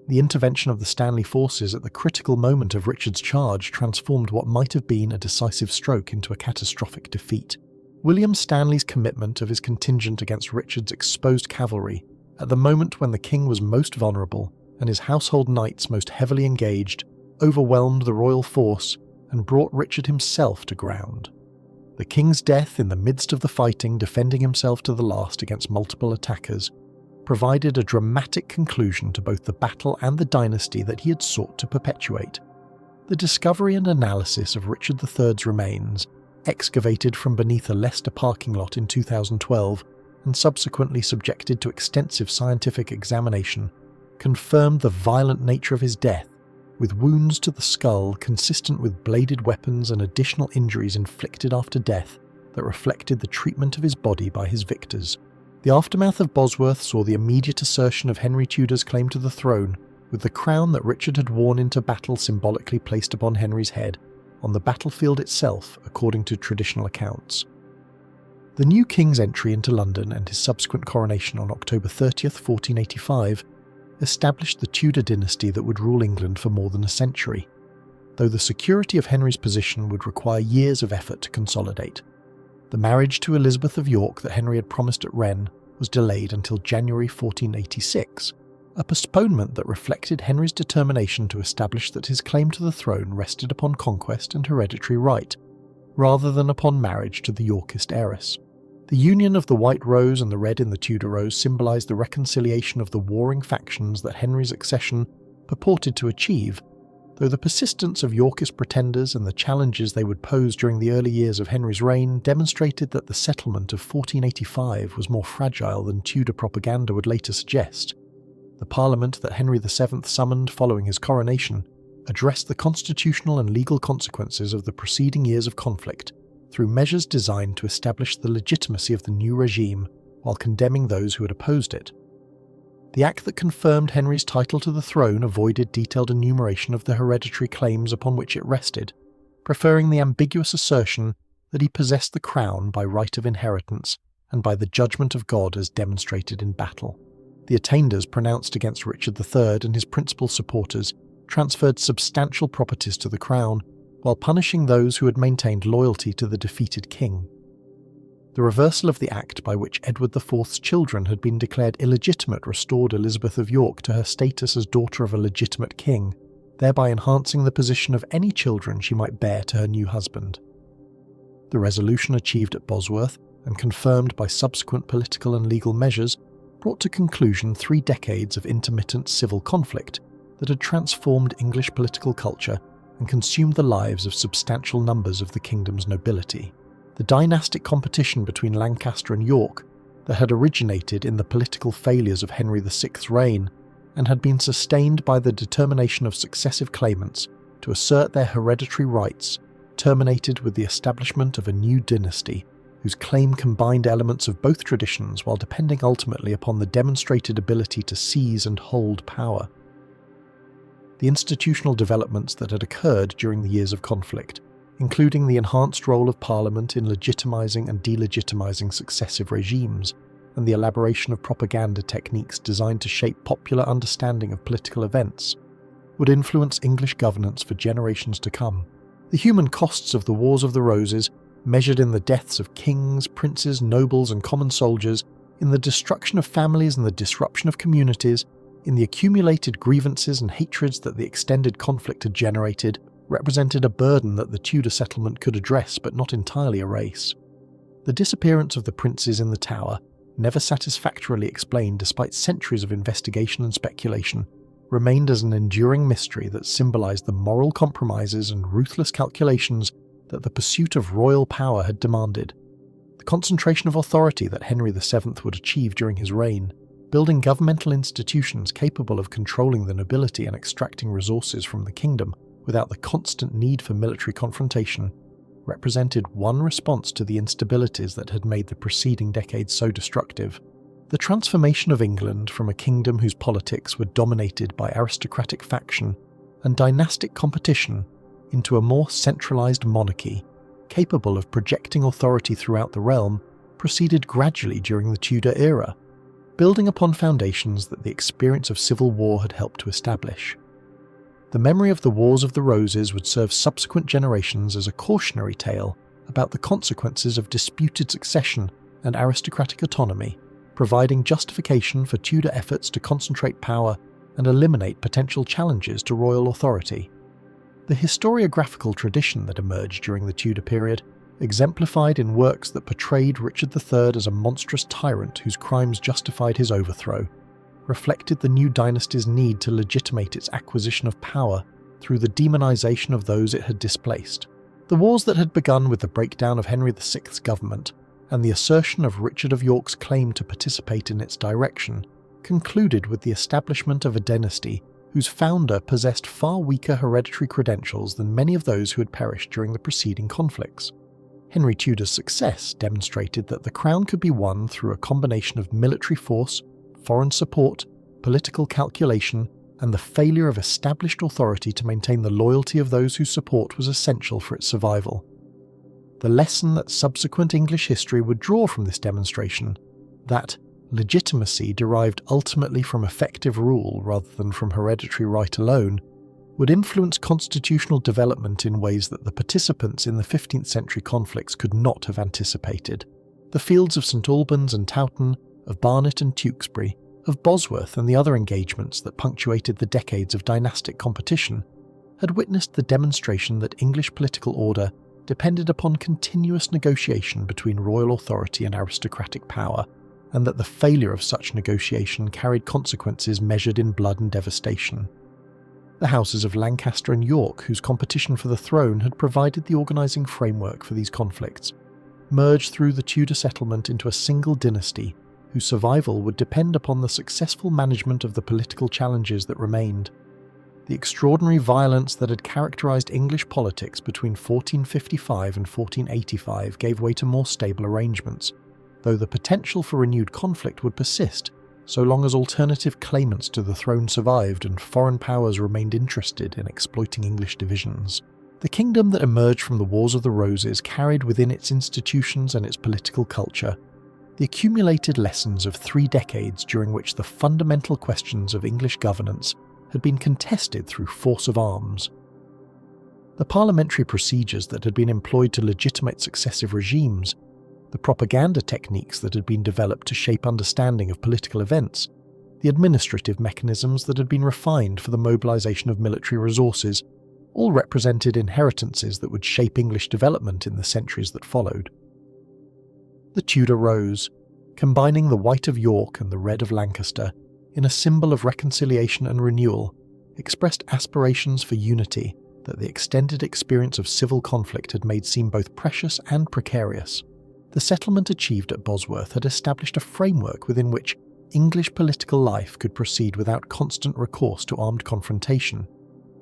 The intervention of the Stanley forces at the critical moment of Richard's charge transformed what might have been a decisive stroke into a catastrophic defeat. William Stanley's commitment of his contingent against Richard's exposed cavalry, at the moment when the king was most vulnerable and his household knights most heavily engaged, overwhelmed the royal force and brought Richard himself to ground. The king's death in the midst of the fighting, defending himself to the last against multiple attackers, provided a dramatic conclusion to both the battle and the dynasty that he had sought to perpetuate. The discovery and analysis of Richard III's remains, excavated from beneath a Leicester parking lot in 2012 and subsequently subjected to extensive scientific examination, confirmed the violent nature of his death, with wounds to the skull consistent with bladed weapons and additional injuries inflicted after death that reflected the treatment of his body by his victors. The aftermath of Bosworth saw the immediate assertion of Henry Tudor's claim to the throne, with the crown that Richard had worn into battle symbolically placed upon Henry's head, on the battlefield itself according to traditional accounts. The new king's entry into London and his subsequent coronation on October 30th, 1485, established the Tudor dynasty that would rule England for more than a century, though the security of Henry's position would require years of effort to consolidate. The marriage to Elizabeth of York that Henry had promised at Rennes was delayed until January 1486, a postponement that reflected Henry's determination to establish that his claim to the throne rested upon conquest and hereditary right, rather than upon marriage to the Yorkist heiress. The union of the white rose and the red in the Tudor rose symbolised the reconciliation of the warring factions that Henry's accession purported to achieve, though the persistence of Yorkist pretenders and the challenges they would pose during the early years of Henry's reign demonstrated that the settlement of 1485 was more fragile than Tudor propaganda would later suggest. The Parliament that Henry VII summoned following his coronation addressed the constitutional and legal consequences of the preceding years of conflict through measures designed to establish the legitimacy of the new regime while condemning those who had opposed it. The act that confirmed Henry's title to the throne avoided detailed enumeration of the hereditary claims upon which it rested, preferring the ambiguous assertion that he possessed the crown by right of inheritance and by the judgment of God as demonstrated in battle. The attainders pronounced against Richard III and his principal supporters transferred substantial properties to the crown, while punishing those who had maintained loyalty to the defeated king. The reversal of the act by which Edward IV's children had been declared illegitimate restored Elizabeth of York to her status as daughter of a legitimate king, thereby enhancing the position of any children she might bear to her new husband. The resolution achieved at Bosworth, and confirmed by subsequent political and legal measures, brought to conclusion 3 decades of intermittent civil conflict that had transformed English political culture and consumed the lives of substantial numbers of the kingdom's nobility. The dynastic competition between Lancaster and York that had originated in the political failures of Henry VI's reign and had been sustained by the determination of successive claimants to assert their hereditary rights terminated with the establishment of a new dynasty whose claim combined elements of both traditions while depending ultimately upon the demonstrated ability to seize and hold power. The institutional developments that had occurred during the years of conflict, including the enhanced role of Parliament in legitimising and delegitimising successive regimes, and the elaboration of propaganda techniques designed to shape popular understanding of political events, would influence English governance for generations to come. The human costs of the Wars of the Roses, measured in the deaths of kings, princes, nobles and common soldiers, in the destruction of families and the disruption of communities, in the accumulated grievances and hatreds that the extended conflict had generated, represented a burden that the Tudor settlement could address but not entirely erase. The disappearance of the princes in the Tower, never satisfactorily explained despite centuries of investigation and speculation, remained as an enduring mystery that symbolised the moral compromises and ruthless calculations that the pursuit of royal power had demanded. The concentration of authority that Henry VII would achieve during his reign, building governmental institutions capable of controlling the nobility and extracting resources from the kingdom without the constant need for military confrontation, represented one response to the instabilities that had made the preceding decades so destructive. The transformation of England from a kingdom whose politics were dominated by aristocratic faction and dynastic competition into a more centralised monarchy, capable of projecting authority throughout the realm, proceeded gradually during the Tudor era, building upon foundations that the experience of civil war had helped to establish. The memory of the Wars of the Roses would serve subsequent generations as a cautionary tale about the consequences of disputed succession and aristocratic autonomy, providing justification for Tudor efforts to concentrate power and eliminate potential challenges to royal authority. The historiographical tradition that emerged during the Tudor period, exemplified in works that portrayed Richard III as a monstrous tyrant whose crimes justified his overthrow, reflected the new dynasty's need to legitimate its acquisition of power through the demonisation of those it had displaced. The wars that had begun with the breakdown of Henry VI's government and the assertion of Richard of York's claim to participate in its direction concluded with the establishment of a dynasty whose founder possessed far weaker hereditary credentials than many of those who had perished during the preceding conflicts. Henry Tudor's success demonstrated that the crown could be won through a combination of military force, foreign support, political calculation, and the failure of established authority to maintain the loyalty of those whose support was essential for its survival. the lesson that subsequent English history would draw from this demonstration, that legitimacy derived ultimately from effective rule rather than from hereditary right alone, would influence constitutional development in ways that the participants in the 15th century conflicts could not have anticipated. The fields of St Albans and Towton, of Barnet and Tewkesbury, of Bosworth and the other engagements that punctuated the decades of dynastic competition had witnessed the demonstration that English political order depended upon continuous negotiation between royal authority and aristocratic power, and that the failure of such negotiation carried consequences measured in blood and devastation. The houses of Lancaster and York, whose competition for the throne had provided the organising framework for these conflicts, merged through the Tudor settlement into a single dynasty whose survival would depend upon the successful management of the political challenges that remained. The extraordinary violence that had characterised English politics between 1455 and 1485 gave way to more stable arrangements, though the potential for renewed conflict would persist so long as alternative claimants to the throne survived and foreign powers remained interested in exploiting English divisions. The kingdom that emerged from the Wars of the Roses carried within its institutions and its political culture the accumulated lessons of 3 decades during which the fundamental questions of English governance had been contested through force of arms. The parliamentary procedures that had been employed to legitimate successive regimes, the propaganda techniques that had been developed to shape understanding of political events, the administrative mechanisms that had been refined for the mobilization of military resources, all represented inheritances that would shape English development in the centuries that followed. The Tudor Rose, combining the white of York and the red of Lancaster in a symbol of reconciliation and renewal, expressed aspirations for unity that the extended experience of civil conflict had made seem both precious and precarious. The settlement achieved at Bosworth had established a framework within which English political life could proceed without constant recourse to armed confrontation,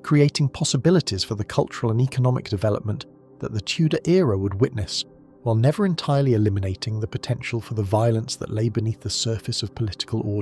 creating possibilities for the cultural and economic development that the Tudor era would witness, while never entirely eliminating the potential for the violence that lay beneath the surface of political order.